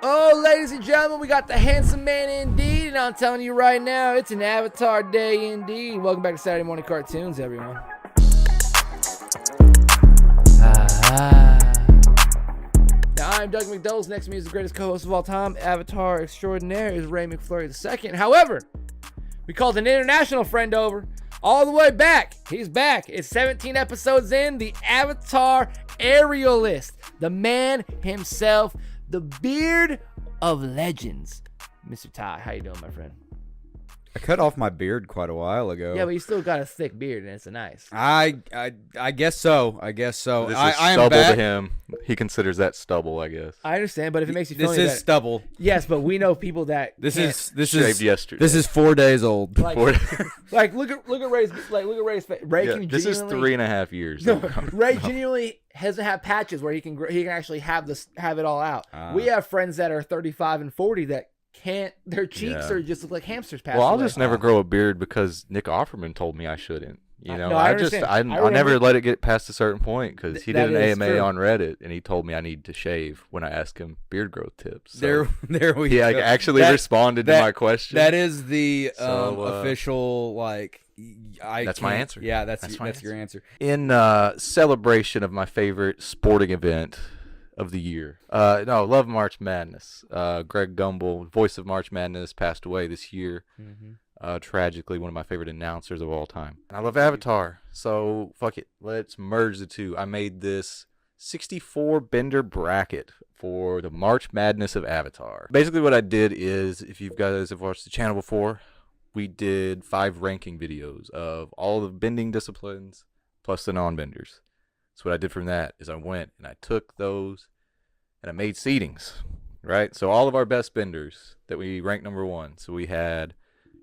Oh, ladies and gentlemen, we got the handsome man indeed, and I'm telling you right now, it's an Avatar day indeed. Welcome back to Saturday Morning Cartoons, everyone. Now, I'm Doug McDowell's. Next to me is the greatest co-host of all time, Avatar extraordinaire, is Ray McFlurry II. However, we called an international friend over, all the way back. He's back. It's 17 episodes in, the Avatar aerialist, the man himself, the beard of legends. Mr. Ty, how you doing, my friend? I cut off my beard quite a while ago. Yeah, but you still got a thick beard, and it's a nice. I guess so. I guess so. This is I am stubble back. to him. He considers that stubble, I guess. I understand, but if it makes you feel This any is better- stubble. Yes, but we know people that This can't. is Shaved yesterday. This is 4 days old. Like, like look at Ray's face. Ray Yeah, can this is genuinely- 3.5 years. No, Ray genuinely doesn't have patches where he can actually have it all out. We have friends that are 35 and 40 that can't. Their cheeks Yeah. are just look like hamsters. Well, I'll away. just never grow a beard because Nick Offerman told me I shouldn't. You know, No, I I understand. I never remember- let it get past a certain point because he That did an is AMA true. on Reddit and he told me I need to shave when I asked him beard growth tips. So There we he go. actually responded to my question. That is the So, official that's my answer. Yeah, that's my your answer. In celebration of my favorite sporting event of the year. Love March Madness. Greg Gumbel, voice of March Madness, passed away this year. Tragically, one of my favorite announcers of all time. And I love Avatar, so fuck it. Let's merge the two. I made this 64 bender bracket for the March Madness of Avatar. Basically what I did is, if you guys have watched the channel before, we did 5 ranking videos of all the bending disciplines plus the non-benders. So what I did from that is I went and I took those and I made seedings, right? So all of our best benders that we ranked number 1. So we had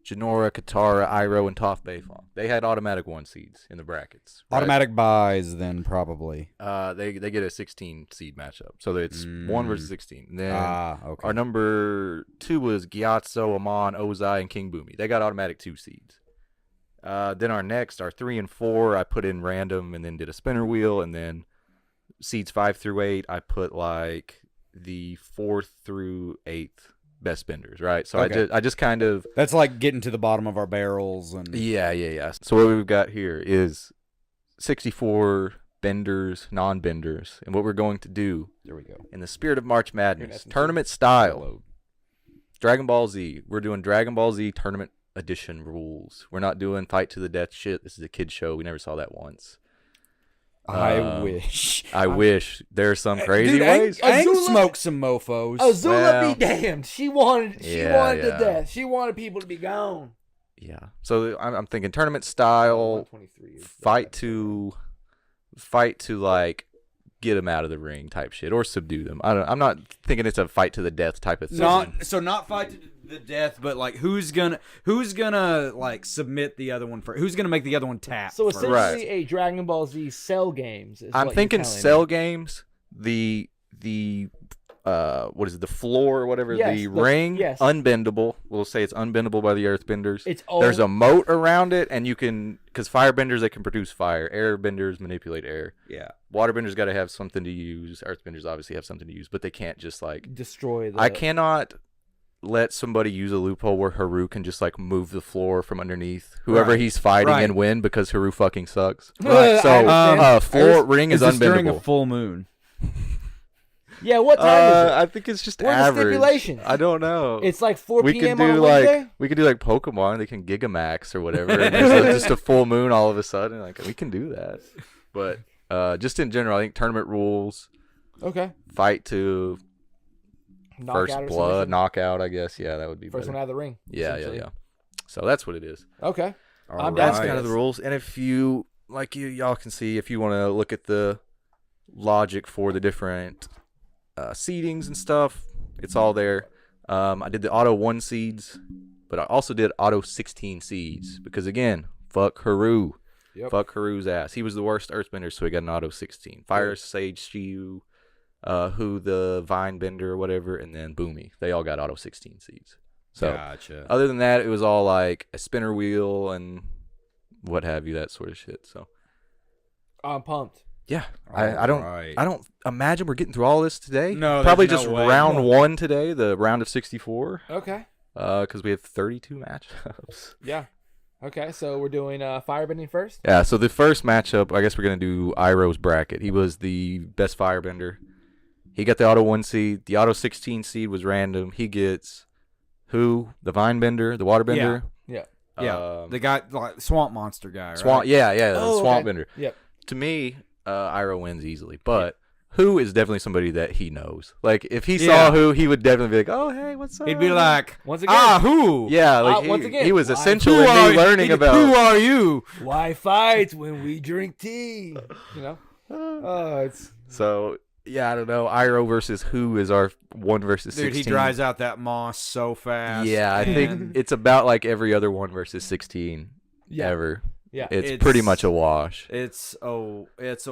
Janora, Katara, Iroh, and Toph Beifong. They had automatic 1 seeds in the brackets. Right? Automatic buys, then probably. They get a 16 seed matchup. So it's 1 versus 16. And then okay. our number 2 was Gyatso, Amon, Ozai, and King Boomy. They got automatic 2 seeds. Then our 3 and 4, I put in random and then did a spinner wheel. And then seeds 5 through 8, I put like the 4th through 8th best benders, right? So Okay. I just kind of... That's like getting to the bottom of our barrels. And Yeah. So what we've got here is 64 benders, non-benders. And what we're going to do, there we go. in the spirit of March Madness, SMC. tournament style, Dragon Ball Z. We're doing Dragon Ball Z tournament edition rules. We're not doing fight to the death shit. This is a kid show. We never saw that once. I wish. I wish. There's some crazy Dude, ways. Aang Azula- smoked some mofos. Azula Well- be damned. She wanted Yeah. the death. She wanted people to be gone. Yeah. So I'm thinking tournament style, 123 is fight to like get them out of the ring type shit or subdue them. I'm not thinking it's a fight to the death type of thing. Not fight to the death, but like who's gonna like submit the other one for? Who's gonna make the other one tap? So first? essentially, Right. a Dragon Ball Z Cell games. Is I'm what thinking you're telling cell me. games. The what is it? The floor or whatever. Yes, the the- ring, yes. unbendable. We'll say it's unbendable by the Earthbenders. It's old. There's a moat around it, and you can, because firebenders, they can produce fire. Airbenders manipulate air. Yeah. Waterbenders got to have something to use. Earthbenders obviously have something to use, but they can't just like. destroy the. I cannot let somebody use a loophole where Haru can just like move the floor from underneath whoever Right. he's fighting Right. and win because Haru fucking sucks. Right. So I understand. floor ring is this during a unbendable. full moon? Yeah, what time is it? I think it's just What are the average. stipulations? I don't know. It's like 4 we p.m. could on do a like Wednesday? we could do like Pokemon. They can Gigamax or whatever. And there's just a full moon all of a sudden. Like we can do that. But just in general, I think tournament rules, Okay. fight to Knockout first or blood, something? knockout. I guess that would be First better. one out of the ring. Yeah. essentially. So that's what it is. Okay. All That's right. kind of the rules. And if you y'all can see, if you want to look at the logic for the different seedings and stuff, it's all there. I did the auto 1 seeds, but I also did auto 16 seeds because again, fuck Haru. Yep. Fuck Haru's ass. He was the worst earthbender, so he got an auto 16. Fire Sage Shiyu, who the Vine Bender or whatever, and then Boomy. They all got auto 16 seeds. So Gotcha. other than that, it was all like a spinner wheel and what have you, that sort of shit. So I'm pumped. Yeah, I don't Alright. I don't imagine we're getting through all this today. No, probably there's just no way. round 1 today, the round of 64. Okay. Because we have 32 matchups. Yeah. Okay, so we're doing firebending first. Yeah, so the first matchup, I guess we're gonna do Iroh's bracket. He was the best firebender. He got the auto 1 seed. The auto 16 seed was random. He gets who? The vine bender, the water bender. Yeah. Yeah, the guy, like swamp monster guy, right? Swamp. Yeah, the Oh, swamp okay. bender. Yep. To me, Iroh wins easily, but who is definitely somebody that he knows. Like if he saw who, he would definitely be like, "Oh, hey, what's up?" He'd be like, Once again. who? "Yeah." Like once again, he was why- essential Who in are me learning about. Who are you? Why fight when we drink tea? You know. Oh, it's So yeah, I don't know. Iroh versus who is our 1 versus 16. Dude, he dries out that moss so fast. Yeah, I think and it's about like every other 1 versus 16 yeah. ever. Yeah. It's pretty much a wash. it's a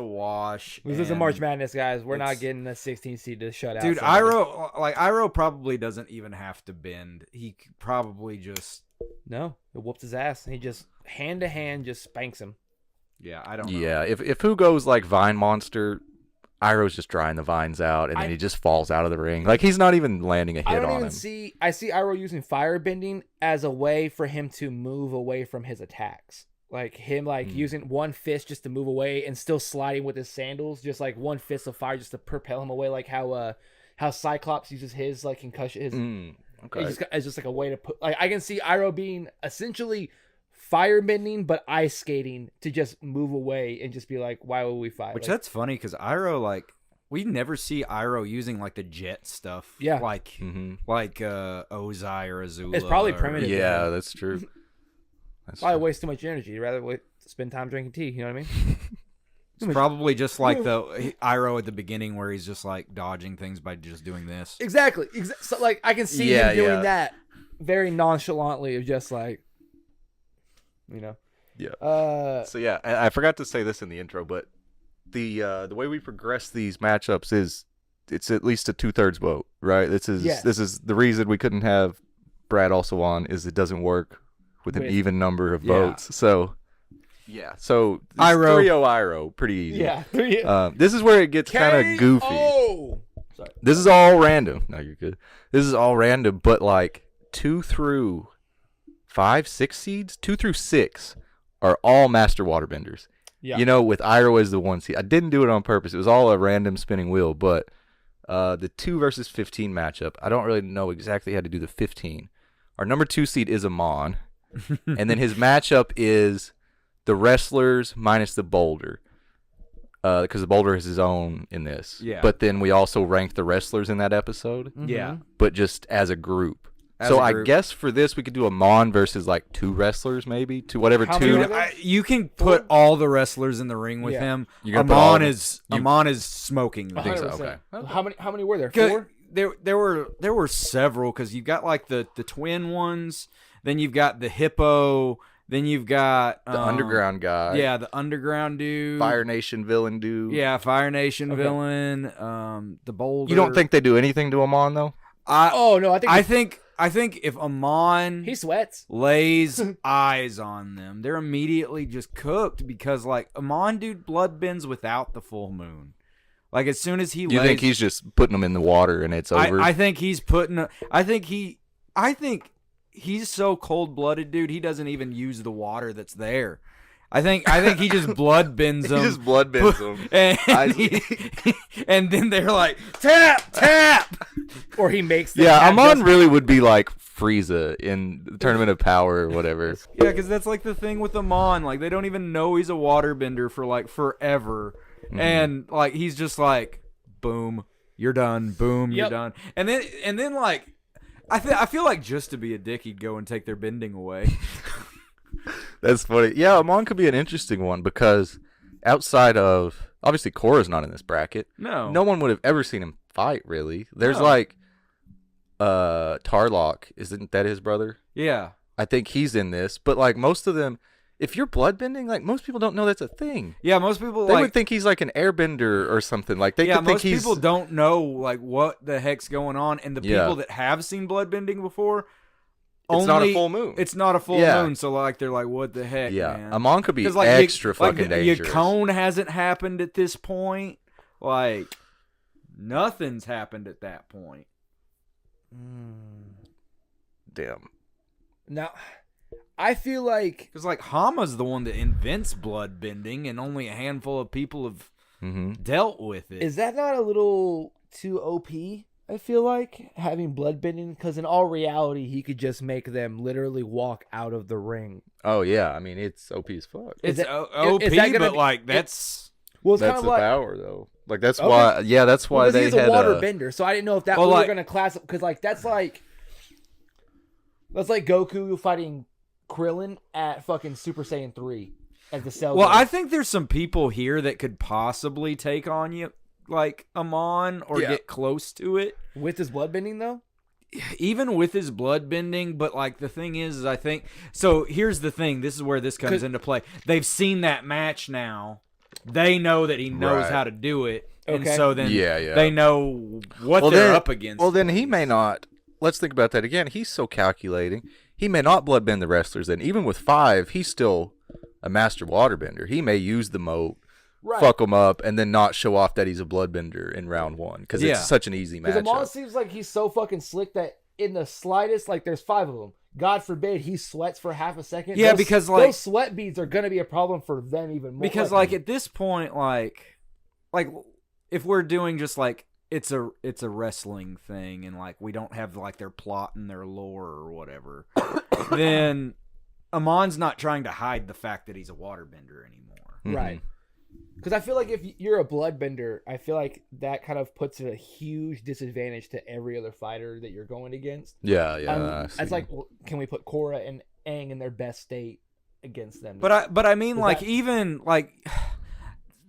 wash. This is a and- March Madness, guys. We're not it's- getting a 16 seed to shut out. Dude, somebody. Iroh probably doesn't even have to bend. He could probably just No, it whooped his ass. He just hand to hand just spanks him. I don't know. Yeah, if who goes like Vine Monster, Iroh's just drying the vines out, and then he just falls out of the ring. Like he's not even landing a I hit don't on even him. see. I see Iroh using firebending as a way for him to move away from his attacks. Like him, using one fist just to move away and still sliding with his sandals, just like one fist of fire just to propel him away. Like how Cyclops uses his like concussion. His Okay. it's just like a way to put. Like I can see Iroh being essentially firebending, but ice skating to just move away and just be like, why would we fight? Which Like, that's funny because Iroh, like, we never see Iroh using like the jet stuff. Yeah. Like Ozai or Azula. It's probably or- primitive. Yeah, that's true. That's probably true. waste too much energy. You'd rather spend time drinking tea. You know what I mean? It's probably just like the Iroh at the beginning where he's just like dodging things by just doing this. Exactly. So like I can see Yeah, him doing yeah. that very nonchalantly of just like, you know. Yeah. So yeah, I forgot to say this in the intro, but the way we progress these matchups is it's at least a 2/3 vote, right? This is the reason we couldn't have Brad also on is it doesn't work with an even number of votes. So yeah, so Iroh. 3-0 Iroh, pretty easy. Yeah. This is where it gets kind of goofy. Oh. Sorry. This is all random. No, you're good. This is all random, but like 2 through 5, 6 seeds, 2 through 6 are all master waterbenders. Yeah. You know, with Iroh as the 1 seed. I didn't do it on purpose. It was all a random spinning wheel, but the 2 versus 15 matchup, I don't really know exactly how to do the 15. Our number 2 seed is Amon, and then his matchup is the wrestlers minus the boulder. Because the boulder is his own in this. Yeah. But then we also ranked the wrestlers in that episode, Yeah. but just as a group. As So a I group. guess for this we could do Amon versus like 2 wrestlers, maybe whatever How 2. many Dude, you can put all the wrestlers in the ring with Yeah. him. You're gonna put all of them? Amon is smoking them. think so, 100%. okay. How many were there? 'Cause 4? There were several because you've got like the twin ones, then you've got the hippo, then you've got The underground guy. Yeah, the underground dude. Fire Nation villain dude. Yeah, Fire Nation Okay. villain. The boulder. You don't think they do anything to Amon though? Oh no, I think if Amon he sweats. lays eyes on them, they're immediately just cooked because like Amon dude blood bends without the full moon. Like as soon as he You lays, think he's just putting them in the water and it's over? I think he's putting. I think he's so cold blooded, dude. He doesn't even use the water that's there. I think he just blood bends he them. just blood bends them. And, and then they're like tap. Or he makes them Yeah, have Amon just- really would be like Frieza in the Tournament of Power or whatever. Yeah, because that's like the thing with Amon. Like they don't even know he's a waterbender for like forever, and like he's just like, boom, you're done. Boom, you're Yep. done. And then like, I feel like just to be a dick, he'd go and take their bending away. That's funny. Yeah, Amon could be an interesting one because outside of obviously Korra's not in this bracket. No, No one would have ever seen him fight. Really, there's No. like Tarlok. Isn't that his brother? Yeah. I think he's in this, but like most of them, if you're bloodbending, like most people don't know that's a thing. Yeah, most people They like. would think he's like an airbender or something. Like they yeah, could think most he's. people don't know like what the heck's going on, and the Yeah. people that have seen bloodbending before It's not a full moon. It's not a full moon, so like they're like, what the heck, man? Amon could be like, extra fucking dangerous. Your cone hasn't happened at this point. Like, nothing's happened at that point. Damn. Now, I feel like because like Hama's the one that invents blood bending, and only a handful of people have dealt with it. Is that not a little too OP? I feel like having blood bending, because in all reality, he could just make them literally walk out of the ring. Oh yeah, I mean it's OP as fuck. It's OP, but like that's well, it's that's kind of the like power though. Like that's why. Yeah, that's why they he's had a water bender. So I didn't know if that we were gonna class because like that's like Goku fighting Krillin at fucking Super Saiyan 3 as the Cell. Well, I think there's some people here that could possibly take on you, like Amon, or get close to it with his blood bending though. Even with his blood bending, but like the thing is I think so. Here's the thing. This is where this comes into play. They've seen that match now. They know that he knows how to do it, and so then they know what they're up against. Well, then he may not. Let's think about that again. He's so calculating. He may not bloodbend the wrestlers. Then even with 5, he's still a master waterbender. He may use the moat, fuck him up, and then not show off that he's a bloodbender in round 1 because it's such an easy matchup. Because Amon seems like he's so fucking slick that in the slightest, like there's 5 of them. God forbid he sweats for half a second. Yeah, because like those sweat beads are gonna be a problem for them even more. Because like at this point, like if we're doing just like it's a wrestling thing and like we don't have like their plot and their lore or whatever, then Amon's not trying to hide the fact that he's a waterbender anymore. Right. Because I feel like if you're a bloodbender, I feel like that kind of puts it a huge disadvantage to every other fighter that you're going against. Yeah. It's like, well, can we put Korra and Aang in their best state against them? But I mean, like, even like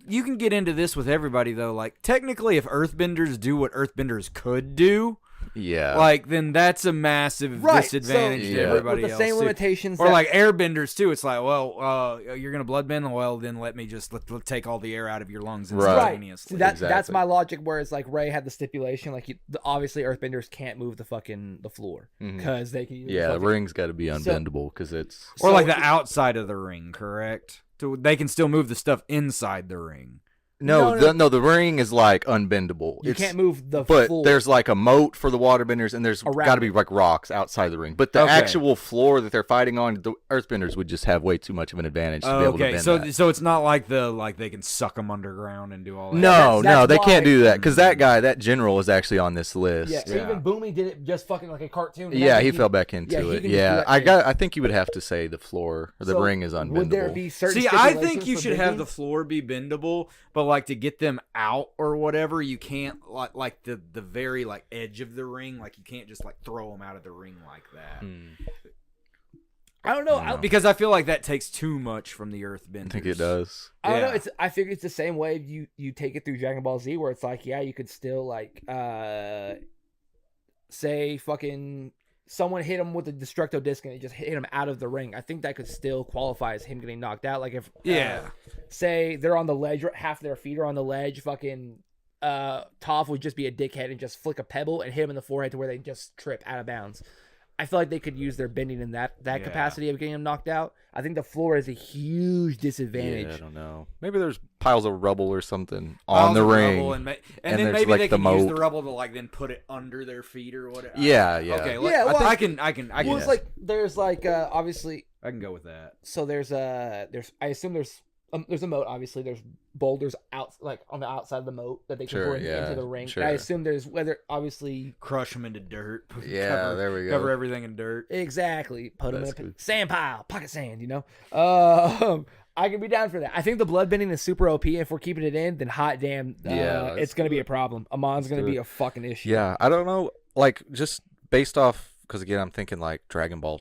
you can get into this with everybody though. Like, technically, if Earthbenders do what Earthbenders could do. Yeah, like then that's a massive disadvantage to everybody with the else. Same limitations, or like airbenders too. It's like, well, you're gonna bloodbend. Well, then let me just let take all the air out of your lungs instantaneously. Right. That's my logic. Whereas like Ray had the stipulation, like obviously Earthbenders can't move the floor because they can. The ring's got to be unbendable because it's or like the outside of the ring, correct? So they can still move the stuff inside the ring. No, the ring is like unbendable. You can't move the floor. But there's like a moat for the waterbenders, and there's got to be like rocks outside the ring. But the actual floor that they're fighting on, the Earthbenders would just have way too much of an advantage to be able to bend that. So it's not like they can suck them underground and do all that. No, they can't do that because that general is actually on this list. Yeah, even Boomy did it just fucking like a cartoon. Yeah, he fell back into it. Yeah, I think you would have to say the floor or the ring is unbendable. Would there be certain? See, I think you should have the floor be bendable, but like to get them out or whatever, you can't like the very like edge of the ring, like you can't just like throw them out of the ring like that. I don't know because I feel like that takes too much from the Earthbenders. I think it does. I don't know. I figure it's the same way you take it through Dragon Ball Z, where it's like you could still like say fucking someone hit him with a Destructo Disc and it just hit him out of the ring. I think that could still qualify as him getting knocked out. Like if say they're on the ledge, half their feet are on the ledge, fucking Toph would just be a dickhead and just flick a pebble and hit him in the forehead to where they just trip out of bounds. I feel like they could use their bending in that capacity of getting him knocked out. I think the floor is a huge disadvantage. Yeah, I don't know. Maybe there's piles of rubble or something on the ring, and then maybe like they can use the rubble to like then put it under their feet or whatever. Yeah. Okay. I can. Well, it's like there's like obviously I can go with that. So there's I assume there's a moat. Obviously, there's boulders out like on the outside of the moat that they can bring into the ring. I assume there's obviously crush them into dirt. There we go. Cover everything in dirt. Exactly. Put them in a sand pile, pocket sand. I can be down for that. I think the bloodbending is super OP. If we're keeping it in, then hot damn, it's gonna be a problem. Amon's gonna be a fucking issue. Yeah, I don't know. Like just based off, because again, I'm thinking like Dragon Ball.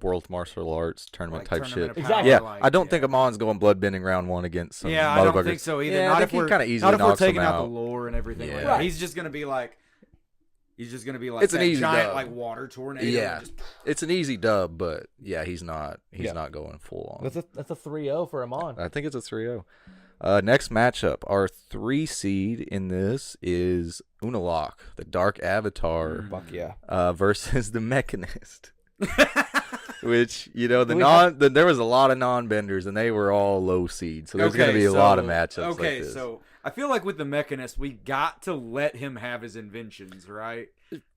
World Martial Arts tournament type shit. Exactly. Yeah, I don't think Amon's going bloodbending round 1 against some motherfuckers. I don't think so either. Yeah, not if we're kind of easy. Not if we're taking out the lore and everything. Yeah. Like that. He's just gonna be like it's an easy giant dub. like water tornado. Yeah, it's an easy dub, but he's not going full on. That's a 3-0 for Amon. I think it's a 3-0. Next matchup, our 3 seed in this is Unalaq, the Dark Avatar, Fuck yeah. Versus the Mechanist. Which, you know, there was a lot of non-benders, and they were all low seed. So there's going to be a lot of matchups like this. So I feel like with the Mechanist, we got to let him have his inventions, right?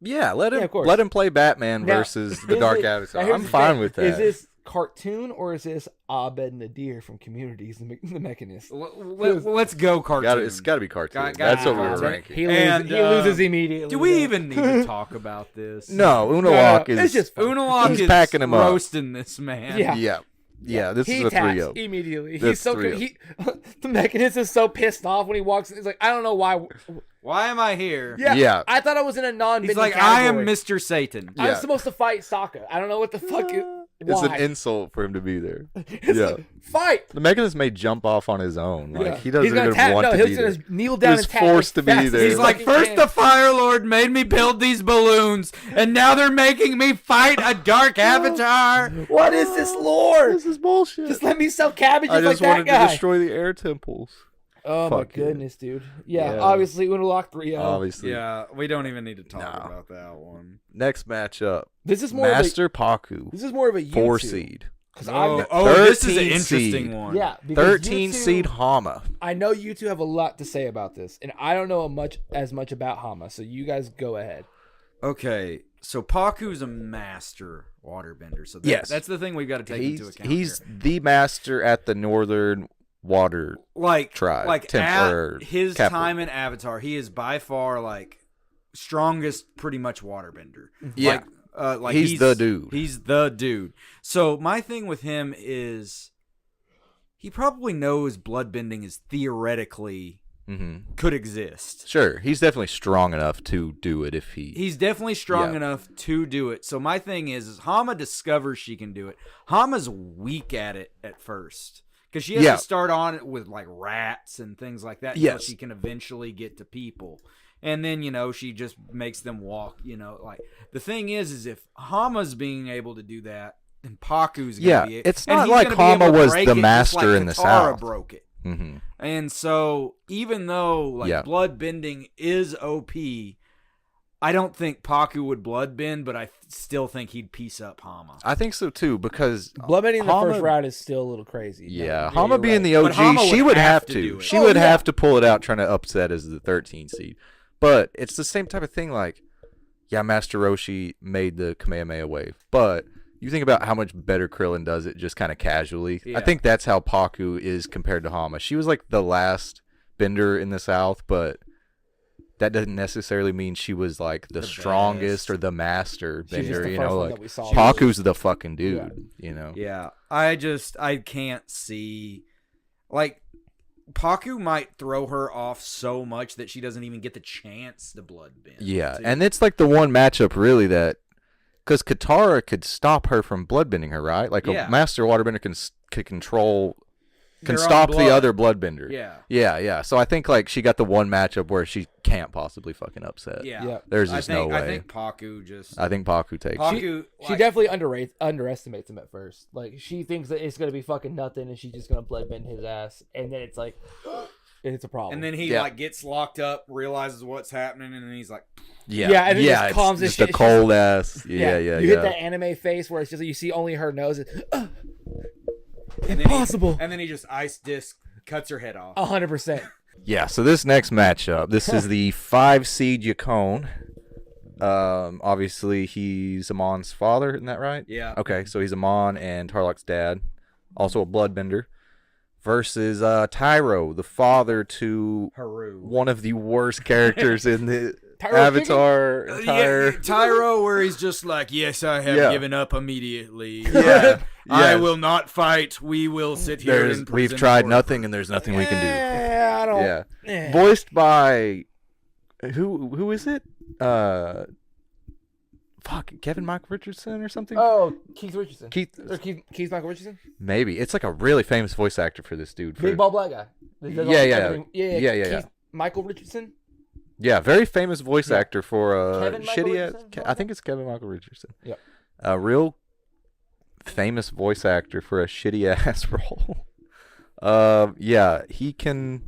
Yeah, let of course. him play Batman versus the Dark Avatar. I'm fine with that. Is this cartoon or is this Abed Nadir from Communities, the Mechanist? Let's go cartoon. It's got to be cartoon. That's what we were ranking. He loses immediately. Do we even need to talk about this? No, Unalaq is. It's just Unalaq is packing him up. roasting this man. Yeah. This is a taps 3-0 immediately. That's He's so 3-0. the Mechanist is so pissed off when he walks in. He's like, I don't know why. Why am I here? Yeah. I thought I was in a non-bending He's like, category. I am Mr. Satan. I'm supposed to fight Sokka. I don't know what the fuck is. It's Why? an insult for him to be there. Like, fight. The Mechanist may jump off on his own. Like he doesn't He's gonna even want to be he's there. gonna kneel down He's and tap forced to as be fast as there. he He's like, fucking first can. the Fire Lord made me build these balloons, and now they're making me fight a dark avatar. What is this lore? This is bullshit. Just let me sell cabbages I like just that wanted guy. to destroy the air temples. Oh Fuck my yeah. goodness, dude. Yeah, Yeah. obviously Unalaq 3-0. Obviously. Yeah, we don't even need to talk No. about that one. Next matchup. This is more Master Paku. of a. This is more of a YouTube. 4 seed. Because This is an 13 interesting seed. one. yeah, because 13 you two- seed Hama. I know you two have a lot to say about this, and I don't know as much about Hama, so you guys go ahead. Okay, so Paku's a master waterbender. So Yes. that's the thing we've got to take into account. He's here. the master at the Northern Water tribe. Like or at his capital. time in Avatar, he is by far like strongest, pretty much waterbender. Yeah. Like he's the dude. He's the dude. So my thing with him is he probably knows bloodbending is theoretically could exist. Sure, he's definitely strong enough to do it if he. He's definitely strong enough to do it. So my thing is Hama discovers she can do it. Hama's weak at it at first because she has to start on it with like rats and things like that until she can eventually get to people. And then, you know, she just makes them walk, you know, like the thing is if Hama's being able to do that, then Paku's going to be it. It's and not he's like gonna be able Hama to was break the it just master like in the Katara South. broke it. Mm-hmm. And so even though like blood bending is OP, I don't think Paku would blood bend, but I still think he'd piece up Hama. I think so too because Bloodbending in the first round is still a little crazy. Yeah, No, Hama you're being right. the OG, But Hama she would would have have to to. do it. She would have to pull it out trying to upset as the 13 seed. But it's the same type of thing. Like, yeah, Master Roshi made the Kamehameha wave, but you think about how much better Krillin does it just kind of casually. Yeah. I think that's how Paku is compared to Hama. She was like the last bender in the South, but that doesn't necessarily mean she was like the strongest best. or the master She's just bender. the You first know, one like that we saw. Paku's the fucking dude. You know. Yeah, I can't see, like, Paku might throw her off so much that she doesn't even get the chance to blood bend. Yeah, too. and it's like the one matchup really that, because Katara could stop her from bloodbending her, right? Like a master waterbender can control, can Their own stop the blood. other bloodbender. Yeah. Yeah. So I think like she got the one matchup where she can't possibly fucking upset. Yeah. There's just no way. I think Paku just. I think Paku takes. Paku, She definitely underestimates him at first. Like she thinks that it's gonna be fucking nothing, and she's just gonna bloodbend his ass, and then it's like, it's a problem. And then he like gets locked up, realizes what's happening, and then he's like, Yeah, and it just it's calms his just a shit. cold ass. Yeah. You hit that anime face where it's just like you see only her nose. Impossible. And then he just ice disc cuts her head off. 100%. Yeah, so this next matchup, this is the 5 seed Yukon. Obviously he's Amon's father, isn't that right? Yeah. Okay, so he's Amon and Tarlok's dad, also a bloodbender, versus Tyro, the father to Haru. one of the worst characters in the Tyro Avatar entire. Tyro, where he's just like, yes, I have given up immediately. Yeah. I Yes. will not fight. We will sit here in prison. We've tried forever. nothing and there's nothing we can do. Yeah, I don't. Yeah. Voiced by who is it? Kevin Michael Richardson or something? Oh, Keith Richardson. Keith Keith Michael Richardson? maybe. It's like a really famous voice actor for this dude. Big bald black guy. Yeah. Keith Michael Richardson? Yeah, very famous voice actor for Kevin Michael shitty ass. Richardson? I think it's Kevin Michael Richardson. Yeah. A real famous voice actor for a shitty ass role. Yeah, he can.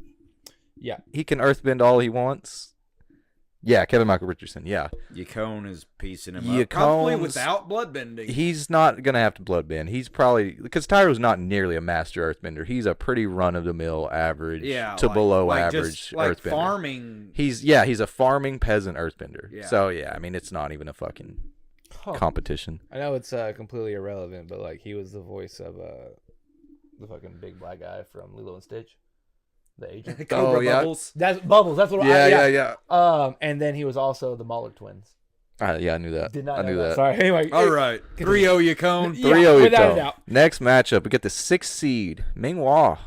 Yeah. He can earthbend all he wants. Yeah, Kevin Michael Richardson. Yeah, Yacone is piecing him Yacone's- up. Probably without bloodbending. he's not gonna have to bloodbend. He's probably because Tyro's not nearly a master earthbender. He's a pretty run of the mill average to below average just, like earthbender. Farming. He's a farming peasant earthbender. Yeah. So yeah, I mean it's not even a fucking competition. I know it's completely irrelevant, but like he was the voice of the fucking big black guy from Lilo and Stitch, the agent. Cobra Oh, yeah. Bubbles. That's Bubbles. That's what. Yeah. And then he was also the Muller twins. Yeah, I knew that. Did not I know knew that. that. Sorry. Anyway. All right. 3-0 Yacone. Yeah, 3-0 without a Ito. doubt. Next matchup, we get the 6th seed, Minghua.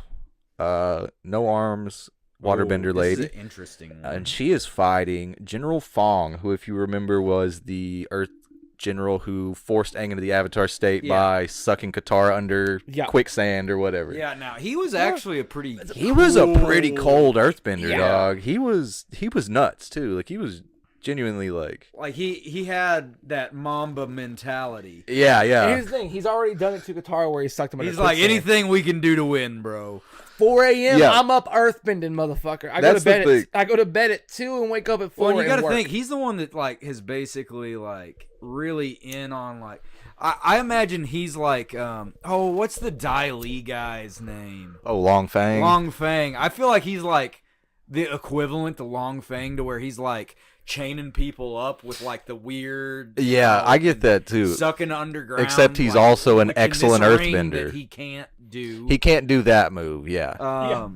No arms, waterbender This lady. is an interesting one. And she is fighting General Fong, who, if you remember, was the Earth General who forced Aang into the Avatar state by sucking Katara under quicksand or whatever. Yeah, now he was actually a pretty. He was a pretty cold Earthbender, Yeah. dog. He was nuts too. Like he was genuinely like he had that Mamba mentality. yeah. And here's the thing: he's already done it to Katara, where he sucked him. He's like, anything we can do to win, bro. 4 a.m. Yeah. I'm up earthbending, motherfucker. I That's the thing. go to bed at 2 and wake up at 4. Well, you and got to work. think he's the one that like has basically like really in on like. I imagine he's like, what's the Dai Li guy's name? Oh, Long Fang. Long Fang. I feel like he's like the equivalent to Long Fang, to where he's like chaining people up with like the weird. Yeah, I get that too. Sucking underground. Except he's like, also an like in this excellent ring earthbender. that he can't do. He can't do that move. Yeah.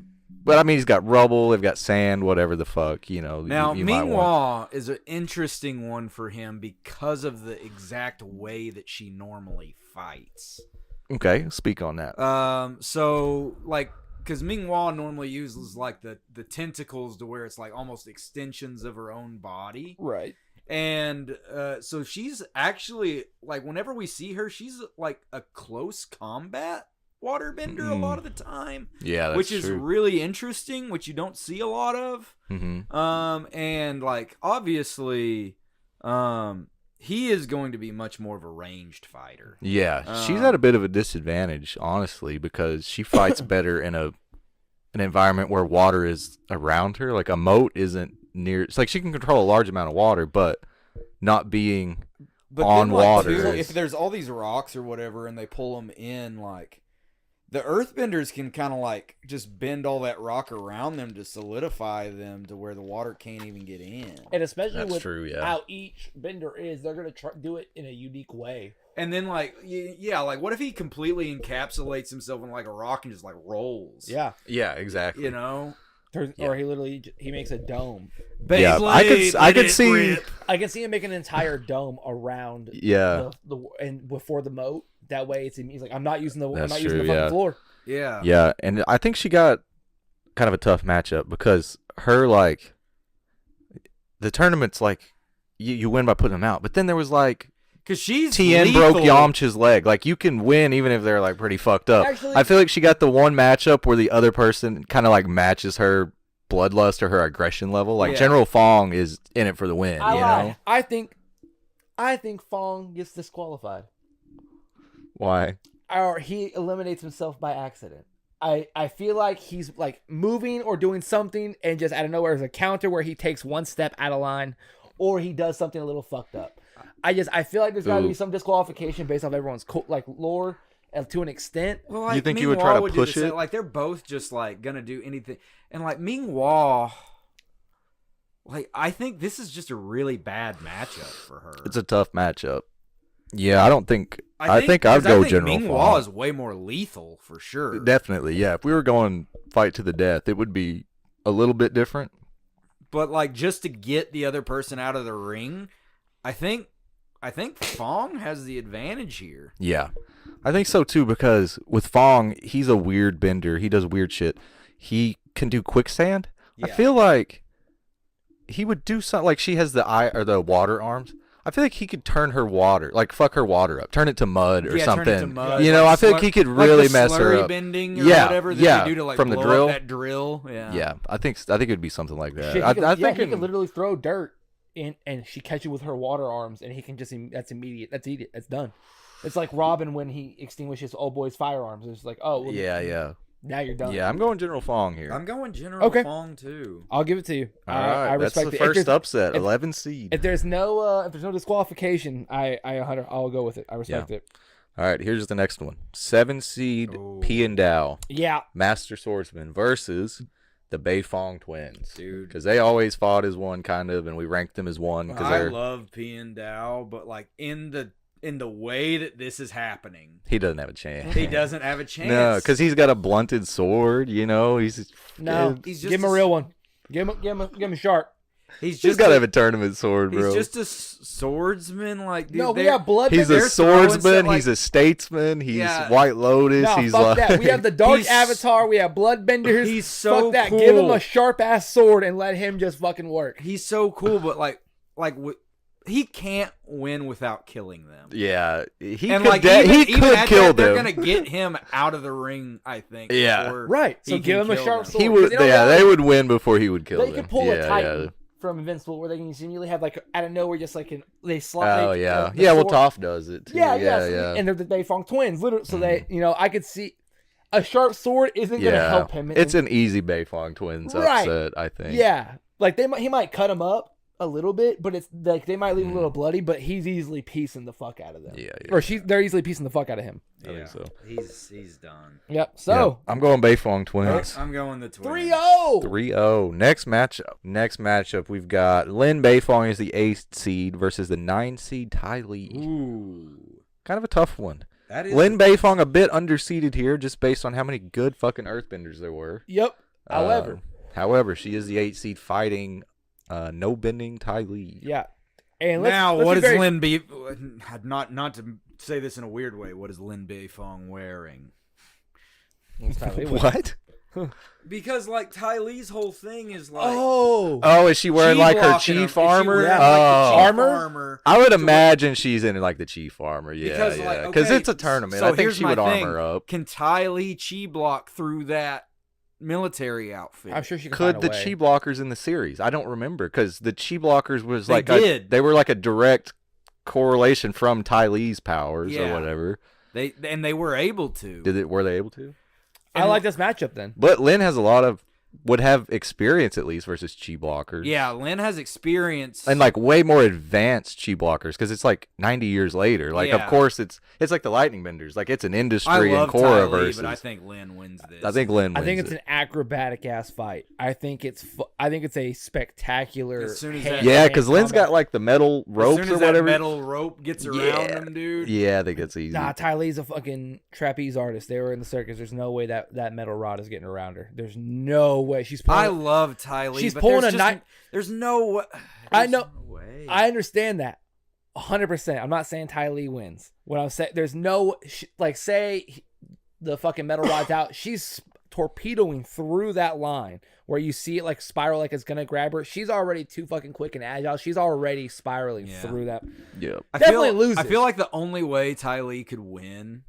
But I mean, he's got rubble. They've got sand. Whatever the fuck, you know. Now, you might want. Minghua is an interesting one for him because of the exact way that she normally fights. Okay, speak on that. So like, because Minghua normally uses like the tentacles to where it's like almost extensions of her own body, Right. and so she's actually like, whenever we see her, she's like a close combat waterbender a lot of the time. Yeah, that's which is true. really interesting, which you don't see a lot of. Mm-hmm. And like obviously, he is going to be much more of a ranged fighter. Yeah, she's at a bit of a disadvantage, honestly, because she fights better in an environment where water is around her. Like a moat isn't near. It's like she can control a large amount of water, but not being on then, like, water. too, is- if there's all these rocks or whatever, and they pull them in, like the earthbenders can kind of like just bend all that rock around them to solidify them to where the water can't even get in. And especially That's with true, yeah. how each bender is, they're gonna do it in a unique way. And then like yeah, like what if he completely encapsulates himself in like a rock and just like rolls? Yeah. yeah, exactly. You know? Or he literally he makes a dome. Yeah, I could see. I can see him make an entire dome around Yeah, the and before the moat. That way he's like, I'm not using the That's using the true, fucking yeah. floor. Yeah. yeah, and I think she got kind of a tough matchup because her like the tournament's like you win by putting them out, but then there was like Because she's Tien broke lethal. Yamcha's leg. Like you can win even if they're like pretty fucked up. Actually- I feel like she got the one matchup where the other person kind of like matches her bloodlust or her aggression level. Like Yeah. General Fong is in it for the win. I you lie. know I think Fong gets disqualified. why? Or he eliminates himself by accident. I feel like he's like moving or doing something and just out of nowhere there's a counter where he takes one step out of line or he does something a little fucked up. I feel like there's got to be some disqualification based off everyone's like lore to an extent. Well, like, You think he would try to Minghua do push the same. it? Like they're both just like gonna do anything, and like Minghua, like I think this is just a really bad matchup for her. It's a tough matchup. Yeah, I don't think. I think because I'd go I think General Minghua Fong. is way more lethal for sure. Definitely, yeah. If we were going fight to the death, it would be a little bit different. But like just to get the other person out of the ring, I think Fong has the advantage here. Yeah, I think so too because with Fong, he's a weird bender. He does weird shit. He can do quicksand. I Yeah. feel like he would do something like she has the eye or the water arms. I feel like he could turn her water, like fuck her water up, turn it to mud or Yeah, turn something. it to mud, You know, like I feel like he could really the mess her slurry up. bending or Yeah, whatever that yeah, they do to like from the blow drill. up that drill. Yeah. Yeah, I think it would be something like that. Shit, I he think could literally throw dirt in and she catches with her water arms and he can just that's immediate. That's done. It's like Robin when he extinguishes old boy's firearms. It's like, oh, well, yeah. Now you're done. Yeah, I'm going General Fong here. I'm going General Okay. Fong too. I'll give it to you. All right, I that's respect the it. If first there's- upset. if- 11 seed. If there's no disqualification, I'll go with it. I respect it. All right, here's the next one. 7 seed Oh. P and Dow Yeah. Master Swordsman versus the Beifong twins. Dude. Because they always fought as one, kind of, and we ranked them as one. Because I they're love P and Dow, but like in the way that this is happening, he doesn't have a chance. he doesn't have a chance. No, because he's got a blunted sword. You know, he's No. He's just Give him a real one. Give him a sharp. he's he's got to have a tournament sword, bro. He's just a swordsman. Like, dude, No, we they're- have blood. He's a they're throwing stuff swordsman. like- He's a statesman. He's Yeah. White Lotus. No, he's fuck like that. We have the Dark He's- Avatar. We have Bloodbenders. He's so fuck that. cool. Give him a sharp ass sword and let him just fucking work. He's so cool, but he can't win without killing them. yeah. He And could like he even could at kill that, they're them. gonna get him out of the ring. I think. Yeah. before Right. So he give can him a kill sharp them. sword. He would. Because you know Yeah, what? they would win before he would kill They them. could pull yeah, a Titan Yeah. from Invincible, where they can seemingly have like out of nowhere just like they slot. Oh they, yeah, the yeah. Well, sword- Toph does it too. Yeah, yeah, so- yeah. And they're the Beifong twins, literally. So they, I could see a sharp sword isn't going to help him. It's an easy Beifong twins Right. upset, I think. Yeah, like he might cut him up a little bit, but it's like they might leave him a little bloody, but he's easily piecing the fuck out of them. Yeah, Or they're easily piecing the fuck out of him. I think so. He's done. Yep. Yeah, So I'm going Beifong twins. I'm going the twins. 3-0. 3-0. Next matchup, we've got Lin Beifong is the 8th seed versus the 9 seed Ty Lee. Ooh, Kind of a tough one. that is Lin Beifong a bit underseeded here, just based on how many good fucking Earthbenders there were. Yep. However, she is the 8th seed fighting no bending Ty Lee. Yeah. And now let's what be is very- Lin B? Not to say this in a weird way. What is Lin Beifong wearing? It's Ty Lee. What? Because like Ty Lee's whole thing is like Oh, is she wearing like her blocking him. chief Is she armor? wearing, like, Oh. the chief Armor? armor? I would imagine she's in like the chief armor. Yeah, Because, yeah. like, Because okay, it's a tournament. so I think here's she my would thing. armor up. Can Ty Lee chi block through that military outfit? I'm sure she Could find the a way. chi blockers in the series? I don't remember because the chi blockers was They like did. they were like a direct correlation from Ty Lee's powers Yeah. or whatever. They were able to. Were they able to? I like this matchup then. But Lin has would have experience at least versus chi blockers. Yeah, Lin has experience. And like way more advanced chi blockers because it's like 90 years later. Like of Yeah. course it's like the lightning benders. Like it's an I industry love and Ty Korra Lee, versus. but I think Lin wins this. I think Lin wins I think it's it. an acrobatic ass fight. I think it's a spectacular. As soon as hand- that- Yeah, hand because Lin's combat. got like the metal as ropes soon as or that whatever. metal rope gets around Yeah. them, dude. Yeah, I think that's easy. Nah, Ty Lee's a fucking trapeze artist. They were in the circus. There's no way that metal rod is getting around her. There's no way. She's I pulling. love Ty Lee. She's but pulling there's a just- knife- There's no way. I there's know- no way. I understand that 100%. I'm not saying Ty Lee wins. What I'm saying, there's no say the fucking metal rod's out. She's torpedoing through that line where you see it like spiral like it's gonna grab her. She's already too fucking quick and agile. She's already spiraling Yeah. through that. Yeah. Definitely loses. I feel like the only way Ty Lee could win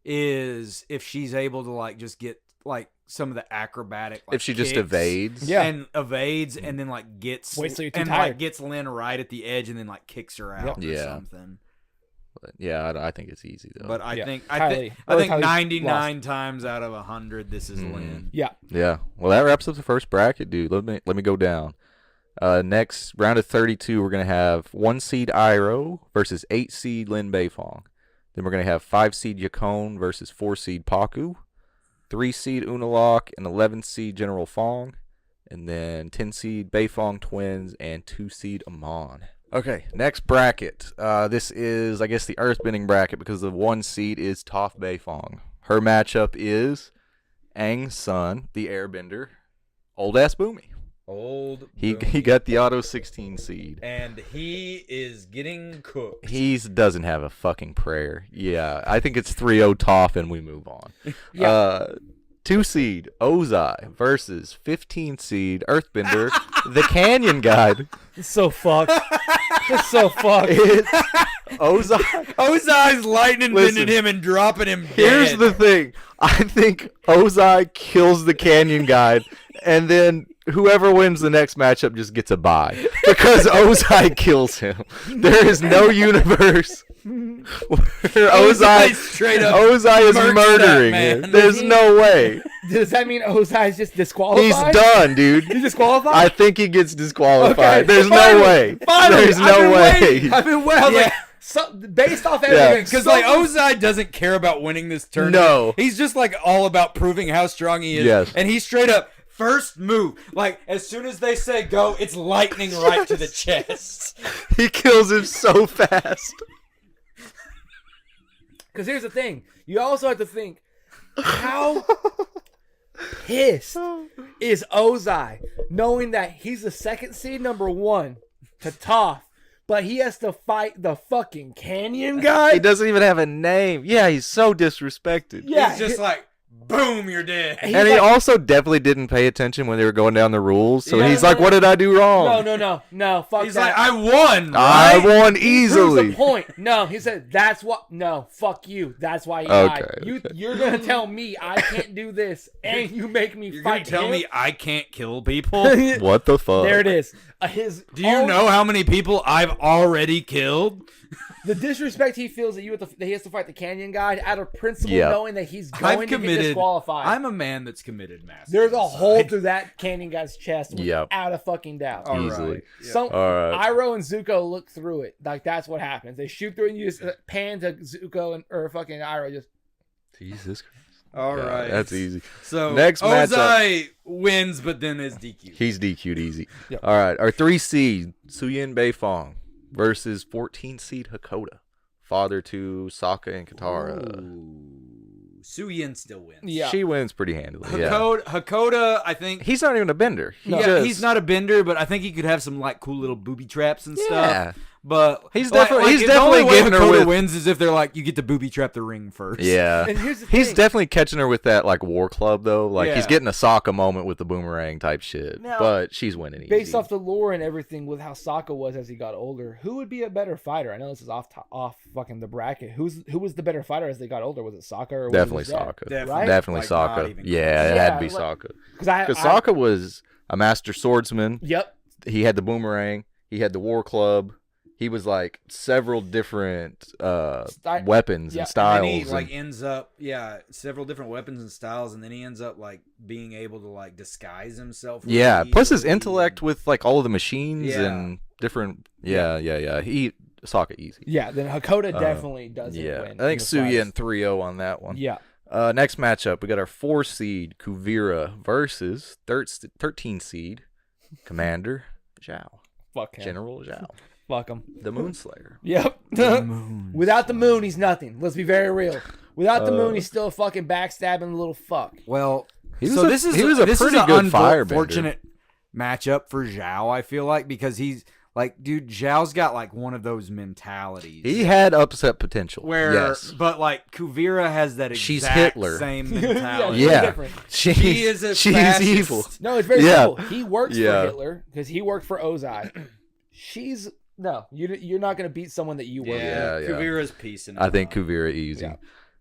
is if she's able to like just get like some of the acrobatic. Like, If she just kicks evades. Yeah. and evades, and then like gets Wait till you're too and tired. like gets Lynn right at the edge, and then like kicks her out or Yeah. something. But yeah, I think it's easy though. But I Yeah. think Ty I Lee. think Or 99 times out of 100, this is Lynn. Yeah. yeah. Well, that wraps up the first bracket, dude. Let me go down. Next round of 32, we're gonna have 1 seed Iroh versus 8 seed Lin Beifong. Then we're gonna have 5 seed Yacone versus 4 seed Paku, 3 seed Unalak and 11 seed General Fong, and then 10 seed Beifong twins and 2 seed Amon. Okay, next bracket. This is, I guess, the earthbending bracket because the 1 seed is Toph Beifong. Her matchup is Aang's son, the airbender, old ass Boomy. Old. He got the auto 16 seed. and he is getting cooked. He doesn't have a fucking prayer. Yeah, I think it's 3-0 Toph and we move on. Yeah. 2 seed Ozai versus 15 seed Earthbender, the Canyon Guide. It's so fucked. It's so fucked. It's Ozai. Ozai's lightning Listen, bending him and dropping him Here's dead. the thing. I think Ozai kills the Canyon Guide, and then whoever wins the next matchup just gets a bye because Ozai kills him. There is no universe where Ozai is murdering him. There's no way. Does that mean Ozai is just disqualified? He's done, dude. He's disqualified? I think he gets disqualified. Okay, There's finally, no way. Finally, There's no way. I've been waiting. Yeah. So, based off everything, Because like Ozai doesn't care about winning this tournament. No. He's just like all about proving how strong he is. Yes. And he's straight up first move. Like as soon as they say go, it's lightning right to the chest. He kills him so fast. Because here's the thing. You also have to think, how pissed is Ozai knowing that he's the second seed number 1 to Toph, but he has to fight the fucking Canyon guy? He doesn't even have a name. Yeah, he's so disrespected. Yeah, He's just like, boom, you're dead. He's And he like- also definitely didn't pay attention when they were going down the rules. So Yeah. he's like, what did I do wrong? No, fuck He's that. like, I won, I right? won He proves easily. the point. No, he said, that's what, no, fuck you. That's why you Okay, died. okay. You're going to tell me I can't do this, and you make me You're gonna fight tell him? me I can't kill people? What the fuck? There it is. Do you know how many people I've already killed? The disrespect he feels that that he has to fight the Canyon guy out of principle, Yeah. knowing that he's going to get disqualified. I'm a man that's committed master. There's a hole through that Canyon guy's chest Yep. without a fucking doubt. All Easily. right. Some All right. Iroh and Zuko look through it. Like that's what happens. They shoot through it and you just pan to Zuko or fucking Iroh just. Jesus Christ. All Yeah, right. That's easy. So Next matchup. Ozai wins, but then is DQ. He's DQ'd easy. Yep. All right. Our 3 seed, Suyin Beifong versus 14 seed Hakoda. Father to Sokka and Katara. Ooh. Suyin still wins. Yeah. She wins pretty handily. Yeah. Hakoda, I think. He's not even a bender. He's not a bender, but I think he could have some like cool little booby traps and Yeah. stuff. But He's definitely the only way giving her Hakoda with. wins is if they're like you get to booby trap the ring first. Yeah. And here's the He's thing. definitely catching her with that like war club though. Like he's Yeah. getting a Sokka moment with the boomerang type shit. Now, but she's winning easy. Based off the lore and everything with how Sokka was as he got older, who would be a better fighter? I know this is off fucking the bracket. Who was the better fighter as they got older? Was it Sokka or was Definitely it his dad? Sokka. Right? Definitely Like, not Sokka. even Yeah, it close. had to be Yeah, like- Sokka. Because Because Sokka was a master swordsman. Yep. He had the boomerang. He had the war club. He was like several different weapons Yeah, and and then styles. And he and- like ends up several different weapons and styles, and then he ends up like being able to like disguise himself. really yeah. Plus his easily intellect and- with like all of the machines Yeah. and different. Yeah. Sokka easy. Yeah. Then Hakoda definitely doesn't Yeah. win. I think in the Suyin slightest. 3-0 on that one. Yeah. Next matchup, we got our 4 seed Kuvira versus 13 seed Commander Zhao. Fuck him. General Zhao. Fuck him. The Moonslayer. Yep. Without the moon, he's nothing. Let's be very real. Without the moon, he's still a fucking backstabbing little fuck. Well, He was so a- this is he was a this pretty is good an firebender. unfortunate matchup for Zhao. I feel like because he's like, dude, Zhao's got like one of those mentalities. He had upset potential. where, yes. but like Kuvira has that exact She's Hitler. same mentality. Yeah. Yeah. different. He is a she's fascist. evil. No, it's very Yeah. simple. He works Yeah. for Hitler because he worked for Ozai. You're not going to beat someone that you work with. Yeah, yeah. Kuvira's peace. In I think his mind. Kuvira easy. Yeah.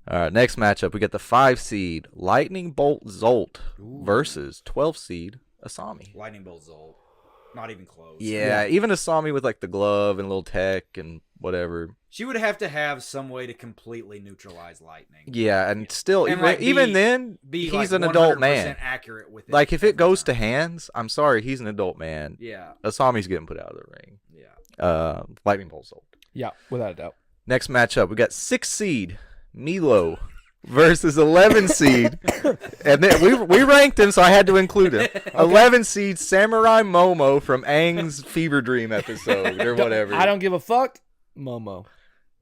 All right, next matchup, we got the 5 seed Lightning Bolt Zolt versus 12 seed Asami. Lightning Bolt Zolt. Not even close. Yeah, even Asami with like the glove and little tech and whatever. She would have to have some way to completely neutralize lightning. Yeah, and still, And, even, like, even then, Be he's like an adult 100% man. accurate with it. Like, if it every goes to time. hands, I'm sorry, he's an adult man. Yeah. Asami's getting put out of the ring. Yeah. Lightning Bolt Zolt. Yeah, without a doubt. Next matchup, we got 6 seed Milo versus 11 seed, and then we ranked him, so I had to include him. 11 seed Samurai Momo from Aang's Fever Dream episode or whatever. I don't give a fuck, Momo.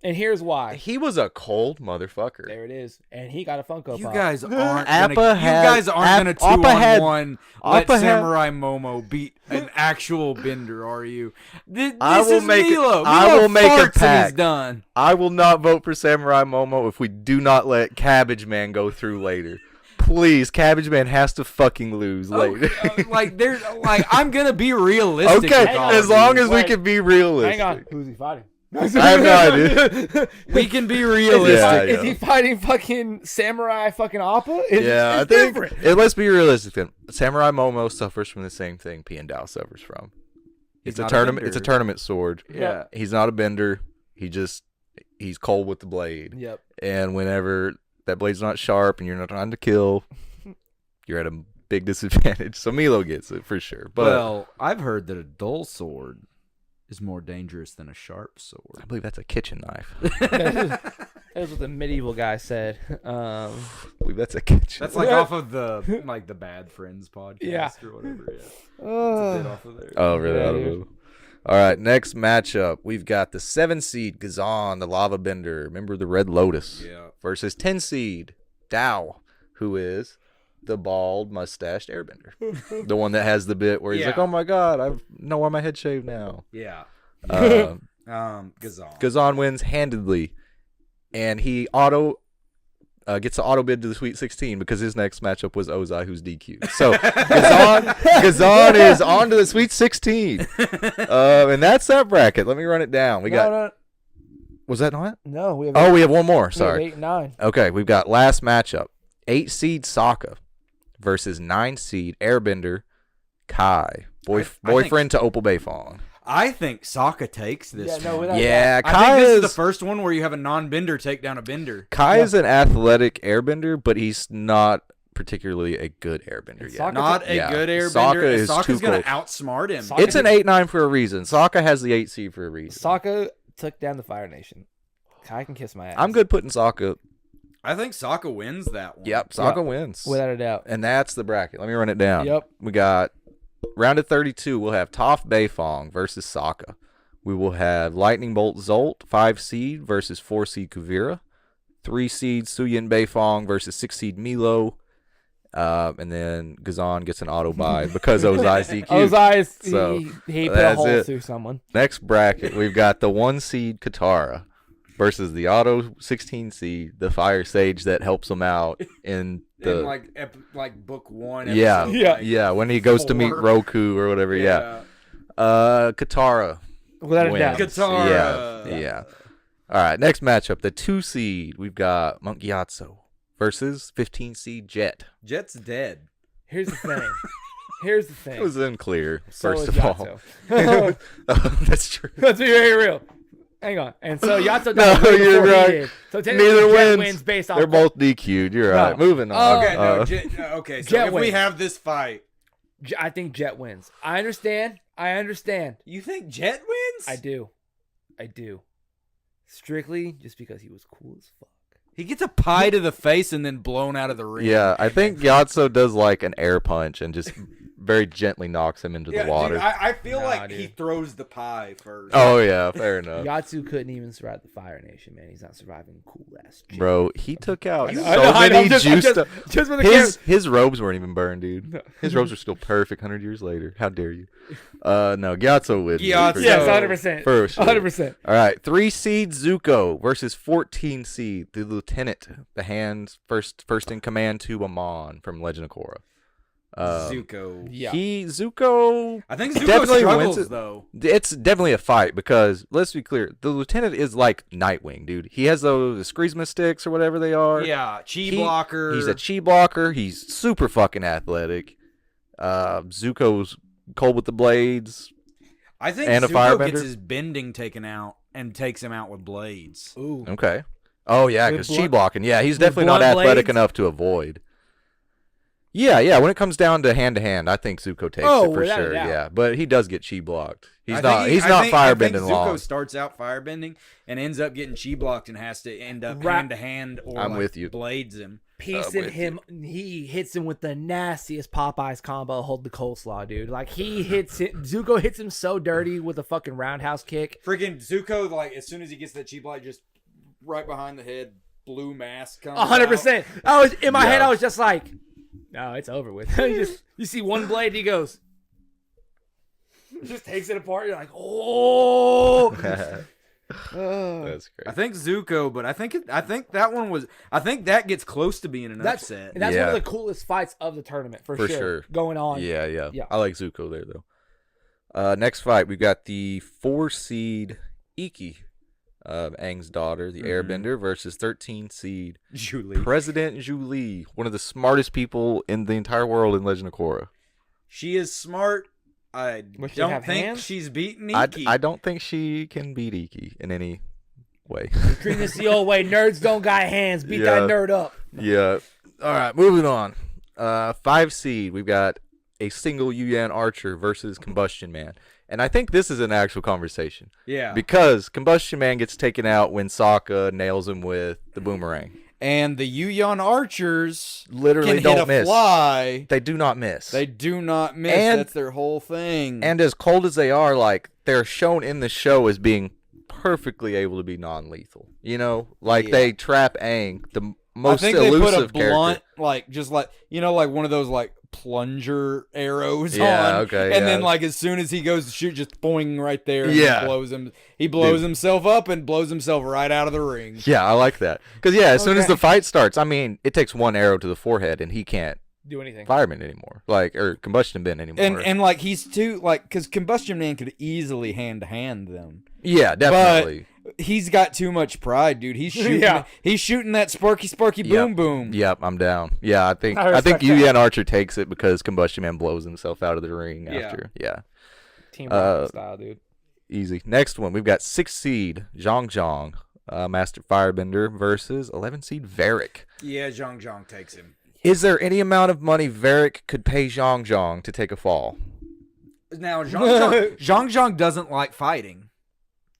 And here's why. He was a cold motherfucker. There it is. And he got a Funko You Pop. guys aren't Appa gonna, had- you guys aren't gonna Appa had- 2-on-1 let Appa had- Samurai Momo beat an actual bender, are you? This I will is make it- Milo. I Milo will make a farts and pact. he's done. I will not vote for Samurai Momo if we do not let Cabbage Man go through later. Please, Cabbage Man has to fucking lose later. Like there's like I'm gonna be realistic. Okay, with all as of long these. as we Wait. can be realistic. Hang on. Who's he fighting? I have no idea. We can be Is he, realistic. Yeah, is he fighting fucking Samurai fucking Appa? Yeah, I It's think different. let's be realistic then. Samurai Momo suffers from the same thing Piandao suffers from. He's It's a not a tournament. It's a bender. tournament sword. Yeah. He's not a bender. He's cold with the blade. Yep. And whenever that blade's not sharp and you're not trying to kill, you're at a big disadvantage. So Milo gets it for sure. But Well, I've heard that a dull sword is more dangerous than a sharp I sword. believe that's a kitchen knife. That's what the medieval guy said. I believe that's a kitchen. That's like off of the the Bad Friends podcast Yeah. or whatever. Yeah. It's a bit Uh, off of there. Oh, really? Yeah, I don't dude. know. All right, next matchup. We've got the 7 seed Gazan, the Lava Bender, member of the Red Lotus, Yeah. versus 10 seed Dao, who is the bald mustached airbender. The one that has the bit where he's like, Yeah. oh my God, I know why my head shaved now. Yeah. Uh, Gazan. Gazan wins handedly, and he gets an auto bid to the Sweet 16 because his next matchup was Ozai, who's DQ'd. So Gazan is on to the Sweet 16, and that's that bracket. Let me run it down. We got was that not? no, we have. Oh, we have one more. we have Sorry. 8 and 9. Okay, we've got last matchup: 8 seed Sokka versus 9 seed Airbender Kai, boyfriend to Opal Bayfong. I think Sokka takes this. Yeah, no, one. without Yeah, I Kai think this is the is first one where you have a non-bender take down a bender. Kai is an athletic airbender, but he's not particularly a good airbender And yet. Sokka- Not a Yeah. good airbender. Sokka is Sokka's too going to close. outsmart him. Sokka- It's an 8-9 for a reason. Sokka has the 8 seed for a reason. Sokka took down the Fire Nation. Kai can kiss my ass. I'm good putting Sokka. I think Sokka wins that one. Yep, Sokka wins. without a doubt. And that's the bracket. Let me run it down. Yep. We got round of 32. We'll have Toph Beifong versus Sokka. We will have Lightning Bolt Zolt, 5 seed versus 4 seed Kuvira. 3 seed Suyin Beifong versus 6 seed Milo. And then Gazan gets an auto buy because Ozai's DQ. Ozai's, So, he put a that's hole it. through someone. Next bracket, we've got the 1 seed Katara versus the auto 16 seed, the Fire Sage that helps him out in the In like book 1. Yeah. episode, yeah, when he goes to meet 4. Roku or whatever. Yeah. Katara Without a wins. doubt. Katara. Yeah. All right, next matchup, the 2 seed, we've got Monk Gyatso versus 15 seed Jet. Jet's dead. Here's the thing. Here's the thing. It was unclear, So first is of all. Yatso. Oh, that's true. Let's be very real. Hang on. And so Yatso No, died way you're before he right. did. So technically Neither Jet wins. based off They're that. both DQ'd. You're right. No. Moving on. Okay, okay. So Jet if we wins. have this fight, I think Jet wins. I understand. you think Jet wins? I do. Strictly just because he was cool as fuck. He gets a pie to the face and then blown out of the ring. Yeah, I think Gyatso does like an air punch and just very gently knocks him into the water. Dude, I feel Nah, like he dude. throws the pie first. Oh, yeah, fair enough. Yatsu couldn't even survive the Fire Nation, man. He's not surviving cool ass. Shit. Bro, he took out so I know, many just juiced for the His robes weren't even burned, dude. His robes are still perfect 100 years later. How dare you? No, Gyatso wins. Gyatso. For Yes, sure. 100%. For sure. 100%. All right, 3 seed Zuko versus 14 seed the Lieutenant, the hands first in command to Amon from Legend of Korra. Zuko. Yeah. Zuko I think Zuko definitely struggles wins it. though. It's definitely a fight because let's be clear, the Lieutenant is like Nightwing, dude. He has those Screezma sticks or whatever they are. Yeah, chi He- blocker. He's a chi blocker. He's super fucking athletic. Zuko's cold with the blades. I think and a Zuko firebender. gets his bending taken out and takes him out with blades. Ooh. Okay. Oh yeah, With because chi blunt- blocking. Yeah, he's with definitely not blunt athletic blades? enough to avoid. Yeah. When it comes down to hand, I think Zuko takes Oh, it for without a sure. doubt. Yeah, but he does get chi blocked. He's I not. think He's I not think- I think firebending long. Zuko starts out firebending and ends up getting chi blocked and has to end up Right. hand to hand or I'm like with you. blades him. Piecing with him, he hits him with the nastiest Popeyes combo. Hold the coleslaw, dude. Like he hits it. Zuko hits him so dirty with a fucking roundhouse kick. Freaking Zuko, like as soon as he gets that chi block, just right behind the head, blue mask comes 100%. I was in my head. Yeah. I was just like, no, it's over with. you see one blade, he goes, just takes it apart. You're like, oh. Oh. That's great. I think Zuko, but I think that one was. I think that gets close to being an That's upset. one Yeah. of the coolest fights of the tournament for sure. going on. Yeah. Yeah. I like Zuko there though. Next fight, we've got the 4 seed Iki Aang's daughter, the Airbender, versus 13 seed Julie. President Zhu, one of the smartest people in the entire world in Legend of Korra. She is smart. I Does she don't have think hands? she's beaten I Iki. don't think she can beat Iki in any way. Treat this the old way. Nerds don't got hands. Beat Yeah. that nerd up. Yeah. All right, moving on. 5 seed, we've got a single Yuyan Archer versus Combustion Man. And I think this is an actual conversation. Yeah. Because Combustion Man gets taken out when Sokka nails him with the boomerang. And the Yuyan Archers Literally can don't hit a miss. fly. They do not miss. They do not miss. And- That's their whole thing. And as cold as they are, like, they're shown in the show as being perfectly able to be non-lethal. You know? Like, Yeah. they trap Aang, the most I think they elusive put a character. blunt, like, just like, you know, like one of those, like, plunger arrows Yeah, on. okay, And then, yeah. like, as soon as he goes to shoot, just boing right there. And Yeah. He blows him. He blows himself up and blows himself right out of the ring. Yeah, I like that. Because, yeah, as soon as Okay. the fight starts, I mean, it takes one arrow to the forehead, and he can't Do anything. fireman anymore. Like, or combustion bin anymore. And like, he's too, like, because Combustion Man could easily hand-to-hand them. yeah, definitely. He's got too much pride, dude. He's shooting. Yeah. He's shooting that sparky boom Yep. boom. Yep, I'm down. Yeah, I think I think respect that. Yuyan Archer takes it because Combustion Man blows himself out of the ring Yeah. after. Yeah, Team Rocket style, dude. easy. Next one, we've got 6 seed Zhang, Master Firebender versus 11 seed Varric. Yeah, Zhang takes him. Is there any amount of money Varric could pay Zhang to take a fall? Now Zhang doesn't like fighting.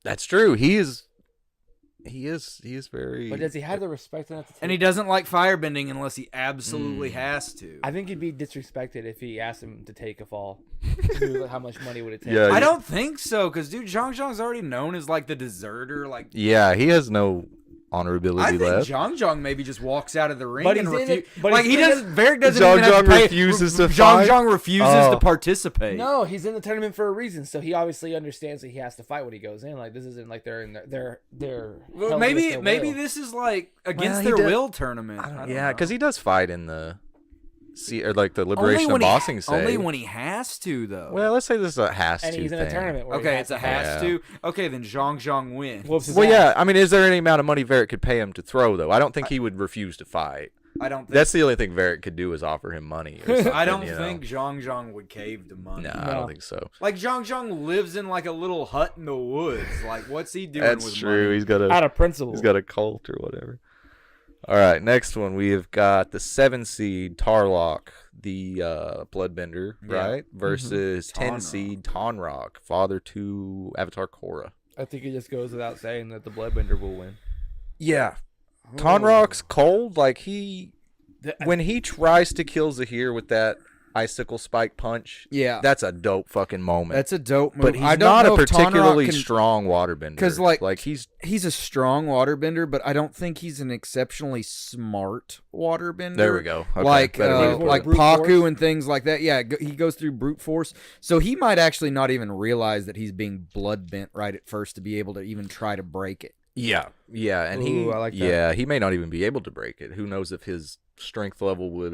That's true. He is very. But does he have the respect enough to take And he doesn't like firebending unless he absolutely has to. I think he'd be disrespected if he asked him to take a fall. Dude, like, how much money would it take? Yeah, I don't think so, because dude, Zhang's already known as like the deserter. Like, Yeah, he has no honorability I think left. Zhang maybe just walks out of the ring But and he's in refuses. it- but Like he's he in doesn't. it- Varric doesn't Zhang even have to pay. refuses to fight? Zhang refuses Oh. to participate. No, he's in the tournament for a reason. So he obviously understands that he has to fight when he goes in. Like, this isn't like they're in their Well, held maybe against their will. this is like against Well, he their does- will tournament. I don't Yeah, know. because he does fight in the or like the Liberation of Bossing Say. Only when he has to, though. Well, let's say this is a has and to he's in thing. a tournament. Where he okay, has it's a to fight. has Yeah. to. Okay, then Zhang wins. Whoops his Well, ass. yeah. I mean, is there any amount of money Varric could pay him to throw, though? I don't think he would refuse to fight. I don't. Think, That's the only thing Varric could do is offer him money. Or something, I don't you know? think Zhang would cave to money. No, I No. don't think so. Like Zhang lives in like a little hut in the woods. Like, what's he doing That's with true. money? He's got Out a of principle. cult or whatever. All right, next one we have got the 7 seed Tarlok, the Bloodbender, Yeah. right, versus 10 Tonraq. seed Tonraq, father to Avatar Korra. I think it just goes without saying that the Bloodbender will win. Yeah, Tonraq's cold. Like when he tries to kill Zahir with that icicle spike punch, Yeah, that's a dope fucking moment. that's a dope move. but he's I don't not know a if Tonraq particularly can- strong waterbender. 'Cause, like, he's He's a strong waterbender, but I don't think he's an exceptionally smart waterbender. there. We go. Okay, Like better way to put like it. brute Paku force? and things like that. Yeah, he goes through brute force, so he might actually not even realize that he's being blood bent right at first to be able to even try to break it. Yeah, and Ooh, I like that. yeah, he may not even be able to break it. Who knows if his strength level would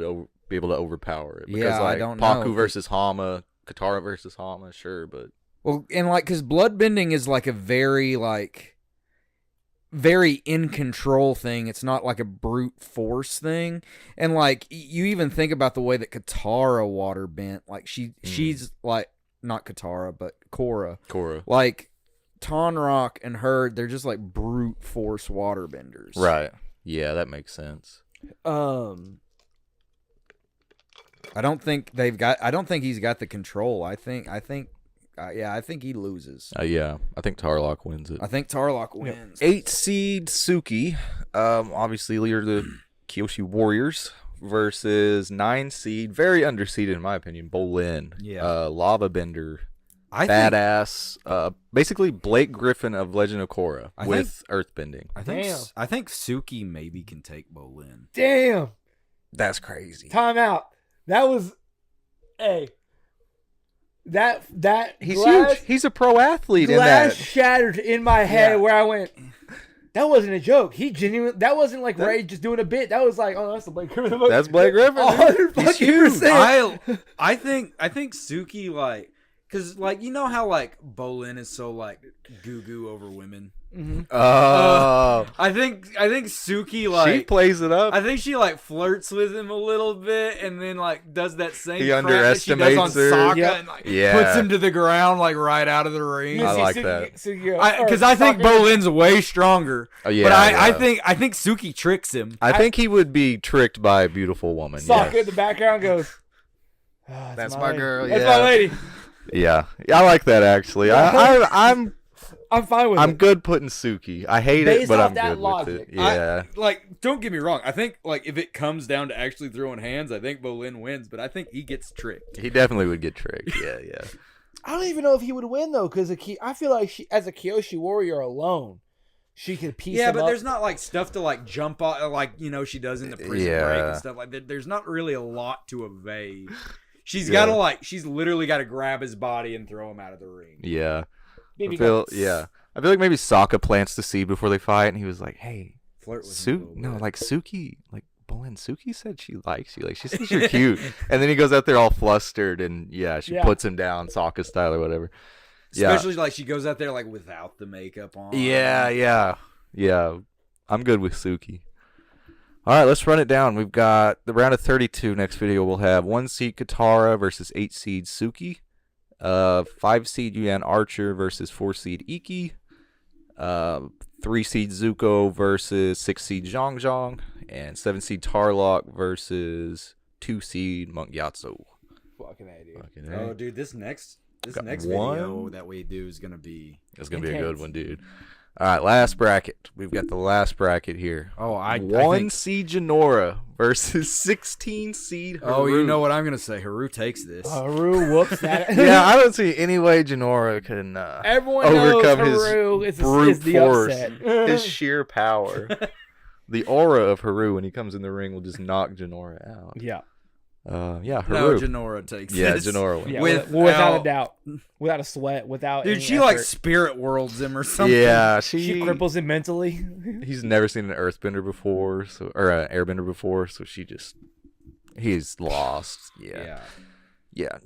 be able to overpower it? Because Yeah, I like don't Paku know. versus Hama, Katara versus Hama, sure, but Well, and like, because bloodbending is like a very in control thing. It's not like a brute force thing. And like, you even think about the way that Katara water bent. Like she's like not Katara, but Korra. Like Tonraq and her, they're just like brute force waterbenders. right? Yeah, that makes sense. I don't think he's got the control. I think he loses. Yeah, I think Tarlok wins it. I think Tarlok wins. 8 seed Suki, obviously leader of the Kyoshi Warriors, versus 9 seed, very underseeded in my opinion, Bolin. Yeah. Lava Bender, I think badass. Basically Blake Griffin of Legend of Korra with earthbending. I think Damn. I think Suki maybe can take Bolin. Damn. That's crazy. Time out. That was, hey. That He's glass, huge. He's a pro athlete in glass that. shattered in my head Yeah. where I went, that wasn't a joke. He genuinely, that wasn't like Ray just doing a bit. That was like, oh, that's the Blake Griffin. That's Blake Griffin. 100%. I think Suki, like, because like, you know how like Bolin is so like goo over women. Oh, I think Suki she like plays it up. I think she like flirts with him a little bit, and then like does that same He crap that she does on underestimates her. Sokka, Yep. and like Yeah. puts him to the ground like right out of the ring. I like that. Because I think Bolin's way stronger. Oh, yeah, but I yeah. think Suki tricks him. I think he would be tricked by a beautiful woman. Sokka in Yes. the background goes, That's my lady. girl, That's yeah. my lady. Yeah, I like that actually. I'm fine with I'm it. good putting Suki. I hate Based it, but off I'm that good logic. with it. Yeah. Like, don't get me wrong. I think like if it comes down to actually throwing hands, I think Bolin wins. But I think he gets tricked. He definitely would get tricked. Yeah, yeah. I don't even know if he would win though, because I feel like as a Kyoshi warrior alone, she could piece Yeah, him but up. there's not like stuff to like jump on, like she does in the prison break Yeah. and stuff like that. There's not really a lot to evade. She's gotta she's literally got to grab his body and throw him out of the ring. Yeah. Baby I feel guts. I feel like maybe Sokka plants the seed before they fight, and he was like, "Hey, Flirt with him a little bit. like Suki, like Bolin, Suki said she likes you. Like she says you're cute." And then he goes out there all flustered, and she puts him down, Sokka style or whatever. Especially like she goes out there like without the makeup on. Yeah. I'm good with Suki. All right, let's run it down. We've got the round of 32. Next video we'll have 1 seed Katara versus 8 seed Suki. 5 seed Yuan Archer versus 4 seed Iki. 3 seed Zuko versus 6 seed Zhang Zhang. And 7 seed Tarlok versus 2 seed Monk Yatso. Fucking A, dude. Fucking A. Oh, dude, this next Got video one. that we do is gonna be. It's going to be a Intense. good one, dude. All right, last bracket. We've got the last bracket here. Oh, I 1 think. seed Janora versus 16 seed Haru. Oh, you know what I'm gonna say? Haru takes this. Haru whoops that. Yeah, I don't see any way Janora can Everyone overcome knows his Haru is brute the force, upset. his sheer power. The aura of Haru when he comes in the ring will just knock Janora out. Yeah. Yeah, No, Haru. Janora takes Yeah, this. Janora wins. Yeah, Without- without a doubt. Without a sweat. Without Dude, any she like effort. spirit worlds him or something. Yeah, She cripples him mentally. He's never seen an earthbender before, or an airbender before, so he's lost. Yeah.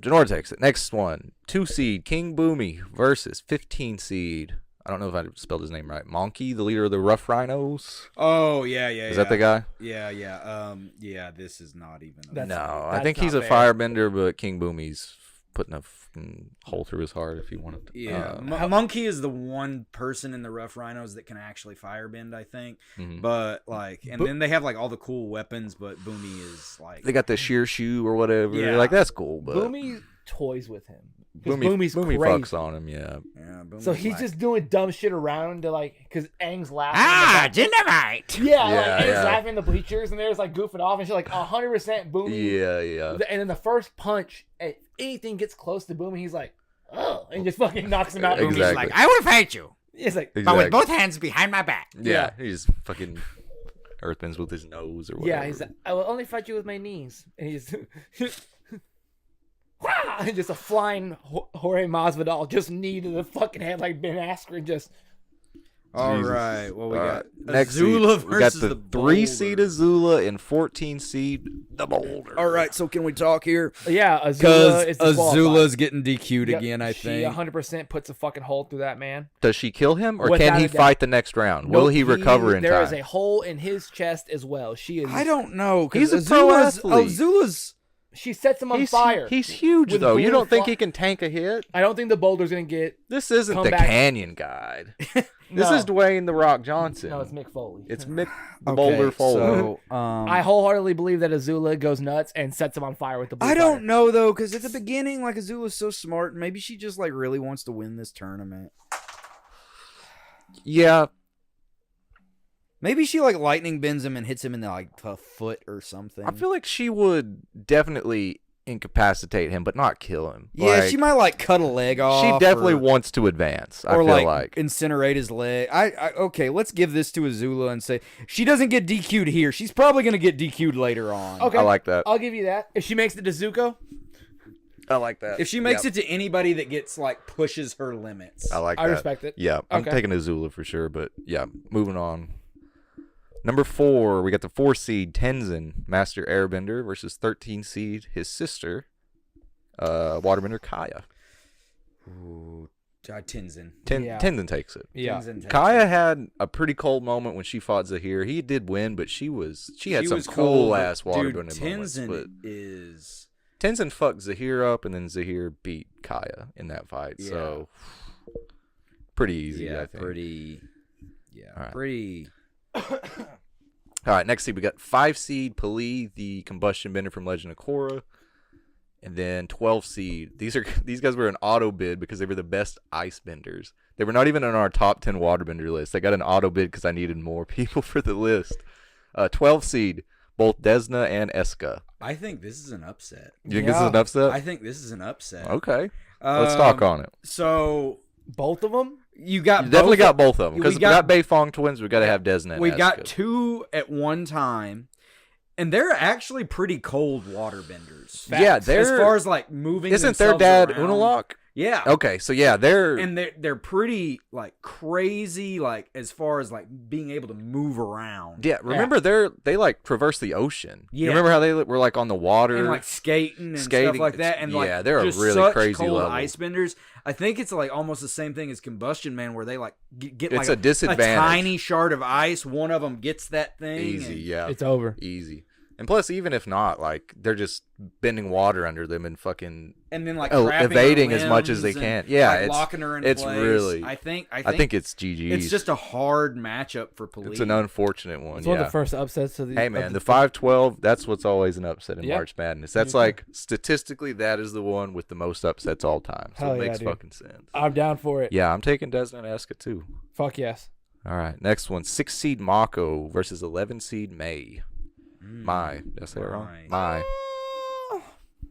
Janora takes it. Next one, 2 seed King Boomy versus 15 seed. I don't know if I spelled his name right. Monkey, the leader of the Rough Rhinos. Oh yeah. Is that the guy? Yeah. Yeah. This is not even. That's- No, I that's think he's not a fair. firebender, but King Boomy's putting a fucking hole through his heart if he wanted to. Yeah, Monkey is the one person in the Rough Rhinos that can actually firebend, I think. Mhm. But like, and then they have like all the cool weapons, but Boomy is like. They got the sheer shoe or whatever. Yeah. Like that's cool, but Boomy toys with him. 'Cause Boomy crazy. fucks on him. Yeah. Yeah, Boomy's So he's like- just doing dumb shit around to like, because Aang's laughing. Dynamite. Yeah, Yeah, like Aang's yeah. laughing in the bleachers and there's like goofing off and shit, like 100% Boomy. Yeah. And then the first punch, if anything gets close to Boomy, he's like, oh, and just fucking knocks him out. Exactly. Boomy's Like, I will fight you, it's like, Exactly. but with both hands behind my back. Yeah. He just fucking earthbends with his nose or whatever. yeah, he's like, I will only fight you with my knees. And he's and just a flying Jorge Masvidal just knee to the fucking head like Ben Askren just. All Jesus. right, well we got next Azula seed, we got versus the 3 seed Boulder. Azula and 14 seed the Boulder. All right, so can we talk here? Yeah, Azula Because is disqualified. Azula's getting DQ'd Yep, again, I she think. 100% puts a fucking hole through that man. Does she kill him or Without can he a doubt. fight the next round? Will Nope, he recover in There time? is a hole in his chest as well. She is. I don't know. He's Because a pro Azula's, athlete. She sets him on fire. He's huge With though. You blue don't think fly- he can tank a hit? I don't think the boulder's gonna get. This isn't Come the back. Canyon Guide. This No. is Dwayne the Rock Johnson. No, it's Mick Foley. It's Mick the Boulder Foley. So, I wholeheartedly believe that Azula goes nuts and sets him on fire with the blue I fire. don't know though, because at the beginning, like Azula's so smart. Maybe she just like really wants to win this tournament. Yeah, Maybe she like lightning bends him and hits him in the like the foot or something. I feel like she would definitely incapacitate him, but not kill him. yeah, Like, she might like cut a leg off. She definitely or, wants to advance. I or feel like incinerate his leg. Okay, let's give this to Azula and say she doesn't get DQ'd here. She's probably gonna get DQ'd later on. Okay, I like that. I'll give you that. If she makes it to Zuko, I like that. If she makes it to anybody that gets like pushes her limits. I like I that. respect it. Yeah, I'm Okay. taking Azula for sure, but yeah, moving on. Number 4, we got the 4 seed Tenzin, Master Airbender versus 13 seed his sister, Waterbender Kaya. Ooh, Tenzin. Yeah. Tenzin takes it. Yeah. Tenzin takes Kaya it. had a pretty cold moment when she fought Zahir. He did win, but she had some was cool cold, ass but, dude, waterbending moments. Tenzin But is Tenzin fucked Zahir up, and then Zahir beat Kaya in that fight. Yeah. So pretty easy, I think. pretty. Yeah, All right. pretty. All right, next seed we got 5 seed Pali, the combustion bender from Legend of Korra, and then 12 seed. These guys were an auto bid because they were the best ice benders. They were not even on our top 10 waterbender list. I got an auto bid because I needed more people for the list. 12 seed, both Desna and Eska. I think this is an upset. You think this is an upset? I think this is an upset. Okay, let's talk on it. So Both of them? you got You definitely both got both of them because we we got- got Beifong twins. We got to have Desna. And We got Eska. 2 at one time, and they're actually pretty cold waterbenders. Yeah, Facts. they're. As far as like moving, Isn't their themselves dad around. Unalaq? Yeah. Okay, so yeah, they're. And they're pretty like crazy, like as far as like being able to move around. Yeah, remember they like traverse the ocean. You Yeah. remember how they were like on the water And like skating and Skating, stuff like that, it's- and yeah, like they're a just really such crazy cold level. ice benders. I think it's like almost the same thing as Combustion Man, where they like get It's like a disadvantage. a tiny shard of ice. One of them gets that thing. easy, and- yeah, It's over. easy. And plus, even if not, like they're just bending water under them and fucking and then like evading grabbing her as much as they limbs can. and, Yeah, like, it's locking her in it's place. really. I think I think it's GG. it's just a hard matchup for police. It's an unfortunate one. It's Yeah. one of the first upsets of the. Hey man, the 5-12. That's what's always an upset in Yep. March Madness. That's like statistically that is the one with the most upsets all time. So Hell it yeah, makes dude. fucking sense. I'm down for it. Yeah, I'm taking Desna and Eska too. Fuck yes. All right, next one: 6 seed Mako versus 11 seed May. Mm. Mai, did I say it wrong? Mai. Mai.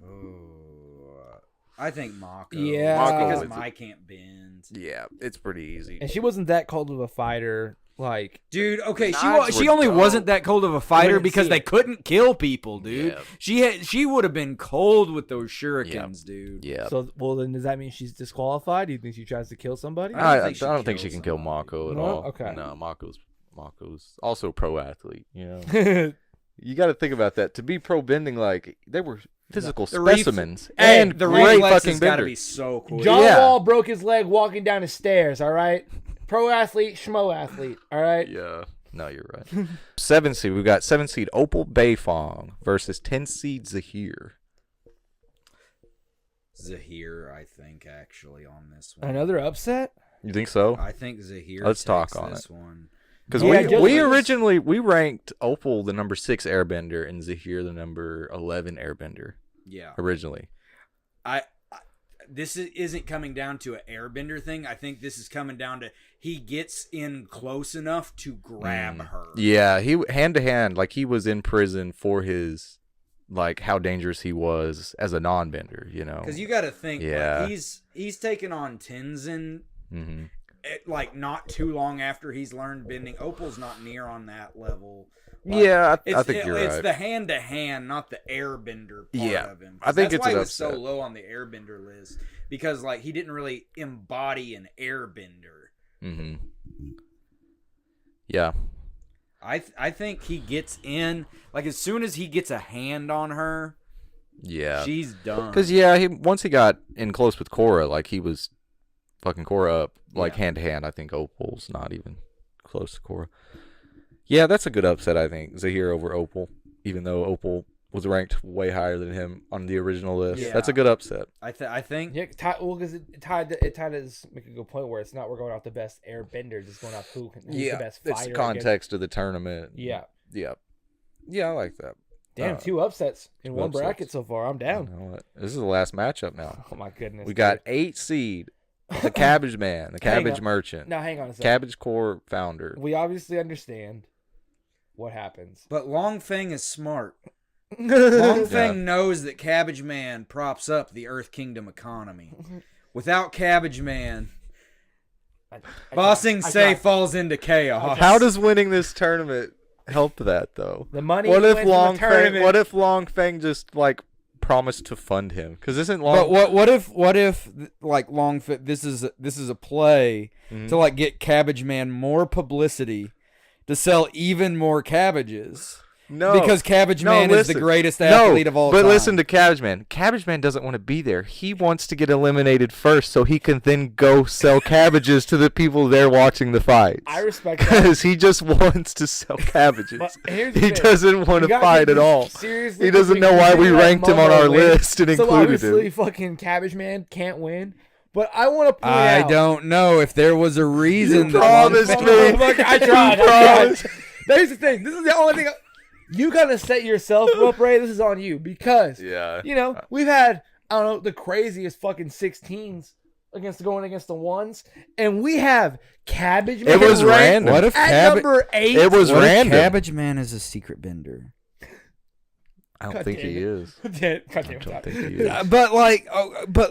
Oh, I think Mako. Yeah. Mako because is- Mai can't bend. Yeah, it's pretty easy. And she wasn't that cold of a fighter. Like, Dude, okay, Knives she were only dope. wasn't that cold of a fighter didn't because see they it. couldn't kill people, dude. Yeah. She would have been cold with those shurikens, dude. Yeah. so well, then does that mean she's disqualified? Do you think she tries to kill somebody? I I don't think don't think she she kills can kill somebody. Mako at No? all. Okay. No, Mako's also a pro athlete. You know, you got to think about that. To be pro bending, like they were physical The ref- specimens Hey, and the great reflexes fucking gotta bender. be so cool. John Yeah. Wall broke his leg walking down the stairs. All right, pro athlete, schmo athlete. All right. Yeah. No, you're right. 7 seed. We've got 7 seed Opal Beifong versus 10 seed Zahir. Zahir, I think, actually, on this one. Another upset. You think so? I think Zahir Let's talk takes on this it. one. Because Yeah, just- we originally we ranked Opal the number 6 airbender and Zahir the number 11 airbender Yeah. originally. This isn't coming down to an airbender thing. I think this is coming down to he gets in close enough to grab her. Yeah, he hand to hand, like he was in prison for his, like how dangerous he was as a non-bender, you know. Because you got to think, Yeah. like, he's taken on Tenzin, Hmm. like not too long after he's learned bending. Opal's not near on that level. Like, Yeah, I it's, think you're it's right. the hand to hand, not the airbender part Yeah, of him. I think that's it's why an he was so upset. low on the airbender list, because like he didn't really embody an airbender. Hmm. Yeah. I think he gets in, like as soon as he gets a hand on her, Yeah. she's done. Because yeah, once he got in close with Korra, like he was fucking Korra up, like Yeah. hand to hand. I think Opal's not even close to Korra. Yeah, that's a good upset. I think Zahir over Opal, even though Opal was ranked way higher than him on the original list. Yeah. That's a good upset. I think Yeah, well, because it tied us make a good point where it's not we're going off the best airbender, just going off who's the best fighter. it's the against- context of the tournament. Yeah. Yeah. Yeah, I like that. Damn, 2 upsets in one bracket so far. I'm You down. know what? This is the last matchup now. Oh my goodness. We got dude. 8 seed, the Cabbage Man, the Hang Cabbage on. Merchant, Now hang on a second. Cabbage Core founder. We obviously understand what happens. but Longfeng is smart. Longfeng knows that Cabbage Man props up the Earth Kingdom economy. Without Cabbage Man, Bossing Say falls into chaos. How does winning this tournament help that though? The money? What if wins in the tournament. Long Feng just like promised to fund him? Because isn't Long? But what if like Longfit? This is a play to like get Cabbage Man more publicity, to sell even more cabbages, No, because Cabbage no, Man is the listen. greatest athlete of all but time. listen to Cabbage Man. Cabbage Man doesn't want to be there. He wants to get eliminated first so he can then go sell cabbages to the people there watching the fights. I respect that. Because he just wants to sell cabbages. But here's the He thing. doesn't want You to gotta fight take at this all. seriously, He doesn't know why we ranked him on our list and so included obviously, him. fucking Cabbage Man can't win. But I want to point I out. don't know if there was a reason. You that promised one- me. Look, I You tried. promised. There's the thing. This is the only thing. You gotta set yourself up, Ray. This is on you because Yeah. you know we've had I don't know the craziest fucking 16s going against the ones, and we have Cabbage Man. It was ranked random. What if at number 8? It was What if random. Cabbage Man is a secret bender? I don't God think damn he it. is. God damn I don't it. think he is. But like,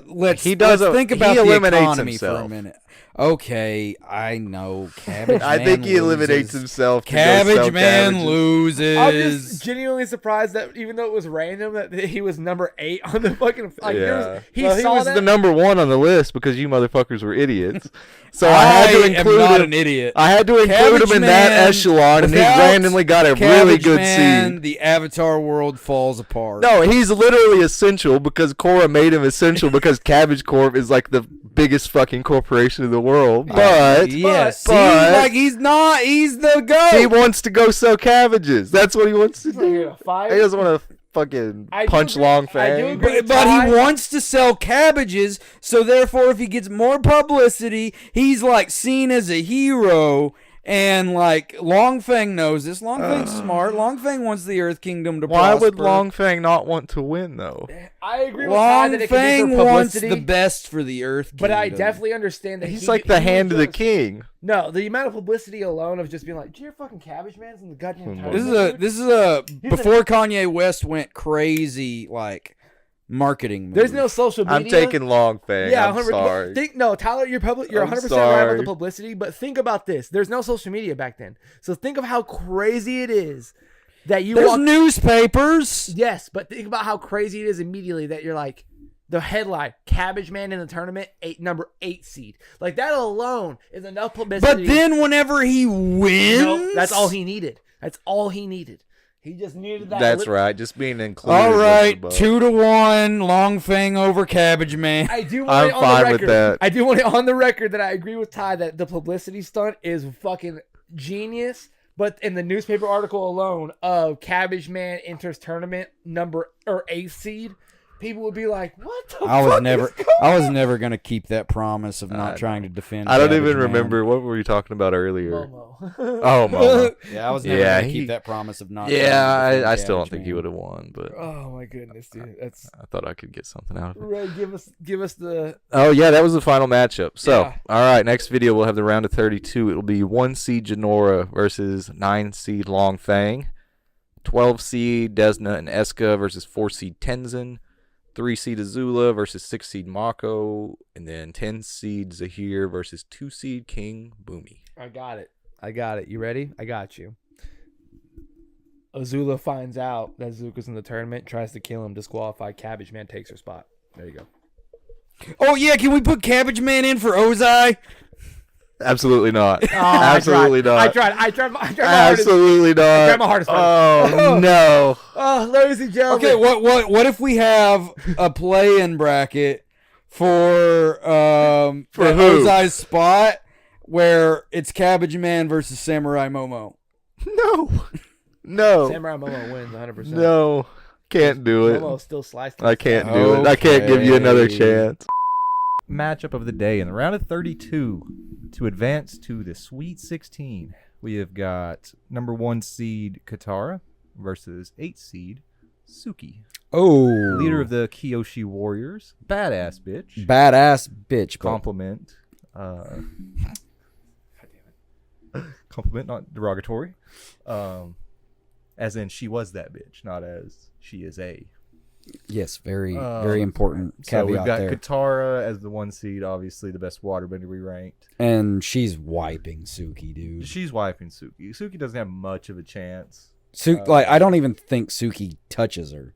let's He does let's a- think he about the eliminates economy for a himself. minute. Okay, I know Cabbage I Man think he eliminates loses. himself. To go Cabbage sell Man cabbages. loses. I'm just genuinely surprised that even though it was random, that he was number 8 on the fucking. Like, Yeah. he Well, saw was that. the number 1 on the list because you motherfuckers were idiots. So I had to am include not him. an idiot. I had to include Cabbage him in that Man, echelon, and he without randomly got a really Cabbage good Man, seed. the Avatar world falls apart. No, he's literally essential because Korra made him essential because Cabbage Corp is like the biggest fucking corporation in the world. But yes, but- like he's not. He's the goat. he wants to go sell cabbages. That's what he wants to He's not here do. to fight. He doesn't want to fucking I do punch agree- Long I do Fang. agree. But he wants to sell cabbages, so therefore, if he gets more publicity, he's like seen as a hero. And like Longfang knows this. Longfang's smart. Longfang wants the Earth Kingdom to Why prosper. would Long Fang not want to win though? I agree with Ty that it could be Longfang for wants publicity, the best for the Earth Kingdom. but I definitely understand that He's he- like the he hand of the just- king. No, the amount of publicity alone of just being like, "Do your fucking Cabbage Man's in the goddamn title." This is a He's before Kanye West went crazy like marketing. There's move. no social media. I'm taking Long Fang. Yeah, I'm 100 sorry. No, Tyler, you're I'm 100% right about the sorry. publicity, but think about this. There's no social media back then. So think of how crazy it is that you There's walk. newspapers. Yes, but think about how crazy it is immediately that you're like, the headline, Cabbage Man in the tournament, number 8 seed. Like, that alone is enough publicity. But then whenever he wins, No, that's all he needed. That's all he needed. He just needed that. That's right. Just being included. all was right, above. 2-1, Longfang over Cabbage Man. I do want I'm it on fine the with record. that. I do want it on the record that I agree with Ty that the publicity stunt is fucking genius. But in the newspaper article alone of Cabbage Man enters tournament number 8 seed, people would be like, "What the I fuck was never, is going I was on?" never gonna keep that promise of not trying to defend. I don't Cabbage even Man. remember what were you talking about earlier. Momo. Oh, Momo. Yeah, I was never Yeah, gonna he- keep that promise of not. Yeah, trying to defend I still don't Cabbage think he Man. would have won, but Oh my goodness, dude. That's I thought I could get something out of it. Ray. Give us the. Oh yeah, that was the final matchup. So, Yeah. all right, next video we'll have the round of 32. It'll be 1 seed Janora versus 9 seed Long Fang, 12 seed Desna and Eska versus 4 seed Tenzin, 3 seed Azula versus 6 seed Mako, and then 10 seed Zahir versus 2 seed King Boomy. I got it. You ready? I got you. Azula finds out that Zuko's in the tournament, tries to kill him, disqualified. Cabbage Man takes her spot. There you go. Oh yeah, can we put Cabbage Man in for Ozai? Absolutely not. Oh, Absolutely not. I tried my hardest. Absolutely not. tried my hardest. Oh no. Oh, ladies and gentlemen. Okay, what if we have a play-in bracket for For that who? Ozai's spot where it's Cabbage Man versus Samurai Momo? No. No. Samurai Momo wins 100%. No. Can't do it. Momo still sliced. I can't do it. I can't give you another Okay. chance. Matchup of the day in the round of 32 to advance to the Sweet 16. We have got number 1 seed Katara versus 8 seed Suki. Oh, Leader of the Kyoshi Warriors. Badass bitch. badass bitch. Compliment. Compliment, not derogatory. As in she was that bitch, not as she is a. Yes, very important So we've caveat got there. Katara as the 1 seed, obviously the best waterbender we ranked. And she's wiping Suki, dude. She's wiping Suki. Suki doesn't have much of a chance. Like I don't even think Suki touches her.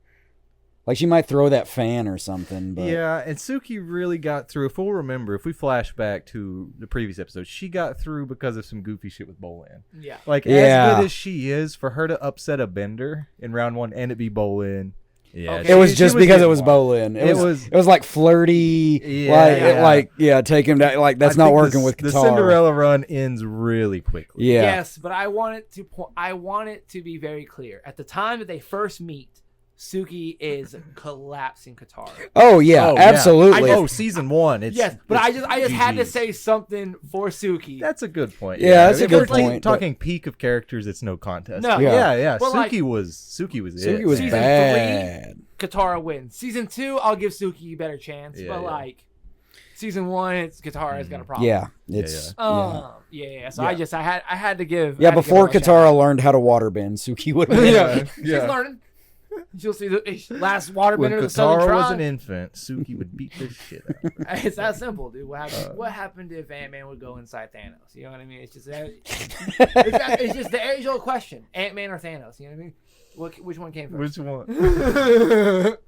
Like she might throw that fan or something. But Yeah, and Suki really got through. If we'll remember, if we flash back to the previous episode, she got through because of some goofy shit with Bolin. Yeah. Like, Yeah. as good as she is, for her to upset a bender in round 1 and it be Bolin. Yeah, Okay. it was just because it getting was wild. Bolin. It was- it was like flirty. Yeah. Take him down. Like that's I not think working the, with the Qatar. Cinderella run ends really quickly. Yeah. Yes, but I want it to be very clear. At the time that they first meet, Suki is collapsing Qatar. Oh yeah, Oh, absolutely. Oh, season 1. It's, Yes, but I just had to GG's. say something for Suki. That's a good point. Yeah, that's a If good we're point, but- Talking peak of characters, it's no contest. No. Yeah. Well, Suki was Suki it. was Season bad. Katara wins. Season 2, I'll give Suki a better chance. Yeah, but yeah. like season 1, it's Katara's got a problem. Yeah, it's Yeah. So I had to give. yeah. I had to give Before her a shout out. Katara learned how to waterbend, Suki would have been. Yeah. She's learning. She'll see the last waterbender When of the Southern Katara was Tribe. an infant, Suki would beat the shit out of her. It's that simple, dude. What happened if Ant-Man would go inside Thanos? You know what I mean? It's just it's just the age-old question: Ant-Man or Thanos? You know what I mean? Which one came first? Which one?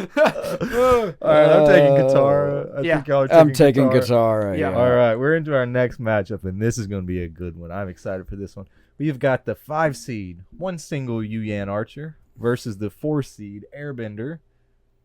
All right, I'm taking Katara. I Yeah. think y'all are I'm taking Katara. Katara. Yeah. Yeah. All right, we're into our next matchup, and this is going to be a good one. I'm excited for this one. We've got the 5 seed, one single Yuyan Archer, versus the 4 seed Airbender,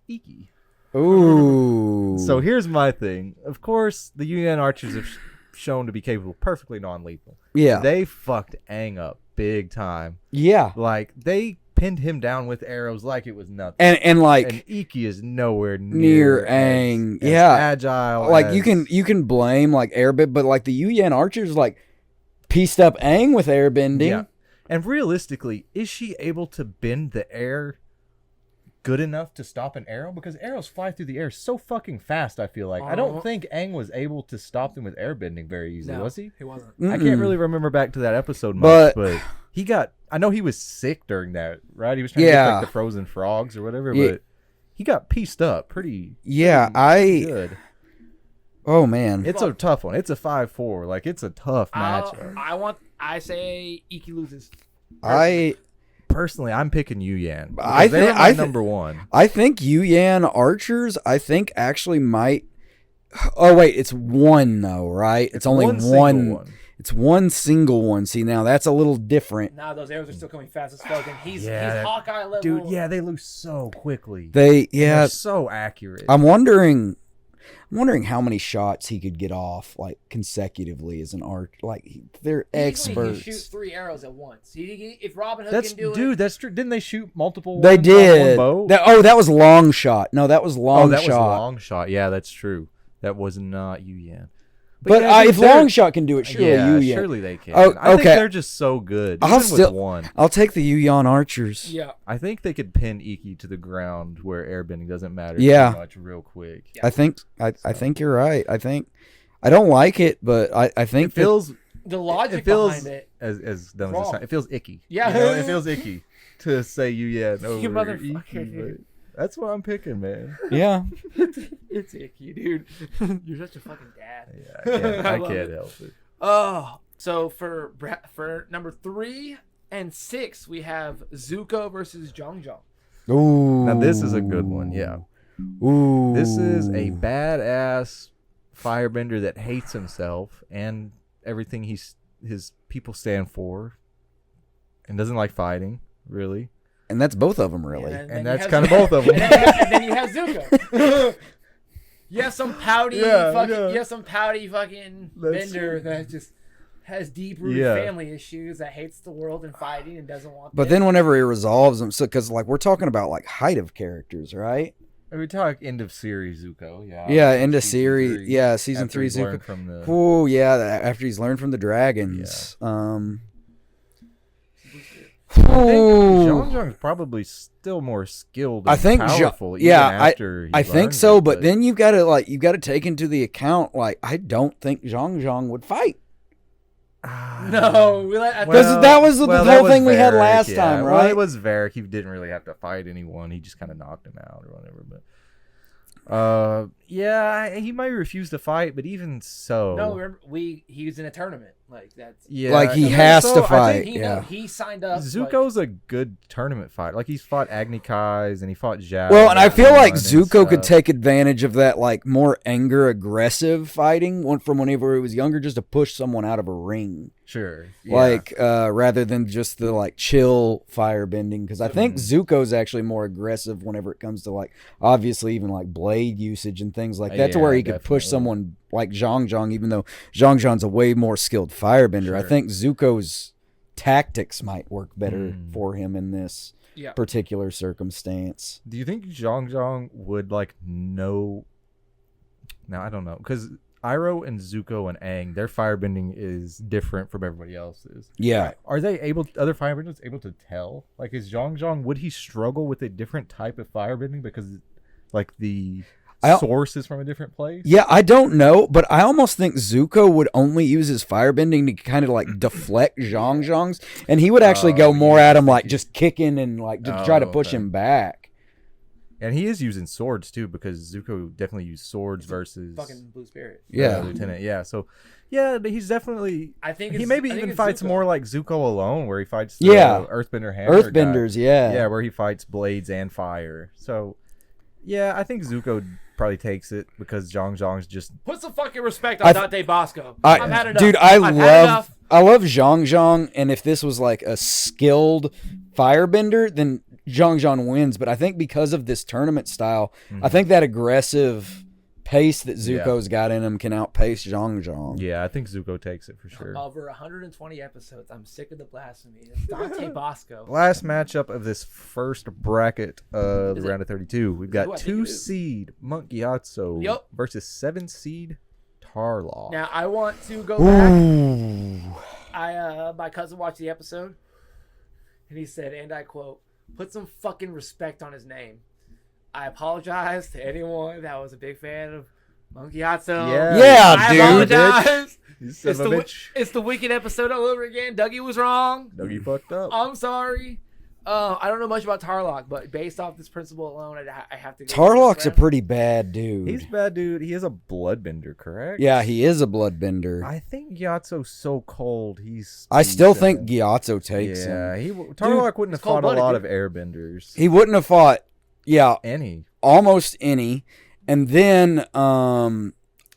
Iki. Ooh. So here's my thing. Of course, the Yuyan Archers have shown to be capable, perfectly non-lethal. yeah, They fucked Aang up big time. yeah, Like, they pinned him down with arrows like it was nothing. and like And Iki is nowhere near near Aang. as Yeah. agile. like as, you can blame like airbend, but like the Yuyan archers like pieced up Aang with airbending. Yeah. And realistically, is she able to bend the air good enough to stop an arrow? Because arrows fly through the air so fucking fast, I feel like. I don't think Aang was able to stop them with airbending very easily, No, was he? He wasn't. I can't really remember back to that episode But- much, but he got... I know he was sick during that, right? He was trying to get Yeah. like the frozen frogs or whatever, Yeah. but he got pieced up pretty good. Oh man. It's a tough one. It's a 5-4. Like, it's a tough matchup. I say Iki loses. Personally, I'm picking Yuyan. I They're think- my I thi- number one. I think Yuyan archers actually might. Oh wait, it's one though, right? It's only one single one. It's one single one. See, now that's a little different. Now those arrows are still coming fast as fuck, and he's Yeah. Hawkeye level. Dude, yeah, they lose so quickly. They're They're so accurate. I'm wondering how many shots he could get off like consecutively as an arch. Like they're Easily he experts. shoots 3 arrows at once. If Robin Hood That's can do dude. it, That's true. Didn't they shoot multiple? They ones on one did. bow? That was long shot. No, that was long that shot. was long shot. Yeah, that's true. That was not Yuyan. But yeah, dude, if they're- long shot can do it, surely yeah, Yuyan. surely they can. Oh, I think okay. they're just so good. I'll Even still- with one, I'll take the Yuyan archers. yeah. I think they could pin Iki to the ground where airbending doesn't matter Yeah. too much real quick. I think you're right. I don't like it, but I think It feels The logic it feels behind it. as dumb as Wrong. it sounds. It feels icky. Yeah. You know, it feels icky to say Yuyan over You motherfucker. Iki, but that's what I'm picking, man. yeah. It's icky, dude. You're such a fucking dad. Yeah, I love can't it. help it. Oh, so for number 3 and 6, we have Zuko versus Zhang. Ooh. Now this is a good one. Yeah, Ooh. this is a badass firebender that hates himself and everything his people stand for, and doesn't like fighting really. And that's both of them, really. then And you that's have kind of Zuko. both of them. And then you have Zuko. You have some pouty Yeah, fucking. yeah. You have some pouty fucking That's bender true. that just has deep-rooted Yeah. family issues, that hates the world and fighting and doesn't want. But this. then whenever he resolves them, so because like we're talking about like height of characters, right? We talk end of series Zuko. Yeah. Yeah, end of Season series. 3, Yeah, season after 3 he's Zuko. learned from the. Oh yeah, after he's learned from the dragons. I think Ooh. Zhang's probably still more skilled. I And think powerful. even yeah, after he I think learned so, it, but then you've got to take into the account like I don't think Zhang would fight. No, Because that was the whole thing we had last time, Well, right? it was Varric. He didn't really have to fight anyone. He just kind of knocked him out or whatever. But Yeah, he might refuse to fight, but even so, No, remember he was in a tournament. Like that's yeah, Like he I mean, has so to I fight. think he Yeah. he signed up. Zuko's a good tournament fighter. Like he's fought Agni Kai's and he fought Zhao. Well, and I feel like and Zuko could stuff. take advantage of that, like more anger, aggressive fighting from whenever he was younger, just to push someone out of a ring, Sure, yeah. like rather than just the like chill firebending. Because I think Zuko's actually more aggressive whenever it comes to like obviously even like blade usage and things like that, to where Yeah, he could push definitely. someone like Zhang, even though Zhang's a way more skilled firebender. I Sure. think Zuko's tactics might work better for him in this Yeah. particular circumstance. Do you think Zhang would like know? Now I don't know because Iroh and Zuko and Aang, their firebending is different from everybody else's. Yeah. Are they other firebenders able to tell? Like, is Zhang, would he struggle with a different type of firebending because, like, the source is from a different place? Yeah, I don't know, but I almost think Zuko would only use his firebending to kind of like deflect Zhang's, and he would actually go more at him, like just kicking and like to try to push him back. And he is using swords too, because Zuko definitely used swords versus fucking Blue Spirit. Yeah. Lieutenant. Yeah, so yeah, he's definitely. I think He it's- maybe I think even it's fights Zuko. more like Zuko alone, where he fights the Yeah. Earthbender hammer guy. Earthbenders, yeah. Yeah, where he fights blades and fire. So, yeah, I think Zuko probably takes it because Zhang's just. Put some fucking respect on Dante Bosco. I've had enough. Dude, I've had enough. I love Zhang, and if this was like a skilled firebender, then Zhang wins. But I think because of this tournament style, I think that aggressive pace that Zuko's got in him can outpace Zhang. Yeah, I think Zuko takes it for sure. Over 120 episodes. I'm sick of the blasphemy. It's Dante Bosco. Last matchup of this first bracket of the Is it- round of 32. We've who got I think 2 it is? seed Monk Gyatso Yep. versus 7 seed Tarlaw. Now I want to go back. My cousin watched the episode, and he said, and I quote, "Put some fucking respect on his name." I apologize to anyone that was a big fan of Monkey Gyatso. Yeah, I dude. apologize. You son It's of a the, bitch. it's the Wicked episode all over again. Dougie was wrong. Dougie fucked up. I'm sorry. I don't know much about Tarlock, but based off this principle alone, I have to. Tarlock's a pretty bad dude. He's a bad dude. He is a bloodbender, correct? Yeah, he is a bloodbender. I think Gyatso's so cold. I still think Gyatso takes him. Yeah, Tarlock wouldn't have fought a cold-blooded, lot dude. of airbenders. He wouldn't have fought, Any. almost any. And then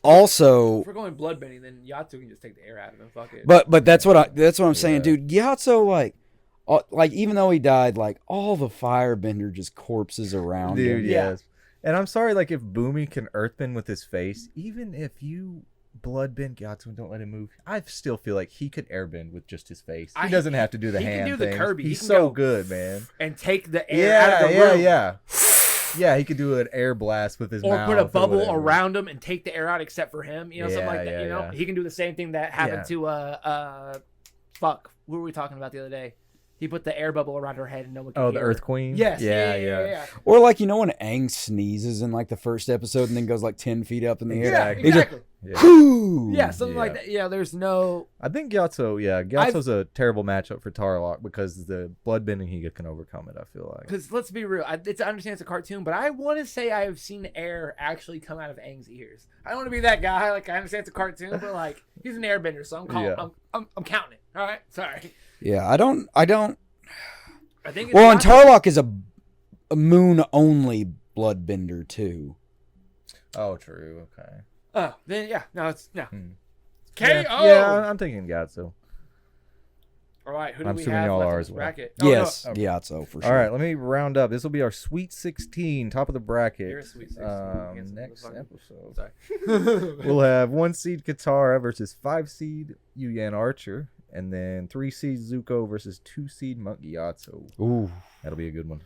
also If we're going bloodbending, then Yatsu can just take the air out of him. Fuck it. but that's what I'm saying, dude. Gyatso like even though he died, like all the firebender just corpses around Dude, him. yes. And I'm sorry, like if Boomy can earthbend with his face, even if you bloodbend Gyatso and don't let him move, I still feel like he could airbend with just his face. He doesn't have to do the he hand can do the thing. Kirby. He He's can so go good, man. and take the air out of the room. Yeah, he could do an air blast with his Or mouth. put a bubble whatever. around him and take the air out except for him. You know, something like that. Yeah, You know, yeah. he can do the same thing that happened to fuck. What were we talking about the other day? He put the air bubble around her head and no one could Oh, hear the her. Earth Queen? Yes. Yeah. Or like when Aang sneezes in like the first episode and then goes like 10 feet up in the Yeah, air. exactly. Yeah. Whoo! Yeah, something Yeah. like that. Yeah, there's no. I think Gyatso's a terrible matchup for Tarlock because the bloodbending he can overcome it, I feel like. Because let's be real, I understand it's a cartoon, but I want to say I have seen air actually come out of Aang's ears. I don't want to be that guy. Like I understand it's a cartoon, but like he's an airbender, so I'm calling. Yeah. I'm counting it. All right, sorry. Yeah, I don't. I think. It's Well, and not- Tarlock is a moon only bloodbender too. Oh, true. Okay. Oh, then yeah, no, it's no. Hmm. KO. Yeah, I'm thinking Gyatso. All right, who do I'm we assuming have y'all left are in as this well. bracket? Oh, Yes, no. Gyatso for sure. All right, let me round up. This will be our Sweet 16, top of the bracket. You're a Sweet 16 against Next motherfucker. episode. Sorry. We'll have 1 seed Katara versus 5 seed Yuyan Archer, and then 3 seed Zuko versus 2 seed Monk Gyatso. Ooh. That'll be a good one.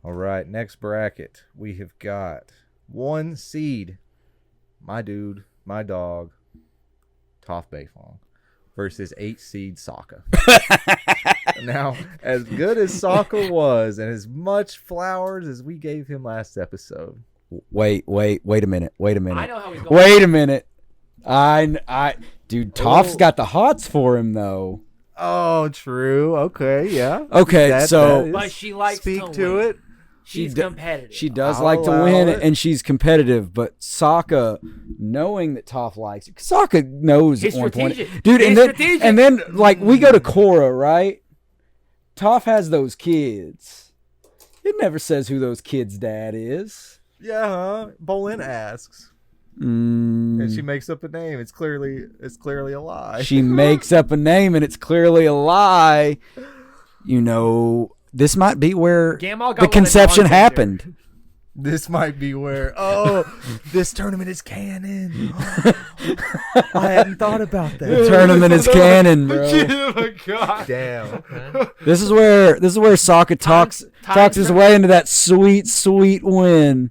All right, next bracket. We have got 1 seed, my dude, my dog, Toph Beifong, versus 8 seed Sokka. Now, as good as Sokka was, and as much flowers as we gave him last episode, Wait a minute. I know how he's going. Wait a minute. Dude, Toph's got the hots for him though. oh, true. Okay, yeah. Okay, so But she likes speak to to win. it. She's do- competitive. She does I'll like to allow win, it. and she's competitive. But Sokka, knowing that Toph likes it, Sokka knows He's at one point, strategic. dude. He's strategic. And then like we go to Korra, right? Toph has those kids. It never says who those kids' dad is. Yeah, huh? Bolin asks. Mm, And she makes up a name. It's clearly a lie. she makes up a name, and it's clearly a lie. You know, this might be where Gamma got the one conception of the happened. This might be where this tournament is canon. I hadn't thought about The that. tournament is canon, bro. Oh my god. Damn. This is where Sokka talks his way into that sweet win.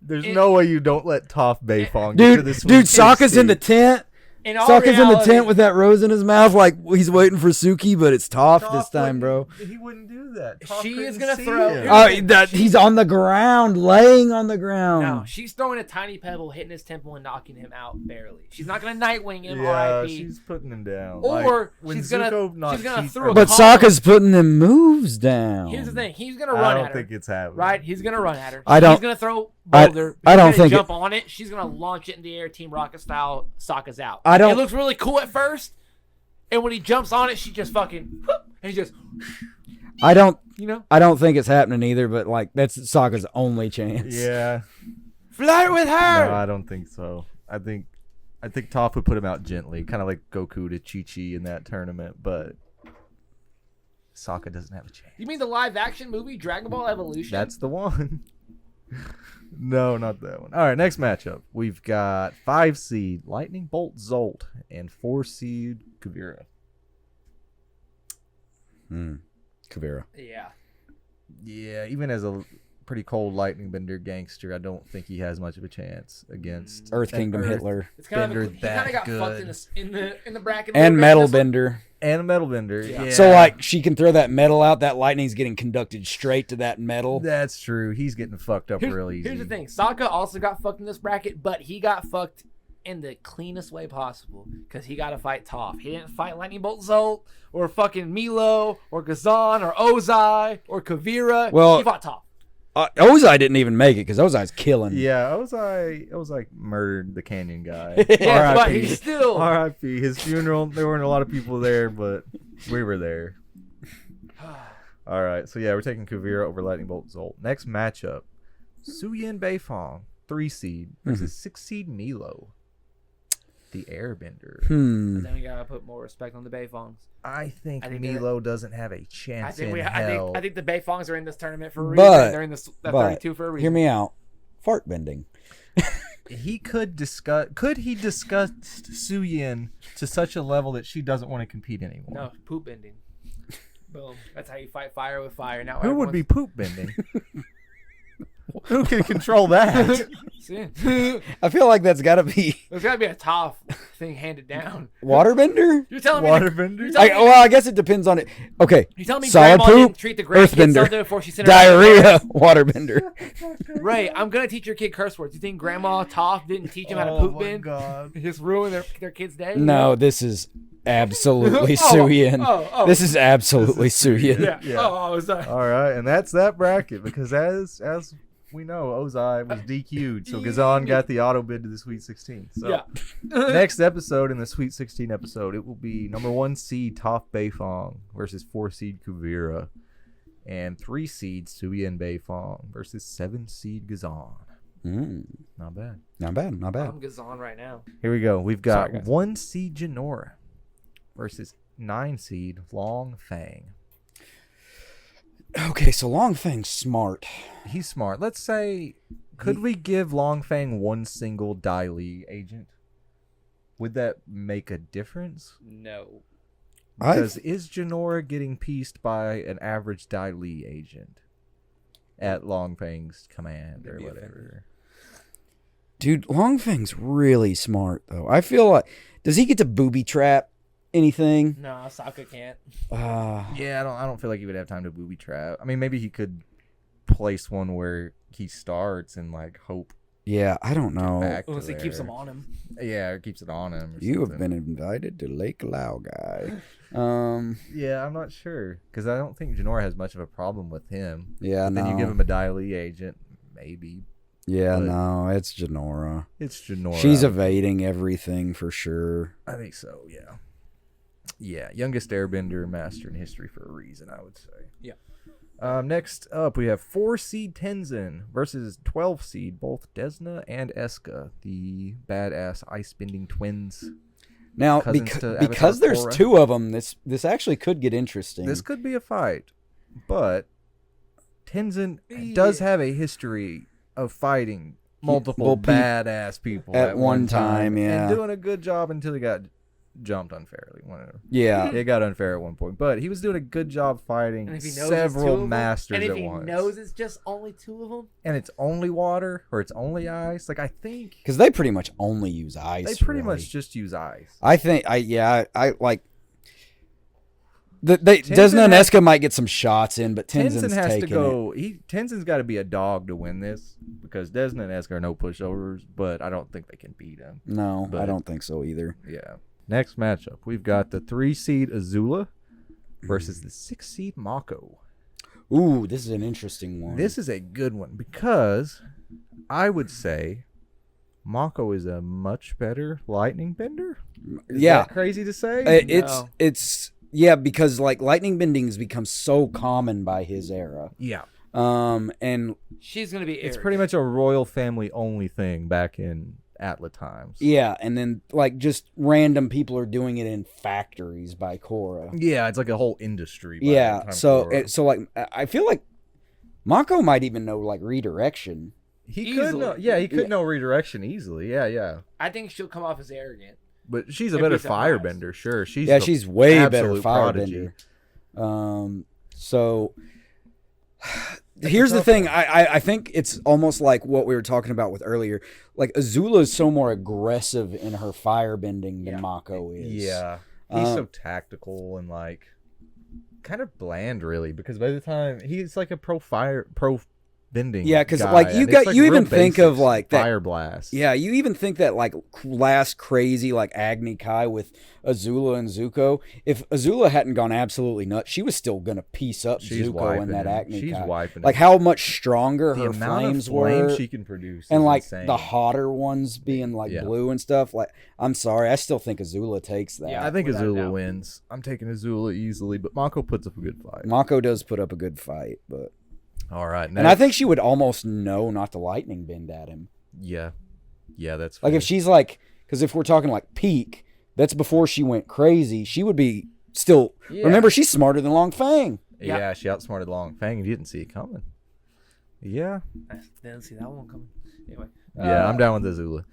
There's no way you don't let Toph Beifong get to Dude, this. Sokka's in the tent. In all Sokka's in the reality- tent with that rose in his mouth, like he's waiting for Suki, but it's Toph this time, bro. He wouldn't do that. Toph She is couldn't gonna see throw- him. Oh, He's on the ground, laying on the ground. No, she's throwing a tiny pebble, hitting his temple, and knocking him out barely. She's not gonna Nightwing him, Yeah, R.I.P. she's putting him down. Or when she's gonna Zuko throw a But collar. Sokka's putting them moves down. Here's the thing: he's gonna I run don't at her. think it's happening. Right? He's gonna run at her. I don't- He's gonna throw I- boulder. I don't He's gonna think jump on it. She's gonna launch it in the air, Team Rocket style. Sokka's out. I don't- It looks really cool at first, and when he jumps on it, she just fucking whoop, and he just I don't you know think it's happening either, but like that's Sokka's only chance. Yeah. flirt with her. No, I don't think so. I think Toph would put him out gently, kind of like Goku to Chi-Chi in that tournament, but Sokka doesn't have a chance. You mean the live action movie Dragon Ball Evolution? That's the one. No, not that one. All right, next matchup. We've got 5 seed Lightning Bolt Zolt and 4 seed Kuvira. Kavira. yeah. Yeah, even as a pretty cold lightning bender gangster, I don't think he has much of a chance against Earth an Kingdom Earth Hitler. It's kind Bender of he kind of that got good. fucked in the bracket. a And little bit Metal in this one. Bender. and a metal bender. Yeah. So like she can throw that metal out, that lightning's getting conducted straight to that metal. That's true. He's getting fucked up Here's, real easy. here's the thing: Sokka also got fucked in this bracket, but he got fucked in the cleanest way possible because he got to fight Toph. He didn't fight Lightning Bolt Zolt or fucking Milo or Gazan or Ozai or Kavira. Well, he fought Toph. Ozai didn't even make it because Ozai's killing. Yeah, I was like murdered the Canyon guy. Yeah, but R.I.P. he's still. R.I.P. His funeral. There weren't a lot of people there, but we were there. All right, so yeah, we're taking Kuvira over Lightning Bolt Zolt. Next matchup: Suyin Beifong, 3 seed versus 6 seed Milo, the Airbender. Then we gotta put more respect on the Beifongs. I think I think Milo doesn't have a chance I think in we. hell. I think the Beifongs are in this tournament for a reason. But- They're in this that but 32 for a reason. Hear me out. Fart bending. He could discuss. Could he discuss Suyin to such a level that she doesn't want to compete anymore? No, poop bending. Boom. That's how you fight fire with fire. Now Who would be everyone's- poop bending? Who can control that? See? I feel like that's got to be There's gotta be a Toph thing handed down. waterbender. You're telling me. Waterbender? You're telling me, Well, I guess it depends on it. Okay, you're telling me solid Grandma poop, didn't treat the grandkids earthbender, something before she sent her out to diarrhea, waterbender. the- Ray, I'm gonna teach your kid curse words. You think Grandma Toph didn't teach him how to Oh poop my bend? God. Just ruin their kid's day? No, this is absolutely Oh, Suyin. oh. This is absolutely Suyin. Yeah. Yeah. Oh, sorry. All right, and that's that bracket because as we know, Ozai was DQ'd, so Gazan got the auto bid to the Sweet 16. So Yeah. next episode in the Sweet 16 episode, it will be number 1 seed Toph Beifong versus 4 seed Kuvira, and 3 seed Suyin Beifong versus 7 seed Gazan. Not bad. Not bad. Not bad. I'm Gazan right now. Here we go. We've got Sorry, guys. 1 seed Janora versus 9 seed Long Fang. Okay, so Longfang's smart. He's smart. Let's say, could we give Long Fang 1 single Dai Li agent? Would that make a difference? No. Because is Janora getting pieced by an average Dai Li agent at Long Fang's command or whatever? Dude, Longfang's really smart though. I feel like does he get to booby trap anything? No, Sokka can't. Yeah, I don't feel like he would have time to booby trap. I mean, maybe he could place one where he starts and like hope Yeah, I don't know. back to Unless he keeps there. them on him. Yeah, it keeps it on him. Or You have something. been invited to Lake Laogai. Yeah, I'm not sure because I don't think Janora has much of a problem with him. Yeah, But then you no. give him a Dai Li agent, maybe. Yeah, but- no, it's Janora. It's Janora. She's evading everything for sure. I think so. Yeah. Yeah, youngest Airbender master in history for a reason, I would say. Yeah. Next up, we have 4-seed Tenzin versus 12-seed, both Desna and Eska, the badass ice-bending twins. Now, Cousins to Avatar because there's Korra. two of them, this actually could get interesting. This could be a fight, but Tenzin does have a history of fighting multiple Well, badass people at one time, yeah. and doing a good job until he got jumped unfairly. Whatever. Yeah. It got unfair at one point, but he was doing a good job fighting And if he knows it's two several of them, masters and if at he once. knows it's just only two of them, And it's only water or it's only ice. Like I think Because they pretty much only use ice. they pretty really. much just use ice. I think I like. Desna Tenzin and has- Eska might get some shots in, but Tenzin Tenzin's has to taking go. Tenzin's got to be a dog to win this because Desna and Eska are no pushovers, but I don't think they can beat him. it. No, I but- don't think so either. Yeah. Next matchup, we've got the 3-seed Azula versus the 6-seed Mako. Ooh, this is an interesting one. This is a good one because I would say Mako is a much better lightning bender. Is Yeah. that crazy to say? No. It's yeah, because like lightning bending has become so common by his era. Yeah. And she's gonna be. It's Aerith. pretty much a royal family only thing back in Atla times. yeah, and then like just random people are doing it in factories by Korra. Yeah, it's like a whole industry. by the Yeah, time so Korra- so like I feel like Mako might even know like redirection. he could know. easily. Yeah, he could know redirection easily. Yeah, yeah. I think she'll come off as arrogant. But she's a It'd better be surprised. firebender, sure. She's Yeah, the she's way better absolute prodigy. firebender. So here's the thing. I think it's almost like what we were talking about with earlier. Like Azula is so more aggressive in her firebending than Mako is. Yeah, he's so tactical and like kind of bland, really. Because by the time he's like a pro bending, Yeah, 'cause, guy, like, you and got- it's, you real even think of, basics, like, that- fire blast. Yeah, you even think that like last crazy like Agni Kai with Azula and Zuko. If Azula hadn't gone absolutely nuts, she was still gonna piece up She's Zuko wiping in that him. Agni She's Kai. wiping Like him. how much stronger The her amount flames of flame were, she can produce, and is like insane. the hotter ones being like Yeah. blue and stuff. Like I'm sorry, I still think Azula takes that. Yeah. I think without a Azula doubt. wins. I'm taking Azula easily, but Mako puts up a good fight. Mako does put up a good fight, but All right, and I think she would almost know not to lightning bend at him. yeah, that's Like fair. if she's like, because if we're talking like peak, that's before she went crazy. She would be still. Yeah. Remember, she's smarter than Long Fang. yeah, she outsmarted Long Fang and you didn't see it coming. Yeah, I didn't see that one coming. Anyway, yeah, I'm down with Azula.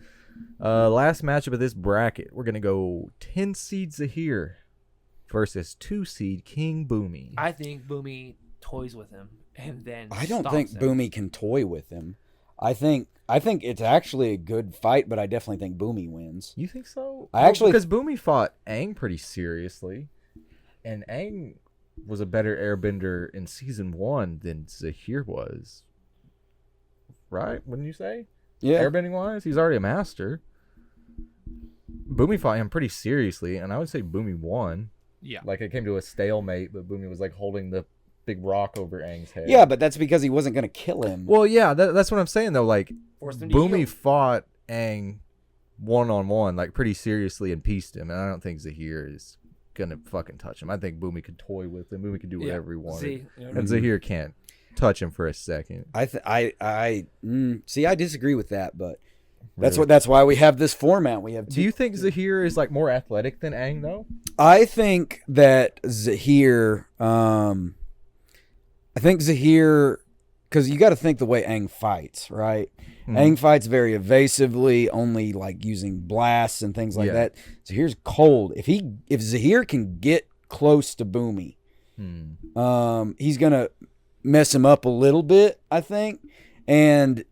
Last matchup of this bracket, we're gonna go 10-seed Zahir versus 2-seed King Boomy. I think Boomy toys with him and then. I don't stomps think him. Boomy can toy with him. I think it's actually a good fight, but I definitely think Boomy wins. You think so? I actually- because Boomy fought Aang pretty seriously, and Aang was a better airbender in season 1 than Zahir was. Right? Wouldn't you say? Yeah, Airbending wise, he's already a master. Boomy fought him pretty seriously, and I would say Boomy won. Yeah. Like it came to a stalemate, but Boomy was like holding the big rock over Aang's head. yeah, but that's because he wasn't gonna kill him. Well, yeah, that's what I'm saying though. Like Forced him to Boomy yield. fought Aang 1-on-1, like pretty seriously, and pieced him. And I don't think Zahir is gonna fucking touch him. I think Boomy could toy with him. Boomy could do whatever he wanted, See, you know what I and mean? Zahir can't touch him for a second. See, I disagree with that, but that's Really? that's why we have this format. We have Do you think Zahir is like more athletic than Aang though? I think that Zahir, because you got to think the way Aang fights, right? Mhm. Aang fights very evasively, only like using blasts and things like Yeah. that. Zahir's cold. If Zahir can get close to Boomy, he's gonna mess him up a little bit, I think. And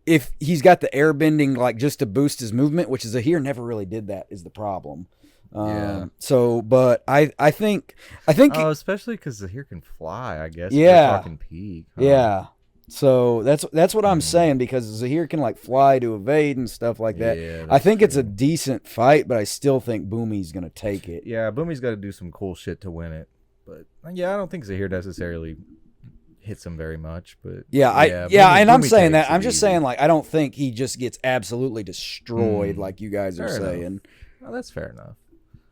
if he's got the airbending like just to boost his movement, which Zahir never really did, that is the problem. Yeah. So, but I think Oh, especially because Zahir can fly. I guess. if we're Yeah. talking peak. huh? yeah. So that's what I'm saying, because Zahir can like fly to evade and stuff like that. Yeah, I think it's a true. decent fight, but I still think Boomy's gonna take it. Yeah, Boomy's got to do some cool shit to win it. But yeah, I don't think Zahir necessarily hits him very much. But and I'm Boomy saying takes that. I'm it just easy. saying, like, I don't think he just gets absolutely destroyed like you guys are Fair enough. saying. Well, that's fair enough.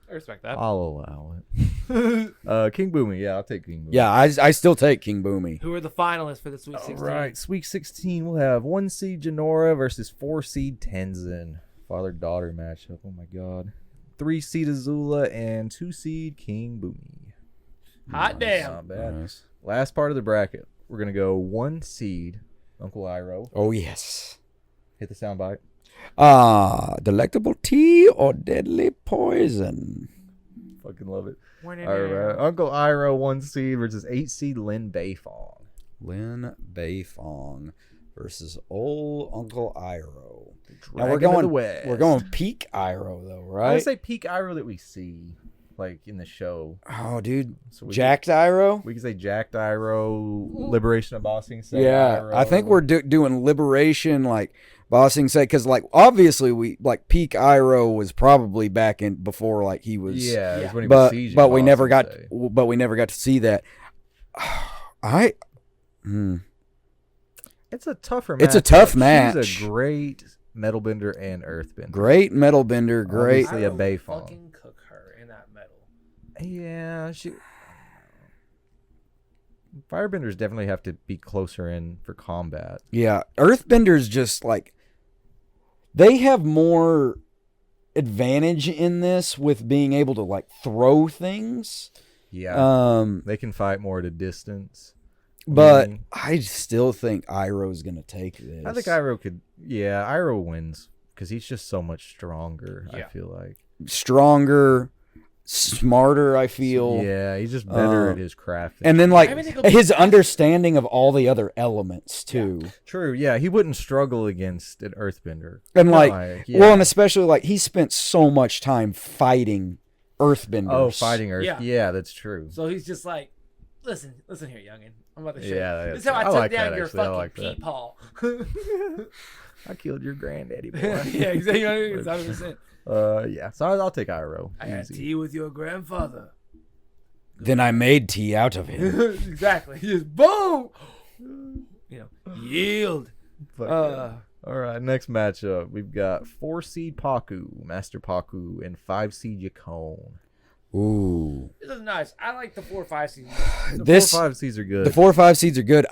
I respect that. I'll allow it. King Boomy, yeah, I'll take King Boomy. Yeah, I still take King Boomy. Who are the finalists for the Sweet 16? All right, Sweet 16, we'll have 1 seed Janora versus 4 seed Tenzin. Father-daughter matchup. Oh my god. 3 seed Azula and 2 seed King Boomy. Hot damn. Not bad. Nice. Last part of the bracket. We're gonna go 1 seed Uncle Iroh. Oh yes. Hit the soundbite. Delectable tea or deadly poison? Fucking love it. All All right, Uncle Iroh 1 seed versus 8 seed Lin Beifong. Lin Beifong versus old Uncle Iroh. Now Dragon of the West. we're going peak Iroh though, I right? would say peak Iroh that we see, like in the show. Oh, dude, So we jacked Iroh. We can say Jacked Iroh, Liberation of Bossing Say Yeah, Iroh. I think we're doing liberation, like Bossing say, because like obviously we like peak Iroh was probably back in before like he was. Yeah, it was when he but was sieging but we never Bossing got Say. to see that. It's a tougher match. It's a tough match. She's a great metalbender and earthbender. Great metal bender, great. Obviously a I will Beifong. fucking cook her in that metal. Yeah, Firebenders definitely have to be closer in for combat. Yeah, earthbenders just like they have more advantage in this with being able to like throw things. Yeah, they can fight more at a distance. But Mhm. I still think Iroh's gonna take this. I think Iroh could. Yeah, Iroh wins because he's just so much stronger. I Yeah. feel like. Stronger, smarter. I feel. Yeah, he's just better at his craft. And then like I think it'll be his understanding of all the other elements too. True. Yeah, he wouldn't struggle against an earthbender. And like, yeah. well, and especially like he spent so much time fighting earthbenders. Oh, fighting Earth. Yeah. Yeah, that's true. So he's just like, listen here, youngin. I'm about to show Yeah, you. This is that's- how I I took like down that, your actually. I fucking like that. peepaw. I killed your granddaddy boy. yeah, exactly. 100%. Yeah. So I'll take Iroh. I had Easy. tea with your grandfather. Then I made tea out of him. exactly. Just boom. Yield. Fuck yeah. All right, next matchup. We've got 4 seed Paku, Master Paku, and 5 seed Yakone. Ooh, This is nice. I like the 4-5 season. this 4-5 seeds are good. the 4 or 5 seeds are good.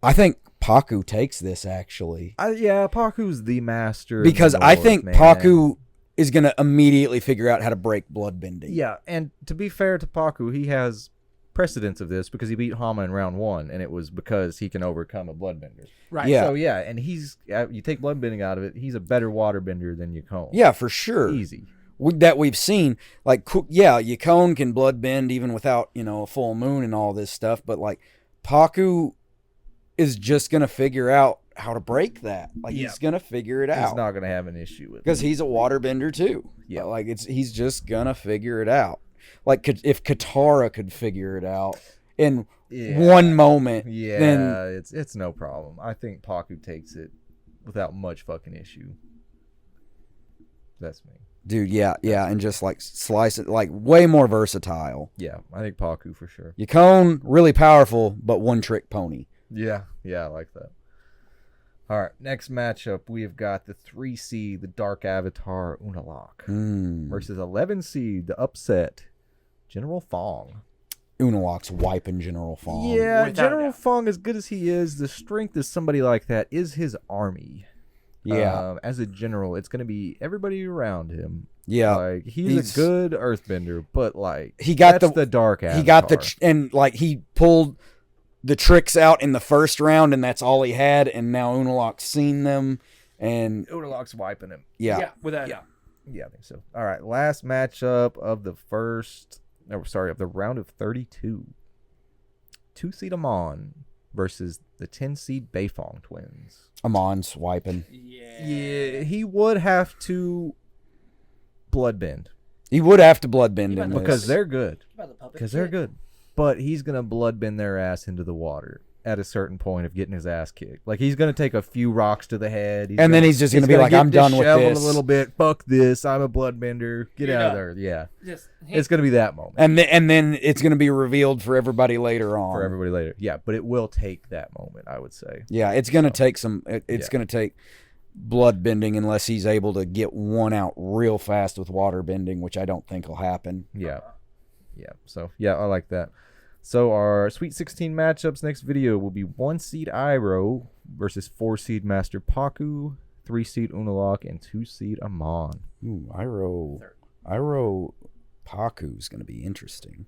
I think Paku takes this actually Yeah, Paku's the master. of because the I North, think man. Paku is gonna immediately figure out how to break bloodbending. Yeah, and to be fair to Paku, he has precedence of this because he beat Hama in round 1, and it was because he can overcome a bloodbender. Right. Yeah. So yeah, and he's you take bloodbending out of it, he's a better waterbender than Yakone. Yeah, for sure. Easy. That we've seen, like, yeah, Yakone can bloodbend even without, a full moon and all this stuff, but like Paku is just gonna figure out how to break that. Like he's gonna figure it out. He's not gonna have an issue with it. Because he's a waterbender too. Yeah. Like he's just gonna figure it out. Like if Katara could figure it out in one moment, Yeah, then it's no problem. I think Paku takes it without much fucking issue. That's me. dude, yeah, and just like slice it, like way more versatile. Yeah, I think Paku for sure. Yakone, really powerful, but one trick pony. Yeah, I like that. All right, next matchup, we have got the 3 seed, the Dark Avatar Unalaq, versus 11 seed, the upset, General Fong. Unalaq's wiping General Fong. Yeah, Without General doubt. Fong, as good as he is, the strength of somebody like that is his army. Yeah. As a general, it's going to be everybody around him. Yeah. Like, he's a good earthbender, but like, He got that's the Dark Avatar. He got and like he pulled the tricks out in the first round, and that's all he had. And now Unalaq's seen them, and Unalaq's wiping him. yeah, without doubt. Yeah, I think so. All right, last matchup of the of the round of 32. 2 seed Amon versus the 10 seed Beifong twins. Amon's wiping. Yeah, he would have to bloodbend He would have to bloodbend him because they're good. About the puppet Because they're shit. good. But he's going to bloodbend their ass into the water. at a certain point of getting his ass kicked. Like he's gonna take a few rocks to the head, and then he's just gonna be like, get "I'm done with disheveled this." a little bit. Fuck this. I'm a bloodbender. Get out of there. Yeah, Just it's gonna be that moment And then it's gonna be revealed for everybody later on. for everybody later. Yeah, but it will take that moment, I would say. Yeah, it's gonna take some. It's gonna take blood bending unless he's able to get one out real fast with water bending, which I don't think will happen. Yeah. So yeah, I like that. So our Sweet 16 matchups next video will be 1 seed Iroh versus 4 seed Master Paku, 3 seed Unalak, and 2 seed Amon. Ooh, Iroh Paku is gonna be interesting.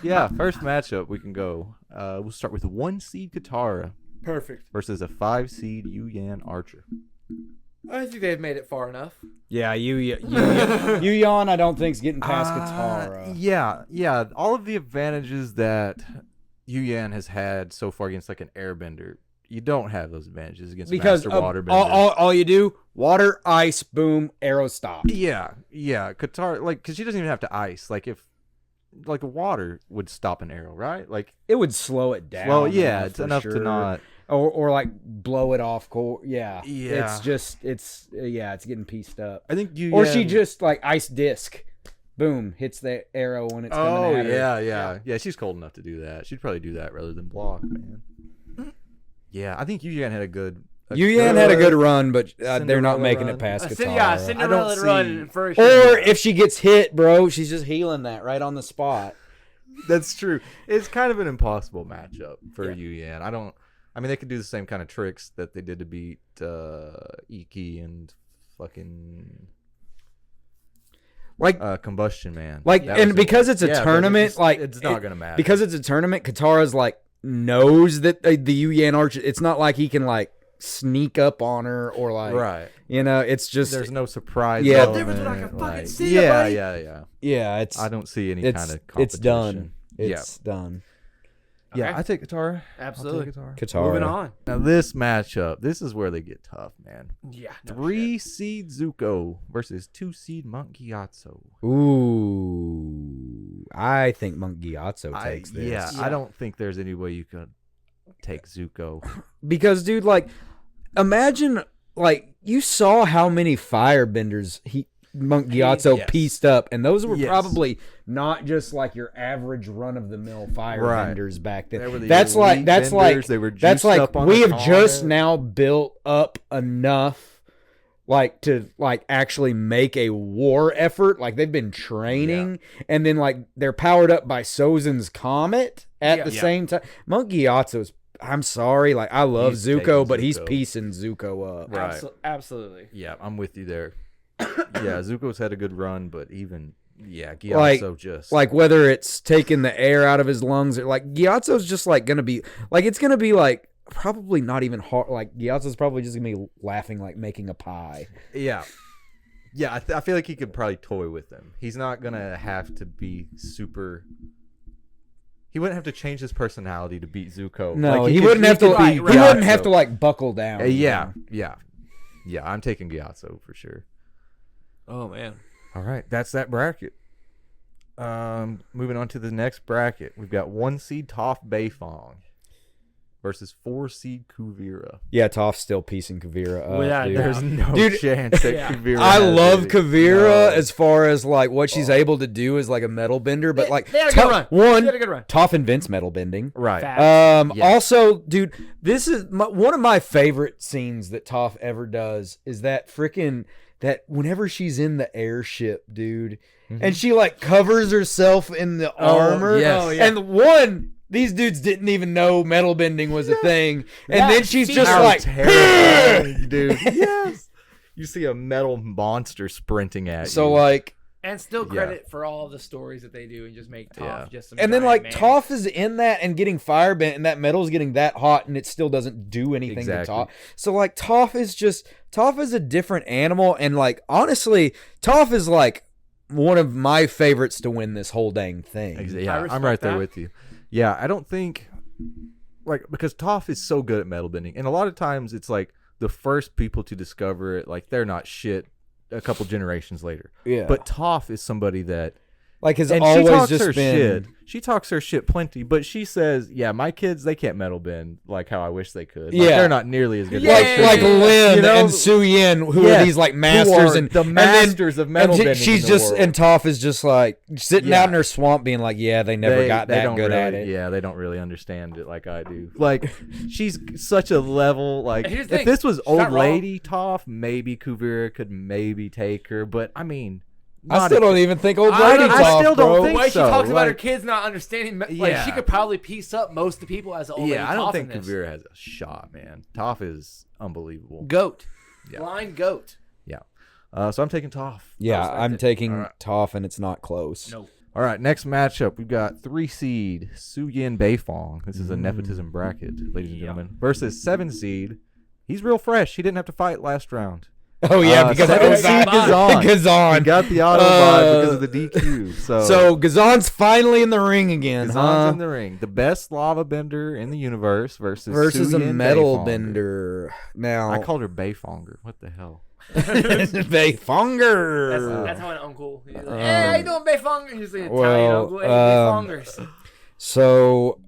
Yeah, first matchup we can go. We'll start with 1 seed Katara perfect. versus a 5 seed Yu Yan Archer. I think they've made it far enough. Yeah, Yuyan, I don't think's getting past Katara. Yeah. All of the advantages that Yu Yan has had so far against like an airbender, you don't have those advantages against Because Master Waterbender. all you do, water, ice, boom, arrow, stop. Yeah. Katara, like, because she doesn't even have to ice. Like, if, like, water would stop an arrow, right? Like, It would slow it down. well, yeah, it's for enough sure. to not. or like blow it off. Yeah. Yeah. It's just it's getting pieced up. I think Yu Or Yan, she just like ice disc, boom, hits the arrow when it's coming at her. yeah. She's cold enough to do that. She'd probably do that rather than block, man. Yeah, I think Yu Yan had a good. Yuyan had a good run, but they're not Cinderella making run. it past Katara. Yeah, Cinderella see- run first. Or if she gets hit, bro, she's just healing that right on the spot. That's true. It's kind of an impossible matchup for Yu Yan. I mean, they could do the same kind of tricks that they did to beat Iki and fucking Like Combustion Man. Like, That and was because it's a but tournament, just- like it's not gonna matter because it's a tournament. Katara's like knows that the Yu Yan Archer. It's not like he can like sneak up on her or like right. It's just There's no surprise. Yeah. element, Difference when I can fucking like- see ya, yeah, buddy. yeah. yeah. It's I don't see any it's kind of competition. it's done. It's done. Yeah, Okay. I take Katara. Absolutely. I'll take Katara. Katara. Moving on. Now this matchup, this is where they get tough, man. Yeah. no 3 seed Zuko versus 2 seed Monk Gyatso. Ooh, I think Monk Gyatso takes this. Yeah, I don't think there's any way you could take Zuko. Because dude, like, imagine like you saw how many firebenders Monk Gyatso Yes. pieced up, and those were Yes. probably not just like your average run of the mill firebenders back They then. were the That's like elite that's vendors. like They were that's juiced like up on we the have just comment. now built up enough like to like actually make a war effort. Like they've been training, and then like they're powered up by Sozin's Comet at the same time. Monk Gyatso's, I'm sorry, like I love He's Zuko, taking but he's Zuko. piecing Zuko up. Right. Absolutely. Yeah, I'm with you there. Yeah, Zuko's had a good run, but even Gyatso just Like whether it's taking the air out of his lungs or like Gyatso's just like gonna be like it's gonna be like probably not even hard. Like Gyatso's probably just gonna be laughing like making a pie. yeah. I feel like he could probably toy with them. He's not gonna have to be super. He wouldn't have to change his personality to beat Zuko. No, Like, he could- wouldn't have to. could beat He wouldn't have Gyatso. to like buckle down. Yeah. I'm taking Gyatso for sure. Oh man. All right, that's that bracket. Moving on to the next bracket, we've got 1 seed Toph Beifong versus 4 seed Kuvira. Yeah, Toph's still piecing Kuvira up. Without a dude. doubt. There's no Dude, chance that yeah. Kuvira. I has love it. Kuvira No. as far as like what she's able to do as like a metal bender, but like They had a good run. one, They had a good run. Toph invents metal bending. Right. Fact. Yeah. Also, dude, this is one of my favorite scenes that Toph ever does is that freaking that whenever she's in the airship, dude, and she like covers herself in the armor. yes. Oh, yeah. And these dudes didn't even know metal bending was a thing, and That then she's just How like, terrifying, dude. Yes. You see a metal monster sprinting at so you. like. And still credit for all the stories that they do and just make Toph Yeah. just some And then giant like man. Toph is in that and getting fire bent, and that metal's getting that hot, and it still doesn't do anything Exactly. to Toph. So like Toph is a different animal, and like honestly, Toph is like one of my favorites to win this whole dang thing. Yeah, respect I'm right there that. with you. Yeah, I don't think because Toph is so good at metal bending, and a lot of times it's like the first people to discover it, like they're not shit a couple generations later. Yeah, But Toph is somebody that like has And she always talks just her been. shit. She talks her shit plenty, but she says, "Yeah, my kids, they can't metal bend like how I wish they could. Like, Yeah. they're not nearly as good." Yeah, as Like they like should be." Lynn You know? and Su Yin, who Yes, are these like who masters are and the and then- masters of metal and bending. she's in the just world. and Toph is just like sitting Yeah. out in her swamp, being like, "Yeah, they never got that don't good really, at it." Yeah, they don't really understand it like I do. Like she's such a level. Like Here's if the thing, this was she's old not wrong. lady Toph, maybe Kuvira could maybe take her. But I mean, I not still a- don't even think old I lady don't know. Toph, I still don't bro. The think way she so, talks about her like- kids not understanding, like Yeah. she could probably piece up most of the people as an old lady. Yeah, I don't Toph think in this. Kuvira has a shot, man. Toph is unbelievable. Goat, Yeah. blind goat. Yeah. So I'm taking Toph. Yeah, Respect I'm it. taking All right. Toph, and it's not close. No. All right, next matchup, we've got 3 seed Su Yin Beifong. This is a nepotism bracket, ladies and gentlemen. Versus 7 seed. He's real fresh. He didn't have to fight last round. Oh yeah, because 7 of seed Gazan. Gazan. He got the auto buy because of the DQ. So Gazan's finally in the ring again, Gazan's in the ring. The best lava bender in the universe versus a Su Yin metal Beifonger. bender. Now I called her Beifonger. What the hell? Beifonger. That's how an uncle. He's like, hey, how you doing, Bayfonger? He's like Italian well, uncle. Hey, Bayfongers. So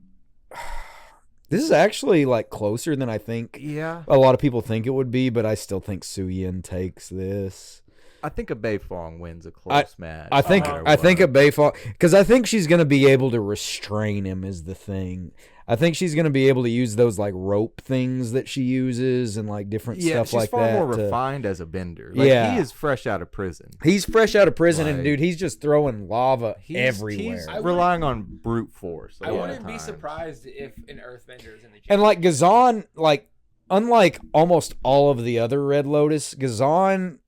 this is actually like closer than I think Yeah. a lot of people think it would be, but I still think Su Yin takes this. I think a Beifong wins a close match. I think no matter I think a what. Bayfong, because I think she's gonna be able to restrain him is the thing. I think she's gonna be able to use those like rope things that she uses and like different stuff she's like far that. more to- refined as a bender. Like, Yeah. he is fresh out of prison. He's fresh out of prison, and Like- dude, he's just throwing lava everywhere. He's I relying on brute force. I a lot of wouldn't be times. surprised if an Earthbender is in the gym. And like Gazan, like unlike almost all of the other Red Lotus, Gazan,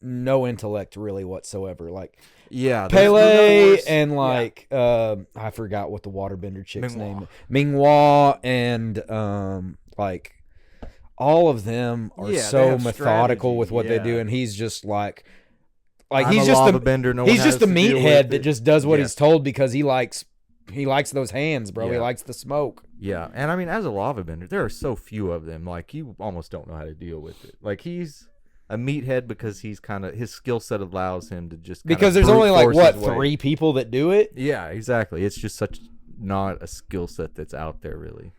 no intellect really whatsoever. Like Yeah, Pele and like I forgot what the waterbender chick's name is. Minghua and like all of them are Yeah, they so have methodical strategy, with what they do, yeah. and he's just like I'm he's a just lava the bender. No one he's just has the to deal meathead with that it. just does what Yes. he's told because he likes those hands, bro. He Yeah. likes the smoke. Yeah, and I mean, as a lava bender, there are so few of them. Like, you almost don't know how to deal with it. Like, he's a meathead because he's kind of his skill set allows him to just kinda Because there's brute only like force what his way. 3 people that do it. Yeah, exactly. It's just such not a skill set that's out there, really.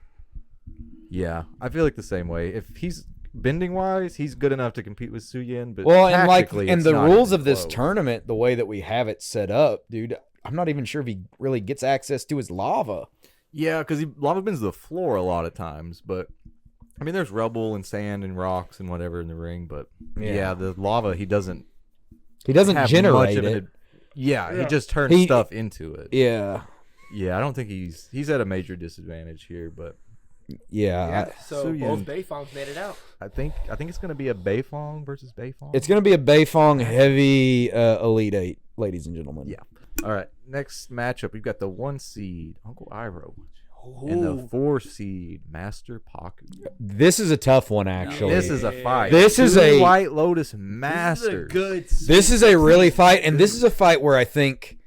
Yeah, I feel like the same way. If he's bending wise, he's good enough to compete with Su Yin, but Well, and like, tactically, and it's the not rules even of this close. tournament, the way that we have it set up, dude, I'm not even sure if he really gets access to his lava. Yeah, because he lava bends the floor a lot of times, but I mean, there's rubble and sand and rocks and whatever in the ring, but yeah, the lava he doesn't have generate much of it. Yeah, he just turns He- stuff into it. Yeah, Yeah, I don't think he's at a major disadvantage here, but yeah. So Su both Yin. Bayfongs made it out. I think it's gonna be a Beifong versus Beifong. It's gonna be a Beifong heavy Elite 8, ladies and gentlemen. Yeah. All right, next matchup we've got the 1 seed Uncle Iroh and the 4 seed Master Paku. This is a tough one, actually. This is a fight. This is Two a- White Lotus This is a Masters. good. This is a really fight, and this is a fight where I think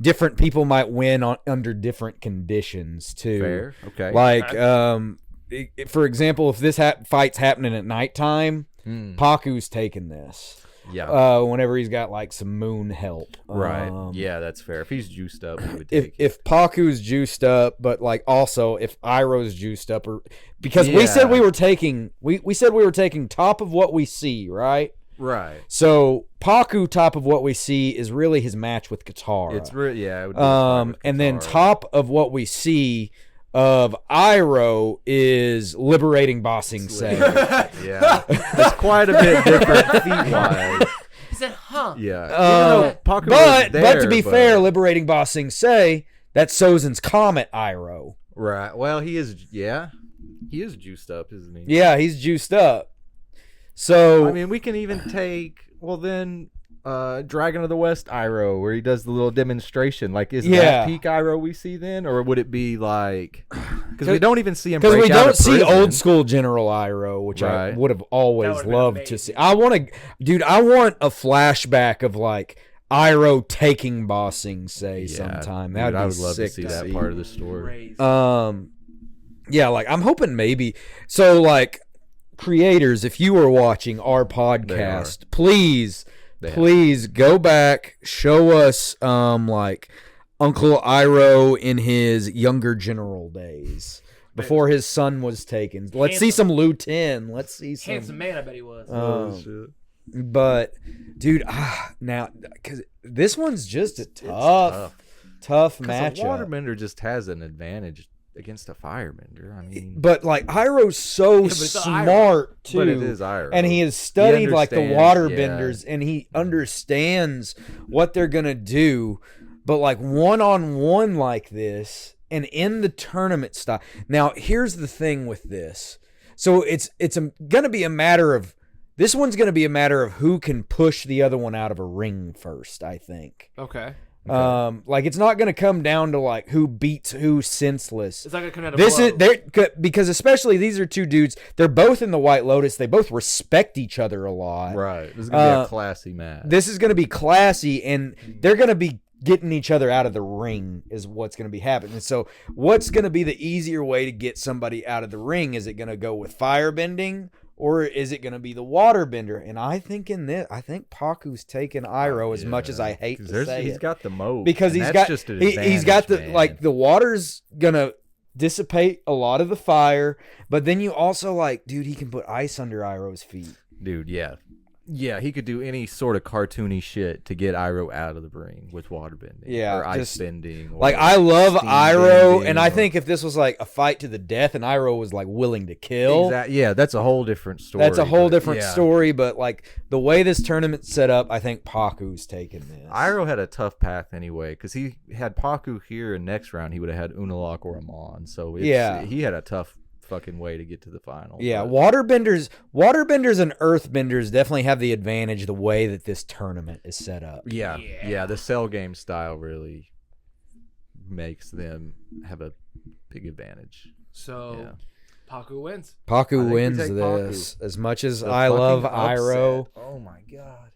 different people might win under different conditions too. Fair. Okay. Like, for example, if this fight's happening at nighttime, Paku's taking this. Yeah. Whenever he's got like some moon help. Right. Yeah, that's fair. If he's juiced up, he would take it. If Paku's juiced up, but like also if Iroh's juiced up, or because we Yeah. said we were taking we said we were taking top of what we see, right? Right. So Paku top of what we see is really his match with Katara. It's yeah. It would be a fight with And then Katara. top of what we see of Iroh is liberating Bossing Say. Yeah. It's quite a bit different feet wise. He said, "Huh." Yeah. Even though Paku was but there, to be fair, liberating Bossing Say, that's Sozin's Comet Iroh. Right. Well, he is. Yeah. He is juiced up, isn't he? Yeah, he's juiced up. So I mean, we can even take. Well, then. Dragon of the West Iroh, where he does the little demonstration. Like, is Yeah. that peak Iroh we see then, or would it be like? Because we don't even see him. because we break out don't of see prison. old school General Iroh, which I Right. would have always That would've been loved to amazing. see. I want to, dude. I want a flashback of like Iroh taking Bossing Say Yeah, sometime. dude, That would be I would love sick to see that part of the story. Crazy. Yeah, like I'm hoping maybe. So like creators, if you are watching our podcast, please please go back, show us like Uncle Iroh in his younger general days before his son was taken. Let's see some Lu Ten. Let's see some Handsome man, I bet he was. Shit. But dude, now because this one's just a tough Because a matchup. waterbender just has an advantage against a firebender. I mean, But like Iroh's so but it's smart too. but it is Iroh. And he has studied like the understands, waterbenders, and he understands what they're gonna do. But like one-on-one like this, and in the tournament style. Now here's the thing with this. So it's gonna be a matter of. This one's going to be a matter of who can push the other one out of a ring first, I think. Okay. Like it's not going to come down to like who beats who senseless. It's not gonna come down to This blows. is because especially these are two dudes. They're both in the White Lotus. They both respect each other a lot. right. This is gonna be a classy match. This is going to be classy, and they're going to be getting each other out of the ring is what's going to be happening. So what's going to be the easier way to get somebody out of the ring? Is it going to go with firebending? Or is it going to be the waterbender? And I think Paku's taken Iroh as much as I hate to say he's it. got the mode Because and he's that's got just an he's got the advantage, like man. the water's gonna dissipate a lot of the fire, but then you also like, dude, he can put ice under Iroh's feet. Dude, yeah, he could do any sort of cartoony shit to get Iroh out of the ring with waterbending, Yeah, or ice just- bending. Or Like I love steam Iroh, bending, and I or- think if this was like a fight to the death, and Iroh was like willing to kill, yeah, that's a whole different story. that's a whole but different yeah. story. But like the way this tournament's set up, I think Paku's taking this. Iroh had a tough path anyway, because he had Paku here, and next round he would have had Unalaq or Amon. So he had a tough fucking way to get to the final. Yeah, but- waterbenders and earthbenders definitely have the advantage the way that this tournament is set up. yeah, the cell game style really makes them have a big advantage. So Yeah. Paku wins. I Paku think we wins take this. As much as The I love fucking Iroh, upset. Oh my god.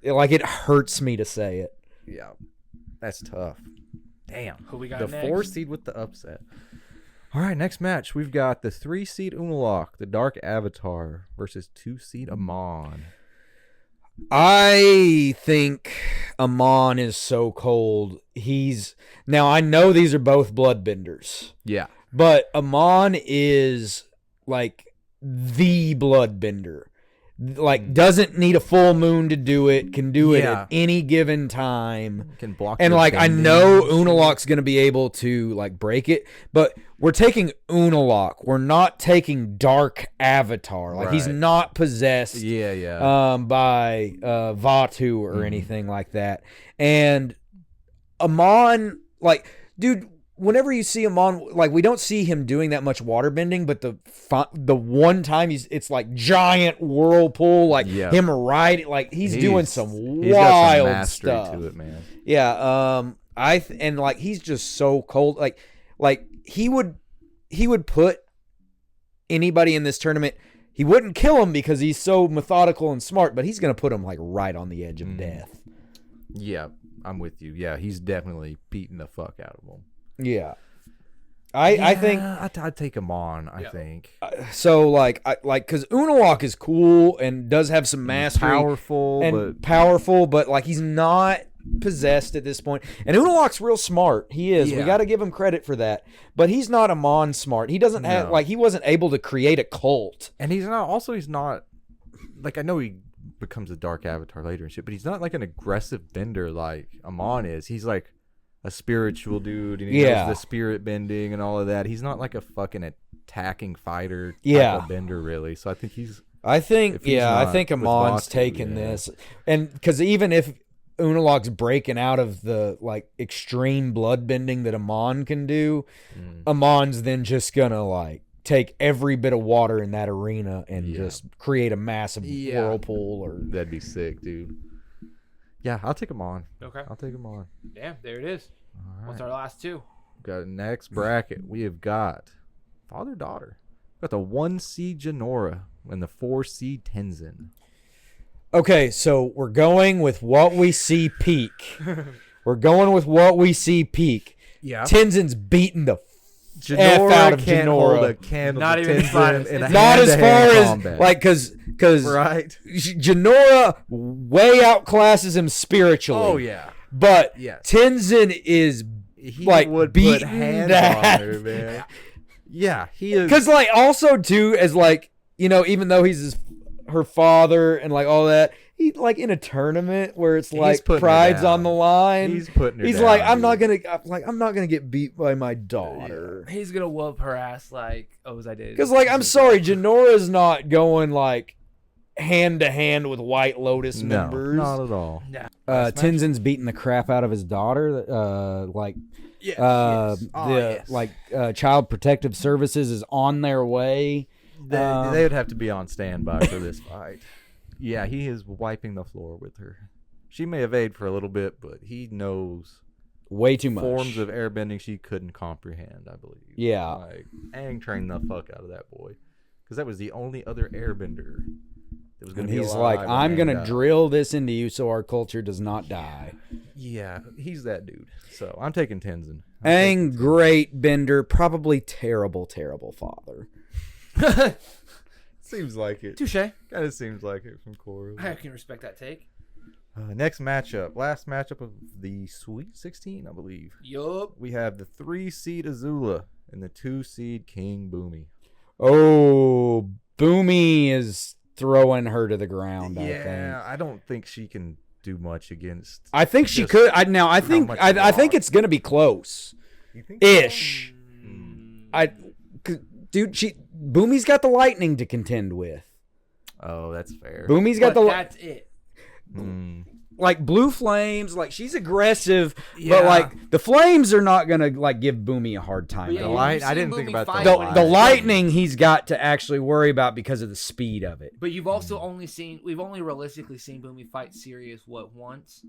like it hurts me to say it. Yeah, that's tough. Damn. Who we got The next? 4 seed with the upset. All right, next match we've got the 3 seed Unalaq, the Dark Avatar, versus 2 seed Amon. I think Amon is so cold. Now I know these are both bloodbenders, Yeah. but Amon is like the bloodbender. Like doesn't need a full moon to do it. Can do it Yeah. at any given time. Can block. And your like I bending know and shit. Unalaq's gonna be able to like break it, but we're taking Unalaq. We're not taking Dark Avatar. Like he's Right. not possessed Yeah. by Vatu or anything like that. And Amon, like, dude, whenever you see Amon, like, we don't see him doing that much waterbending, but the one time it's like giant whirlpool, like Yeah. him riding, like he's doing some he's got some wild mastery stuff. to it, man. Yeah, and like he's just so cold. Like he would put anybody in this tournament. He wouldn't kill him because he's so methodical and smart, but he's gonna put him like right on the edge of death. Yeah, I'm with you. Yeah, he's definitely beating the fuck out of him. Yeah, I think I'd take him on. I think so. Like because Unalaq is cool and does have some mastery, powerful, but like he's not possessed at this point. And Unalaq's real smart. He is. We Yeah. got to give him credit for that. But he's not Amon smart. He doesn't have No. he wasn't able to create a cult. and he's not. Also, he's not. Like I know he becomes a Dark Avatar later and shit, but he's not like an aggressive bender like Amon is. He's like a spiritual dude, and he knows the spirit bending and all of that. He's not like a fucking attacking fighter type of bender, really. So I think he's. I think If he's I not think with Amon's Vatu, taking yeah. this, and because even if Unalaq's breaking out of the like extreme blood bending that Amon can do, Amon's then just gonna like take every bit of water in that arena and just create a massive whirlpool. Or That'd be sick, dude. Yeah, I'll take him on. Okay. I'll take him on. Damn, there it is. What's our last two? Got a next bracket. We have got father daughter. Got the 1 seed Janora and the 4 seed Tenzin. okay, so we're going with what we see peak. We're going with what we see peak. Yeah. Tenzin's beating the F out of can't hold a Janora. candle Not to even as far Tenzin as- in a Not as hand-to-hand far as combat. like because right. Janora way outclasses him spiritually. Oh yeah, but yes. Tenzin is He like would put beating hands that. on her, man. Yeah, he is. Because like also too as like even though he's her father and like all that, he like in a tournament where it's like putting her pride's down. on the line. He's putting her He's down, like, dude. I'm not gonna get beat by my daughter. He's gonna whoop her ass like Ozai did. Because like I'm sorry, Janora's not going like hand to hand with White Lotus No, members. not at all. Tenzin's beating the crap out of his daughter. Child Protective Services is on their way. They would have to be on standby for this fight. Yeah, he is wiping the floor with her. She may evade for a little bit, but he knows Way too much. forms of airbending she couldn't comprehend, I believe. Yeah. Like, Aang trained the fuck out of that boy. Because that was the only other airbender that was going And to be he's alive like, when I'm Aang going to died. drill this into you so our culture does not die. Yeah, he's that dude. So I'm taking Tenzin. Aang, great bender, probably terrible, terrible father. Seems like it. Touche. Kind of seems like it from Korra. I can respect that take. Next matchup. Last matchup of the Sweet 16, I believe. Yup. We have the 3-seed Azula and the 2-seed King Boomy. Oh, Boomy is throwing her to the ground, I think. Yeah, I don't think she can do much against. I think she just could. I think much I think block. it's gonna be close, You think ish. Dude, Boomy's got the lightning to contend with. Oh, that's fair. Boomy's got But the that's it. like blue flames. Like she's aggressive, Yeah. but like the flames are not gonna like give Boomy a hard time. Yeah, at The all. light. you've I seen didn't think Boomy about fight. the The lightning he's got to actually worry about because of the speed of it. But you've also we've only realistically seen Boomy fight Sirius once.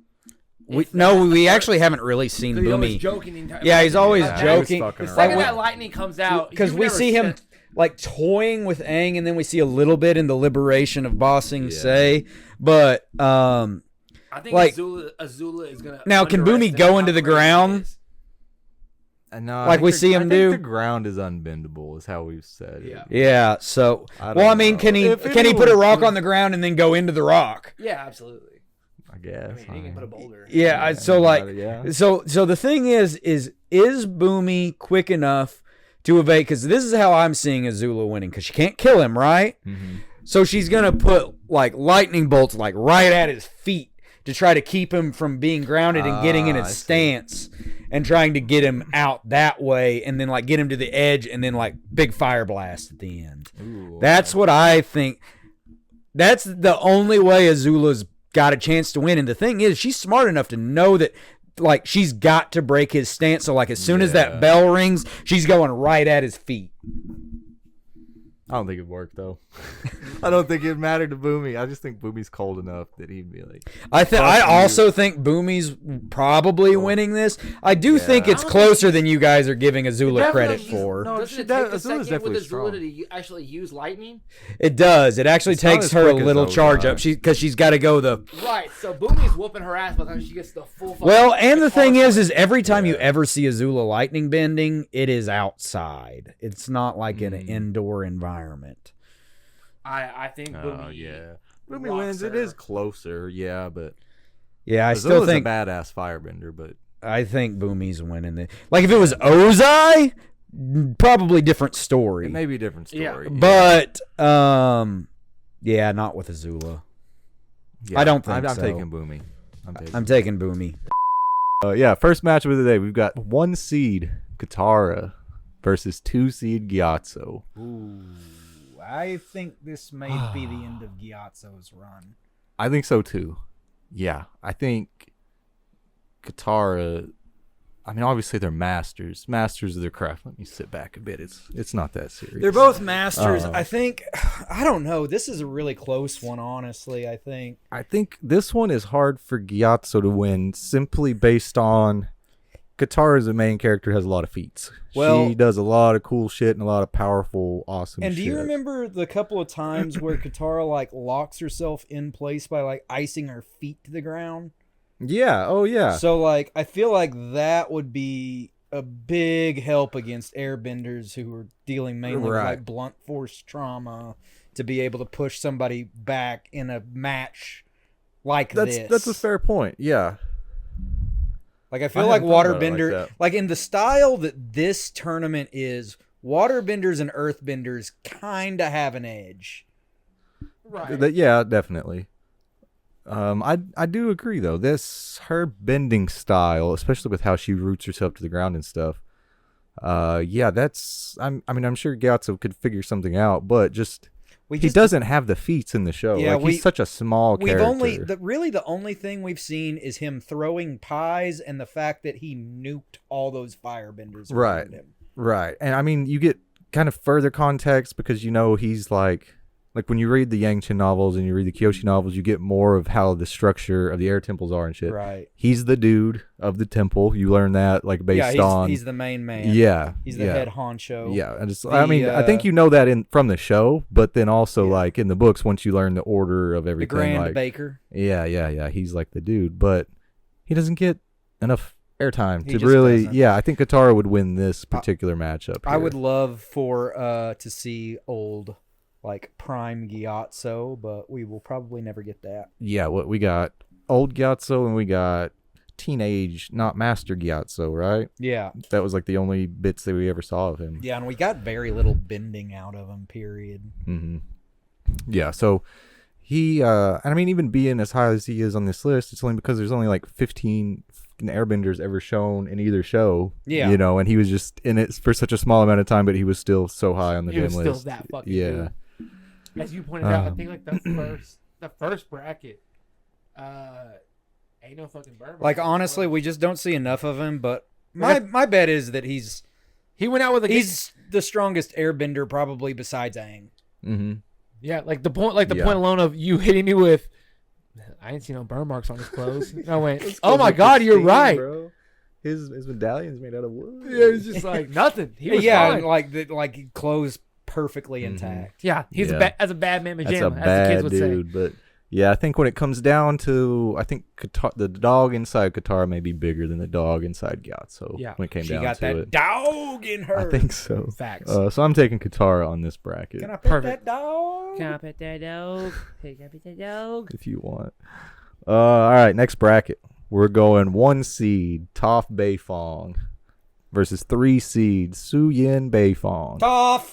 We If that- actually haven't really seen He's always Boomy. joking the entire Yeah, he's always Yeah, joking. he was fucking The around. second Like, that lightning comes out, Because you've we never see him seen- like toying with Aang, and then we see a little bit in the liberation of Ba Sing Yeah. Se. But I think like- Azula is gonna. Now, can Boomy underestimate go into how the crazy he ground? is. No, Like we see him do? The ground is unbendable, is how we've said it. Yeah. yeah, so I well, I don't mean, know. can he If can he put a anyone rock could- on the ground and then go into the rock? Yeah, absolutely. I guess. I mean, he can put a boulder. Yeah, so like, yeah. so the thing is Boomy quick enough to evade? Because this is how I'm seeing Azula winning. Because she can't kill him, right? So she's gonna put like lightning bolts like right at his feet to try to keep him from being grounded and getting in I his see. stance and trying to get him out that way and then like get him to the edge and then like big fire blast at the end. Ooh, That's what I think. That's the only way Azula's got a chance to win. And the thing is, she's smart enough to know that like she's got to break his stance. So like as soon as that Yeah. bell rings, she's going right at his feet. I don't think it worked though. I don't think it mattered to Boomy. I just think Boomy's cold enough that he'd be like, I Fuck you. also think Boomy's probably winning this. I do think it's closer than you guys are giving Azula credit Definitely. for. No, Doesn't she it does- take a Azula's second definitely with Azula strong. to actually use lightning? It does. It actually It's not takes as her a quick as little those charge guys. up. Because she's got to go the Right. So Boomy's whooping her ass by the time she gets the full. well. fucking And the thing guitar is every time you Yeah. ever see Azula lightning bending, it is outside. It's not like in an indoor environment. I think Boomy. oh yeah, Boomy rocks wins. It her. is closer, yeah, but Yeah, I still Azula's think a badass firebender, but I think Boomy's winning it. Like if it was Ozai, probably different story. it may be a different story. Yeah. But yeah, not with Azula. Yeah, I don't think I'm so. taking Boomy. I'm taking Boomy. Yeah, first match of the day. We've got 1-seed Katara versus 2-seed Gyatso. Ooh, I think this may be the end of Gyatso's run. I think so too. Yeah, I think Katara. I mean, obviously they're masters of their craft. Let me sit back a bit. It's not that serious. They're both masters. Uh, I think. I don't know. This is a really close one, honestly. I think. I think this one is hard for Gyatso to win simply based on Katara as the main character has a lot of feats. Well- she does a lot of cool shit and a lot of powerful, awesome And shit. do you remember the couple of times where Katara like locks herself in place by like icing her feet to the ground? Yeah. Oh, yeah. So like I feel like that would be a big help against airbenders who are dealing mainly with Right. like blunt force trauma to be able to push somebody back in a match like this. That's a fair point. Yeah. Like I feel I like hadn't thought about it like waterbender, that. like in the style that this tournament is, waterbenders and earthbenders kind of have an edge. Right. Yeah, definitely. I do agree though. Her bending style, especially with how she roots herself to the ground and stuff. Yeah, I'm sure Gyatso could figure something out, but he doesn't have the feats in the show. Yeah, he's such a small character. Really the only thing we've seen is him throwing pies and the fact that he nuked all those firebenders around him. Right. And I mean, you get kind of further context because he's like when you read the Yangchen novels and you read the Kyoshi novels, you get more of how the structure of the air temples are and shit. Right. He's the dude of the temple. You learn that based on he's the main man. Yeah. He's the head honcho. Yeah, and I think you know that from the show, but then also like in the books, once you learn the order of The everything, Grand like, Baker. yeah, he's like the dude, but he doesn't get enough airtime He to just really. doesn't. Yeah, I think Katara would win this particular matchup. I here. would love to see old like prime Gyatso, but we will probably never get that. Yeah, what we got old Gyatso and we got teenage, not master Gyatso, right? Yeah. That was like the only bits that we ever saw of him. Yeah, and we got very little bending out of him, period. Mm-hmm. Yeah, so he, and I mean, even being as high as he is on this list, it's only because there's only like 15 airbenders ever shown in either show. Yeah. And he was just in it for such a small amount of time, but he was still so high on the He was damn still list. that fucking Yeah. good. As you pointed out, I think like the first bracket, ain't no fucking Burma. Like honestly, we just don't see enough of him, but my bet is that he went out with he's the strongest airbender probably besides Aang. Mm-hmm. yeah, like the point alone of you hitting me with, I ain't seen no burn marks on his clothes. And I went, oh my god, you're right. Bro. His medallion's made out of wood. Yeah, it's just like nothing. He was Yeah, fine. and like clothes perfectly intact. Yeah, he's as a bad man That's a pajama, as the bad kids would dude, say. but yeah, I think when it comes down to, I think the dog inside Katara may be bigger than the dog inside Gyatso. Yeah. when it came She down got to that it, dog in her. I think so. Facts. So I'm taking Katara on this bracket. Can I pet Perfect. that dog? Can I pet that dog? Can I pet that dog? if you want. All right, next bracket. We're going 1 seed Toph Beifong versus 3 seed Su Yin Beifong.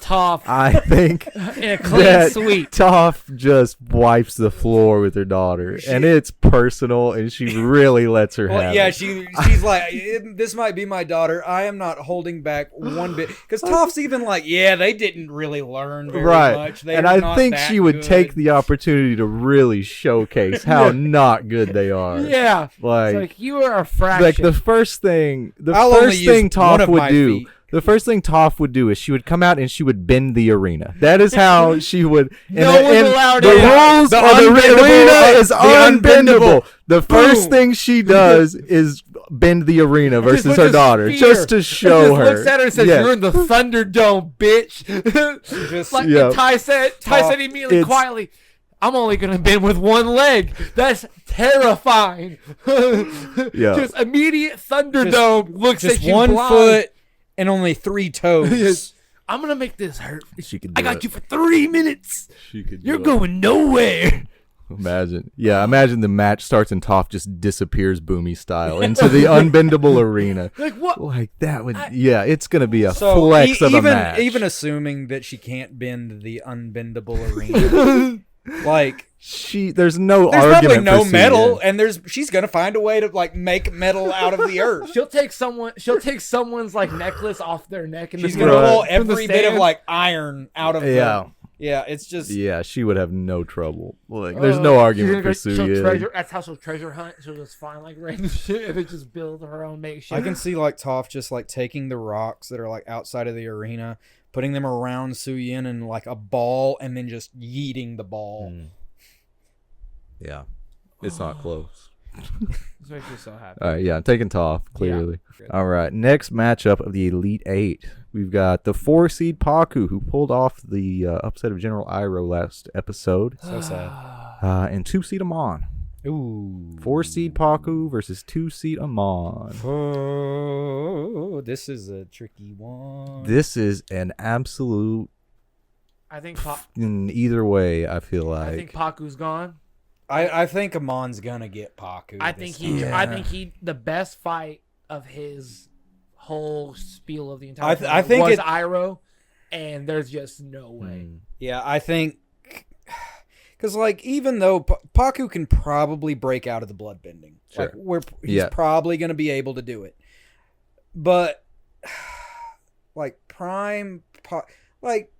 Tough. I think In a clean that sweep. Toph just wipes the floor with her daughter, and it's personal, and she really lets her Well, have yeah, it. she's like, this might be my daughter. I am not holding back one bit. Because Toph's even like, yeah, they didn't really learn very much. They and were I not think that she would good. take the opportunity to really showcase how not good they are. Yeah. Like, It's like you are a fraction. like the first thing I'll only Toph use one of my do. feet. The first thing Toph would do is she would come out and she would bend the arena. That is how she would. No one's allowed the in. rules The of the unbendable- arena is the unbendable. The first Boom. thing she does is bend the arena Just versus with her this daughter, fear. just to show He her. just looks at her and says, Yes. "You're in the Thunderdome, bitch." Just- like Yeah. Ty said immediately, It's- quietly, "I'm only gonna bend with one leg." That's terrifying. Yeah. Just immediate Thunderdome looks Just at you one blind. foot and only 3 toes. I'm gonna make this hurt. She could I do got it. you for 3 minutes. She could do You're it. going nowhere. Imagine the match starts and Toph just disappears Boomy style into the unbendable arena. Like what? Like that would, it's gonna be a So flex of a even match. even assuming that she can't bend the unbendable arena, like there's no there's probably argument no for metal, Su Yin. and she's gonna find a way to like make metal out of the earth. She'll take someone's like necklace off their neck and She's the gonna Right. pull from the every bit of stand. like iron out of Yeah. it's just Yeah, she would have no trouble. Like, there's no argument for Su she'll Yin. treasure. That's how she'll treasure hunt. She'll just find like random shit and then just build her own makeshift. I can see like Toph just like taking the rocks that are like outside of the arena, putting them around Su Yin in like a ball, and then just yeeting the ball. Yeah, it's not close. This makes me so happy. All right, yeah, I'm taking Toph, clearly. All right, next matchup of the Elite Eight. We've got the 4 seed Paku, who pulled off the upset of General Iroh last episode, So sad. and 2 seed Amon. Ooh. 4 seed Paku versus 2 seed Amon. Oh, this is a tricky one. This is an absolute I think in either way. I feel like I think Paku's gone. I think Amon's gonna get Paku. I think he the best fight of his whole spiel of the entire I tournament think was it- Iroh, and there's just no way. Yeah, I think because like even though Paku can probably break out of the bloodbending, Sure. like he's probably gonna be able to do it, but like Prime, like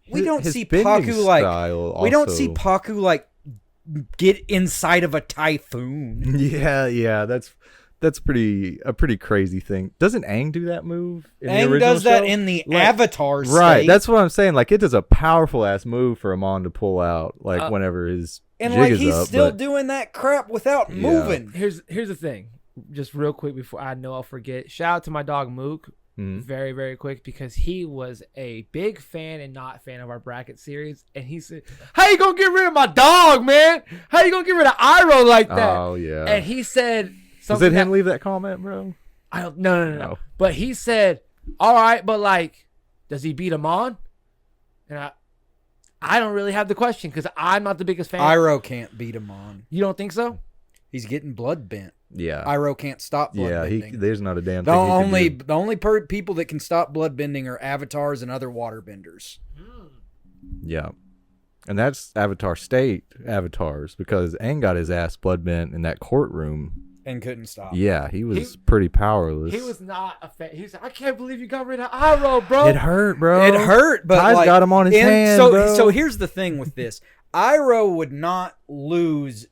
we don't His see bending Paku like style we don't see also- Paku like get inside of a typhoon. Yeah, that's a pretty crazy thing. Doesn't Aang do that move? In the Aang original does that show? in the Like- Avatar state. Right, that's what I'm saying. Like, it does a powerful ass move for Amon to pull out, like whenever his and jig like is he's up, still but- doing that crap without Yeah. moving. Here's the thing, just real quick before I know I'll forget. Shout out to my dog Mook, Mhm. very very quick, because he was a big fan and not fan of our bracket series, and he said, "How you gonna get rid of my dog, man? How you gonna get rid of Iroh like that?" Oh yeah. And he said Was something it him that- leave that comment, bro? I don't no. No. But he said, "All right, but like, does he beat him on?" And I don't really have the question because I'm not the biggest fan. Iroh can't beat him on. You don't think so? He's getting blood bent. Yeah. Iroh can't stop blood Yeah, bending. there's not a damn The thing he can only do. the only people that can stop blood bending are avatars and other water benders. Yeah. And that's Avatar State avatars, because Aang got his ass blood bent in that courtroom. And couldn't stop. Yeah, he was pretty powerless. He was not a fan. He was like, "I can't believe you got rid of Iroh, bro." It hurt, bro. It hurt, but Ty's like, got him on his and hand, so bro. so here's the thing with this. Iroh would not lose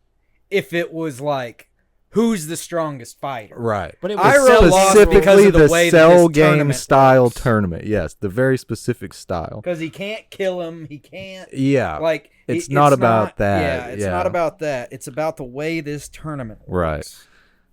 if it was like who's the strongest fighter. Right. But it Iroh lost Specifically because of the the way that cell this game tournament style works. tournament. Yes, the very specific style. Because he can't kill him. He can't Yeah. like. It's not about that, Yeah, it's yeah. not about that. It's about the way this tournament works. Right.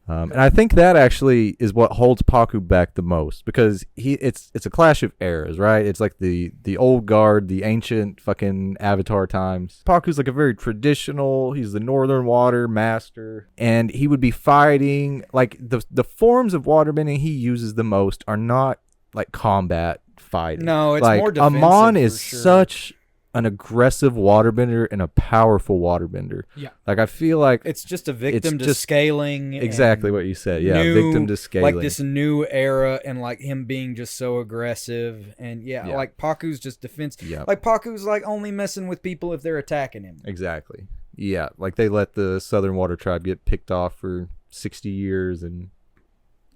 And I think that actually is what holds Paku back the most, because it's a clash of eras, right? It's like the old guard, the ancient fucking Avatar times. Paku's like a very traditional. He's the Northern Water master, and he would be fighting like the forms of waterbending he uses the most are not like combat fighting. No, it's like more defensive Amon for is sure. such an aggressive waterbender and a powerful waterbender. Yeah. Like I feel like It's just a victim to just scaling. exactly and what you said. Yeah, new- victim to scaling. Like this new era and like him being just so aggressive. And yeah. Like Paku's just defense. Yeah. Like Paku's like only messing with people if they're attacking him. Exactly. Yeah, like they let the Southern Water Tribe get picked off for 60 years and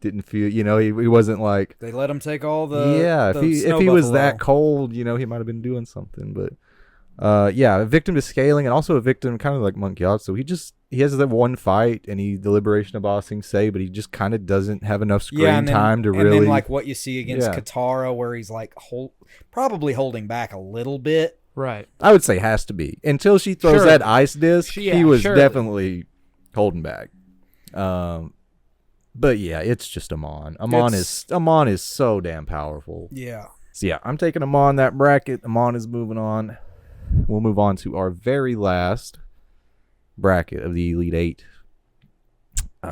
didn't feel, he wasn't like, They let him take all the if the he snow was buffalo. that cold, he might have been doing something. But a victim to scaling, and also a victim kind of like Monk Yacht. So he has that one fight and the liberation of Ba Sing Se, but he just kind of doesn't have enough screen and then, time to and really. then like what you see against Yeah. Katara, where he's like probably holding back a little bit. Right. I would say has to be until she throws Sure. that ice disc. Yeah, he was surely. definitely holding back. But yeah, it's just Amon. Amon is so damn powerful. Yeah. So yeah, I'm taking Amon that bracket. Amon is moving on. We'll move on to our very last bracket of the Elite Eight.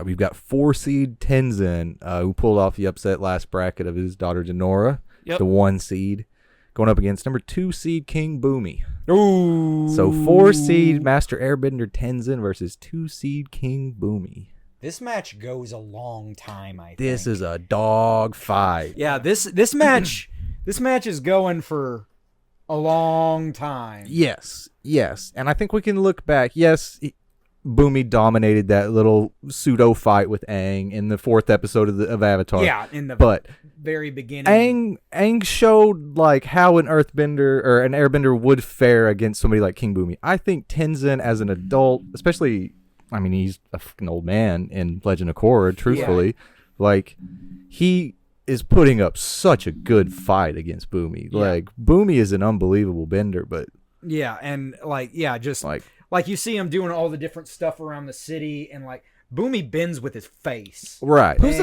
We've got 4 seed Tenzin, who pulled off the upset last bracket of his daughter Denora, Yep. the 1 seed, going up against number 2 seed King Boomy. Ooh. So 4 seed Master Airbender Tenzin versus 2 seed King Boomy. This match goes a long time, I think. This is a dog fight. Yeah, this match is going for a long time. Yes. And I think we can look back. Yes, Boomy dominated that little pseudo fight with Aang in the 4th episode of Avatar. Yeah, in the But very beginning. Aang showed like how an earthbender or an airbender would fare against somebody like King Boomy. I think Tenzin as an adult, especially, I mean, he's a fucking old man in Legend of Korra, truthfully. Like, he is putting up such a good fight against Boomy. Yeah. Like, Boomy is an unbelievable bender, but Yeah, and just like, like you see him doing all the different stuff around the city, and like Boomy bends with his face. right. Who's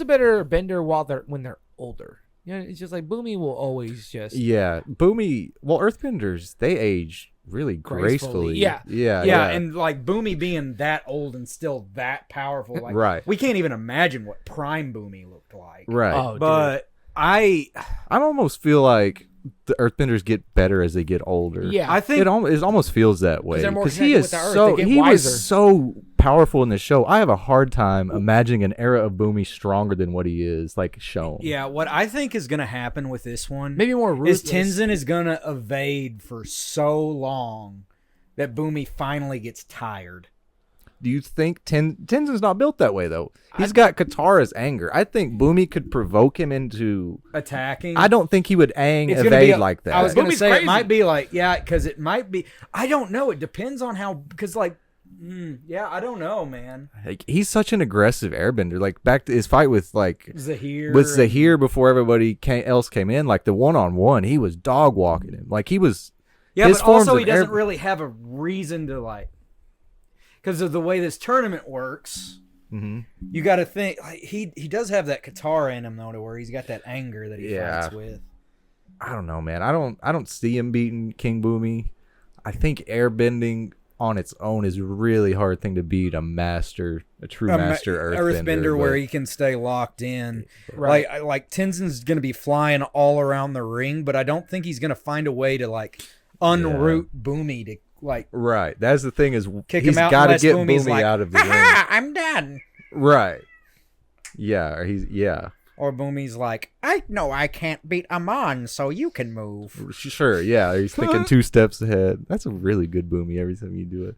a better bender when they're older? It's just like Boomy will always just Yeah, Boomy. Well, Earthbenders, they age really Gracefully. gracefully. Yeah. Yeah, and like Boomy being that old and still that powerful, like Right. we can't even imagine what prime Boomy looked like. Right. Oh, But I almost feel like the Earthbenders get better as they get older. Yeah. I think It almost feels that way they're more because he connected is with the Earth. so They get he was wiser. so powerful in the show. I have a hard time imagining an era of Boomy stronger than what he is like shown. yeah, what I think is gonna happen with this one maybe more is ruthless. Tenzin is gonna evade for so long that Boomy finally gets tired. Do you think Tenzin's not built that way though? He's got Katara's anger. I think Boomy could provoke him into. Attacking. I don't think he would It's gonna evade be like that. I was gonna Boomy's say crazy. it might be like because it might be. I don't know. It depends on how because like yeah, I don't know, man. Like, he's such an aggressive airbender. Like back to his fight with Zahir with Zahir before everybody else came in. Like the 1-on-1, he was dog walking him. Like he was. Yeah, his but forms also of he doesn't really have a reason to like because of the way this tournament works. Mm-hmm. You got to think like he does have that Katara in him though, to where he's got that anger that he Yeah. fights with. I don't know, man. I don't see him beating King Boomy. I think airbending on its own is a really hard thing to beat a true master earthbender. where but- he can stay locked in. Right. Like Tenzin's gonna be flying all around the ring, but I don't think he's gonna find a way to like unroot Boomy to like Right. That's the thing is kick he's him out got to unless get Boomy's Boomy like, out of the ring. I'm done. Right. Yeah. Or yeah. Or Boomy's like, I know I can't beat Amon, so you can move. Sure. Yeah. He's thinking 2 steps ahead. That's a really good Boomy every time you do it.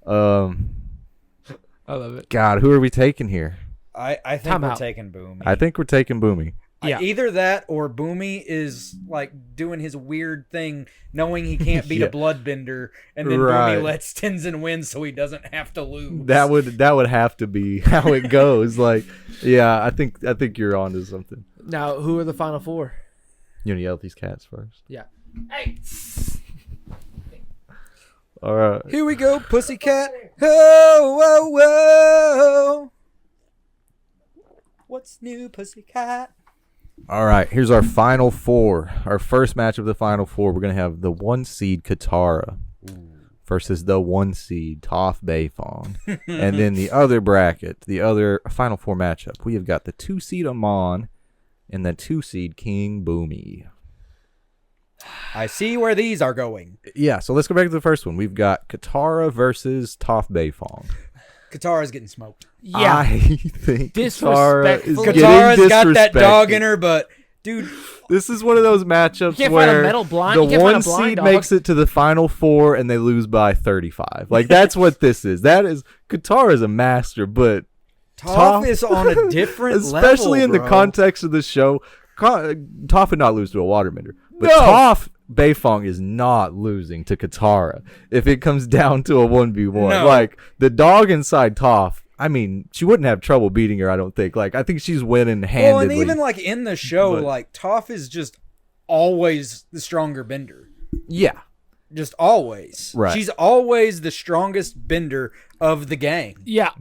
I love it. God, who are we taking here? I think Time we're out. taking Boomy. I think we're taking Boomy. Yeah. Either that or Boomy is like doing his weird thing, knowing he can't beat Yeah. a bloodbender, and then Right. Boomy lets Tenzin win so he doesn't have to lose. That would have to be how it goes. Like, yeah, I think you're onto something. Now, who are the final 4? You want to yell at these cats first? Yeah. Hey. All right. Here we go, pussycat. Oh, whoa, whoa. What's new, pussycat? All right. Here's our final 4. Our first match of the final 4. We're gonna have the 1 seed Katara versus the 1 seed Toph Beifong, and then the other bracket, the other final 4 matchup. We have got the 2 seed Amon and the 2 seed King Boomy. I see where these are going. Yeah. So let's go back to the first one. We've got Katara versus Toph Beifong. Katara's getting smoked. Yeah. I think Katara is Disrespectful. getting Katara's got that dog disrespected. in her, but dude, This is one of those matchups You can't find a where metal blind- the you can't find a 1 blind seed dog. makes it to the final 4 and they lose by 35. Like that's what this is. That is Katara is a master, but Toph is on a different especially level, in the bro. context of the show. Toph would not lose to a waterbender, but No. Toph Beifong is not losing to Katara if it comes down to a 1v1. No. Like the dog inside Toph. I mean, she wouldn't have trouble beating her, I don't think. Like, I think she's winning handedly. Well, and even like in the show, But- like Toph is just always the stronger bender. Yeah. Just always. Right. She's always the strongest bender of the gang. Yeah.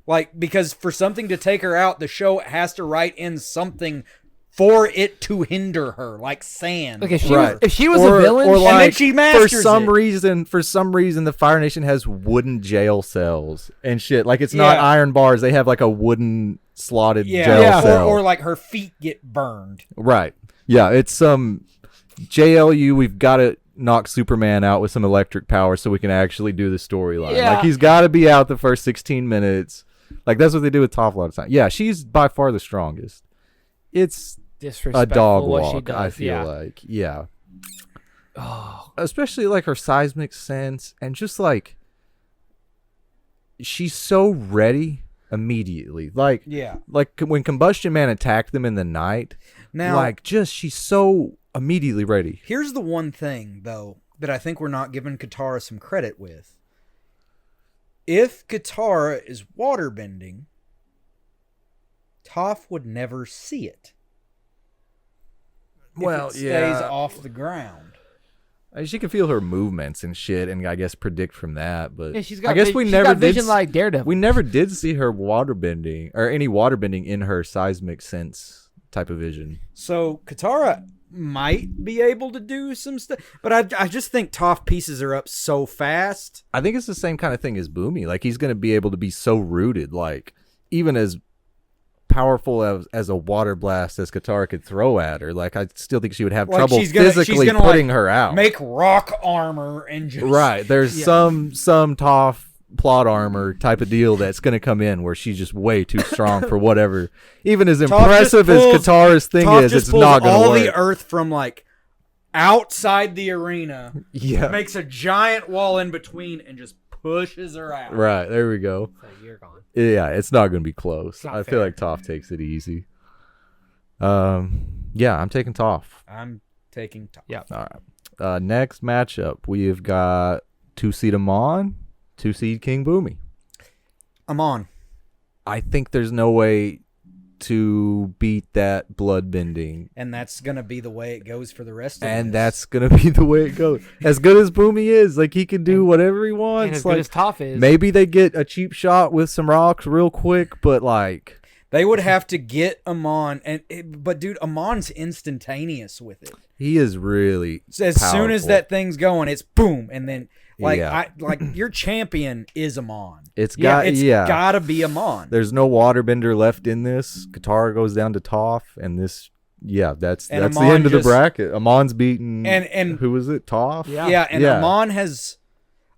Like, because for something to take her out, the show has to write in something for it to hinder her, like sand. Like if she Right. was, if she was Or- a villain, or she- then like, she for masters some it. reason, the Fire Nation has wooden jail cells and shit. Like it's not Yeah. iron bars; they have like a wooden slotted Yeah. jail cell. Or like her feet get burned. Right? Yeah, it's some JLU. We've got to knock Superman out with some electric power so we can actually do the storyline. Yeah. Like he's got to be out the first 16 minutes. Like that's what they do with Toph a lot of time. Yeah, she's by far the strongest. It's disrespectful a dog what walk. she does. I feel yeah. like, yeah. Oh, Especially like her seismic sense and just like she's so ready immediately. Like Yeah. when Combustion Man attacked them in the night, Now, like just she's so immediately ready. here's the one thing, though, that I think we're not giving Katara some credit with. If Katara is waterbending, Toph would never see it. If Well, it stays yeah. off the ground. She can feel her movements and shit, and I guess predict from that. But yeah. She's got. I guess we never got vision did. like Daredevil. We never did see her waterbending or any waterbending in her seismic sense type of vision. So Katara might be able to do some stuff. But I just think Toph pieces her up so fast. I think it's the same kind of thing as Boomy. Like, he's going to be able to be so rooted. Like, even as powerful as a water blast as Katara could throw at her, like, I still think she would have trouble physically putting her out. Make rock armor and just... Right. There's some Toph plot armor type of deal that's going to come in where she's just way too strong for whatever. Even as impressive as Katara's thing is, it's not going to work. All the earth from like outside the arena, makes a giant wall in between and just pushes her out. Right, there we go. So you're gone. Yeah, it's not going to be close. Not I fair. feel like Toph takes it easy. Yeah, I'm taking Toph. I'm taking Toph. Yeah. All right. Next matchup, we've got 2-seed Amon, 2-seed King Boomy. I'm on. I think there's no way to beat that blood bending. And that's going to be the way it goes for the rest of And this. that's going to be the way it goes. As good as Boomy is, like, he can do whatever he wants. And as like, good as Toph is. maybe they get a cheap shot with some rocks real quick, but like... They would have to get Amon, but dude, Amon's instantaneous with it. He is really So as soon as powerful. that thing's going, it's boom, and then like Yeah. your champion is Amon. It's got gotta be Amon. There's no waterbender left in this. Katara goes down to Toph, and that's the Amon end of the just- bracket. Amon's beaten. And who was it? Toph. Yeah.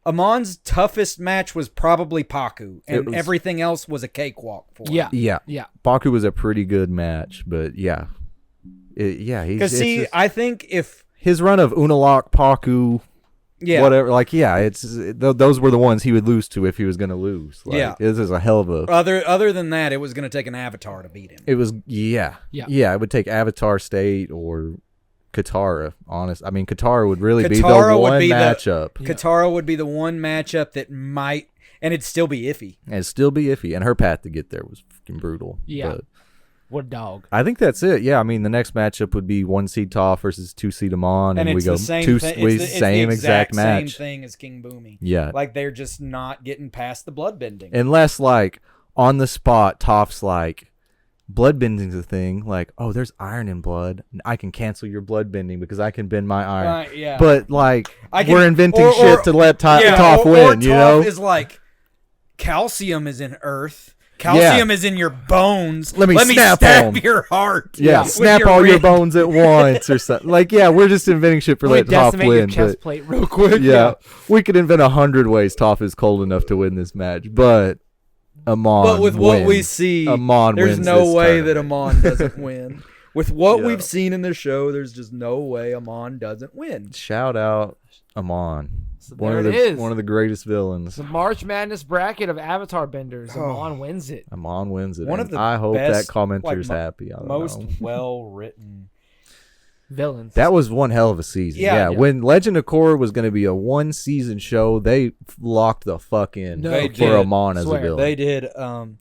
Amon's toughest match was probably Paku, and everything else was a cakewalk for him. Yeah. Baku was a pretty good match, but yeah, Because I think if his run of Unalak, Paku, whatever, like those were the ones he would lose to if he was going to lose. Like, this is a hell of a. Other than that, it was going to take an Avatar to beat him. It was It would take Avatar State or Katara. Honest, I mean Katara would really be the one matchup. Katara would be the one matchup that might, and it'd still be iffy. And her path to get there was fucking brutal. Yeah. But what dog? I think that's it. Yeah, I mean the next matchup would be 1-seed Toph versus 2-seed Amon, and we it's go the same two thing. we It's the same exact match. Same thing as King Boomy. Yeah, like they're just not getting past the bloodbending. Unless like on the spot, Toph's like, bloodbending's a thing. Like, oh, there's iron in blood. I can cancel your bloodbending because I can bend my iron. Yeah. But like, we're inventing shit to let Toph win. You know, is like calcium is in earth. Calcium is in your bones. Let me stab them. your heart. Yeah, snap all your bones at once or something. Like, we're just inventing shit for letting Toph win. Your chest plate real quick. Yeah, we could invent 100 ways Toph is cold enough to win this match, but Amon. But with wins. what we see, Amon there's wins no this way tournament. that Amon doesn't win. With what we've seen in the show, there's just no way Amon doesn't win. Shout out Amon. So one there of the greatest villains. The March Madness bracket of Avatar benders. Amon wins it. Amon wins it. One of the I hope best, that commenter's happy. I don't most know. well written villains. That was one hell of a season. Yeah. When Legend of Korra was going to be a 1-season show, they locked the fuck in They for did. Amon as a villain. They did. And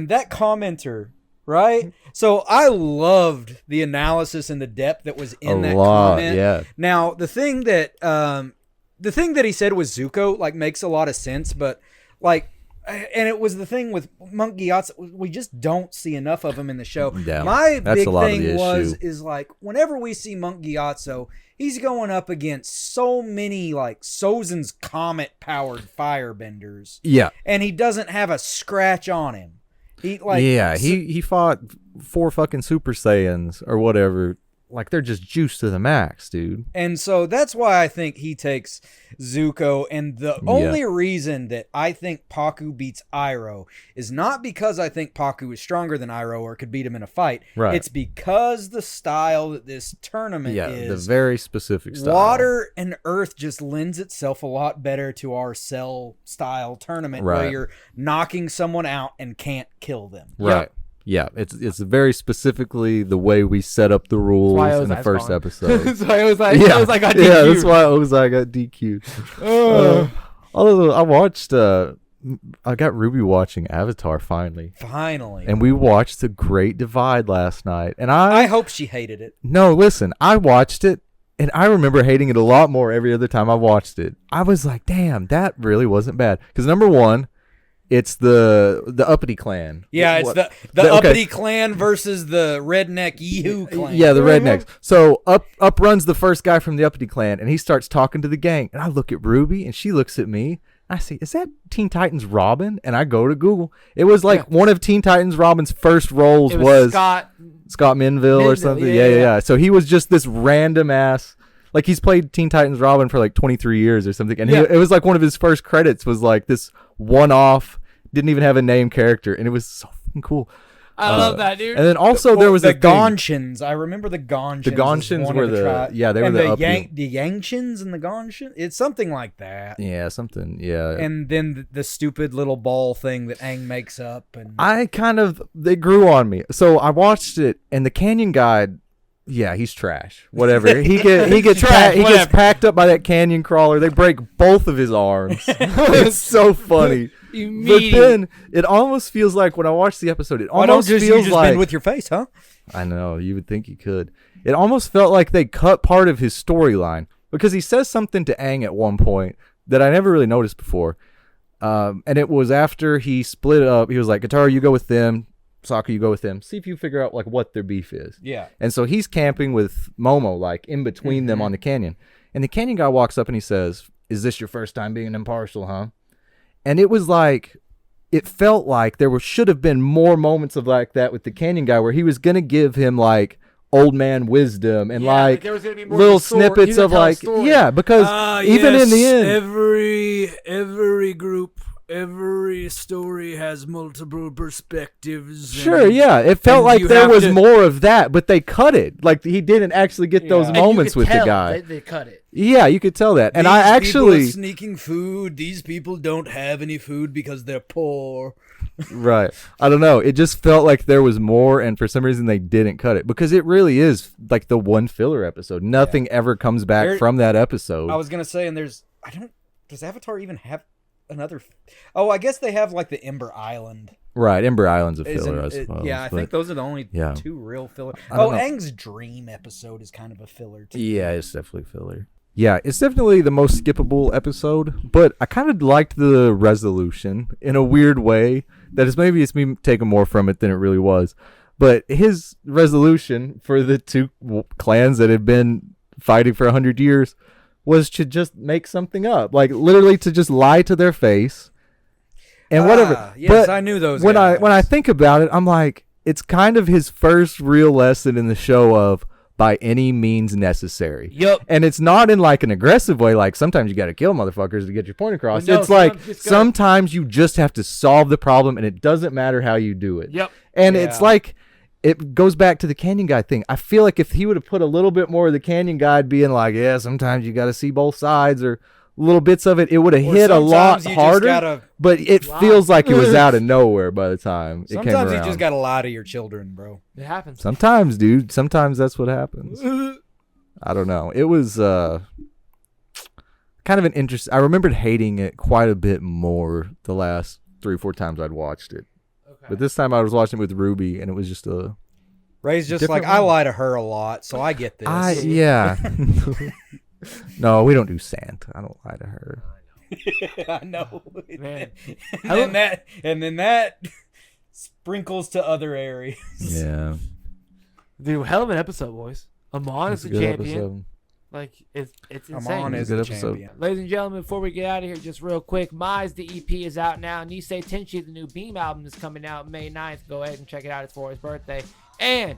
that commenter, right? So I loved the analysis and the depth that was in that comment. Yeah. Now the thing that he said was Zuko like makes a lot of sense, but like, and it was the thing with Monk Gyatso, we just don't see enough of him in the show. Yeah, My that's big a lot of thing the is like whenever we see Monk Gyatso, he's going up against so many like Sozin's comet powered firebenders. Yeah. And he doesn't have a scratch on him. He fought 4 fucking Super Saiyans or whatever. Like, they're just juiced to the max, dude. And so that's why I think he takes Zuko. And the only reason that I think Paku beats Iroh is not because I think Paku is stronger than Iroh or could beat him in a fight. Right. It's because the style that this tournament is. The very specific style. Water and earth just lends itself a lot better to our Cell style tournament where you're knocking someone out and can't kill them. Right. Yeah, it's very specifically the way we set up the rules in the first episode. That's why I was like, got DQ'd. Yeah, that's why Ozai got DQ'd. Although I watched, I got Ruby watching Avatar finally. And we watched The Great Divide last night. And I hope she hated it. No, listen, I watched it. And I remember hating it a lot more every other time I watched it. I was like, damn, that really wasn't bad. Because number one, It's the uppity clan. Yeah, it's What- the okay. uppity clan versus the redneck Yehoo clan. Yeah, the rednecks. So up runs the first guy from the uppity clan, and he starts talking to the gang. And I look at Ruby, and she looks at me. And I say, "Is that Teen Titans Robin?" And I go to Google. It was like one of Teen Titans Robin's first roles It was Scott. Minville or Minville, something. yeah, Yeah. So he was just this random ass. Like he's played Teen Titans Robin for like 23 years or something, and it was like one of his first credits was like this one-off. Didn't even have a name character, and it was so fucking cool. I love that, dude. And then also there was the a thing. Gonchins. I remember the Gonchins. The Gonchins was one were of the tri- yeah, they were and the the uppity. the Yangchins and the Gonchins. It's something like that. Yeah, something. Yeah. And then the stupid little ball thing that Aang makes up. And They grew on me. So I watched it, and the Canyon Guide. Yeah, he's trash. Whatever. He gets packed up by that canyon crawler. They break both of his arms. It's so funny. But then it almost feels like when I watch the episode, it why don't almost you feels just like bend with your face, huh? I know, you would think you could. It almost felt like they cut part of his storyline because he says something to Aang at one point that I never really noticed before. And it was after he split up. He was like, "Katara, you go with them. Sokka, you go with them. See if you figure out like what their beef is." Yeah. And so he's camping with Momo, like in between them on the canyon. And the canyon guy walks up and he says, "Is this your first time being impartial, huh?" And it was like, it felt like should have been more moments of like that with the canyon guy where he was going to give him like old man wisdom and like there was gonna be more little of a story. snippets He's gonna of tell a like, story. yeah, because even in the end, every group, every story has multiple perspectives. sure, yeah, it felt and like you there have was to- more of that, but they cut it. Like he didn't actually get those And you moments could with the tell guy. They cut it. Yeah, you could tell that. And These I people actually, are sneaking food. These people don't have any food because they're poor. right. I don't know. It just felt like there was more, and for some reason they didn't cut it because it really is like the one filler episode. Nothing ever comes back There- from that episode. I was gonna say, and does Avatar even have another? Oh, I guess they have like the Ember Island. Right, Ember Island's a Is filler, I it- suppose. yeah, I but- think those are the only yeah. two real filler. I don't know. Aang's dream episode is kind of a filler too. Yeah, it's definitely filler. Yeah, it's definitely the most skippable episode, but I kind of liked the resolution in a weird way. That is, maybe it's me taking more from it than it really was. But his resolution for the two clans that had been fighting for 100 years was to just make something up. Like, literally to just lie to their face and whatever. Yes, but I knew those when guys. I think about it, I'm like, it's kind of his first real lesson in the show of by any means necessary. Yup. And it's not in like an aggressive way, like sometimes you got to kill motherfuckers to get your point across. Well, no, it's like sometimes sometimes you just have to solve the problem and it doesn't matter how you do it. Yep. And Yeah. it's like, it goes back to the Canyon Guide thing. I feel like if he would have put a little bit more of the Canyon Guide being like, yeah, sometimes you got to see both sides or little bits of it, it would have Or hit a lot sometimes you just harder. gotta- But it feels like it was out of nowhere by the time it came Sometimes around. you just gotta lie to your children, bro. It happens. Sometimes, dude. Sometimes that's what happens. I don't know. It was kind of an interest. I remembered hating it quite a bit more the last 3 or 4 times I'd watched it. Okay. But this time I was watching it with Ruby, and it was just a. Ray's just Different like, I one. lie to her a lot, so I get this. Yeah. No, we don't do Santa. I don't lie to her. I know. Man. and then that sprinkles to other areas. Yeah. Dude, hell of an episode, boys. Amon is It's a the good champion. episode. Like, it's insane. Amon is Good the episode. champion. Ladies and gentlemen, before we get out of here, just real quick, Mize, the EP is out now. Nisei Tenchi, the new Beam album, is coming out May 9th. Go ahead and check it out. It's for his birthday. And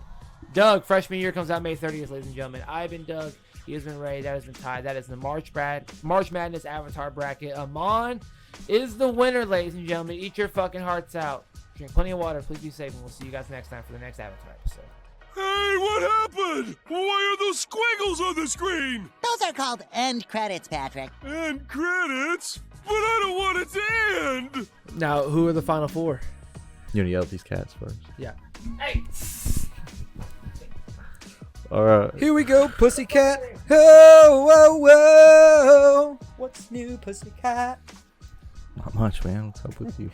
Doug, freshman year, comes out May 30th, ladies and gentlemen. I've been Doug. He has been Ray. That has been Ty. That is the March Madness Avatar bracket. Amon is the winner, ladies and gentlemen. Eat your fucking hearts out. Drink plenty of water. Please be safe. And we'll see you guys next time for the next Avatar episode. Hey, what happened? Why are those squiggles on the screen? Those are called end credits, Patrick. And credits? But I don't want it to end! Now, who are the final 4? You want to yell at these cats first? Yeah. Hey! All right. Here we go, pussycat. Oh, whoa, whoa. What's new, pussycat? Not much, man. What's up with you?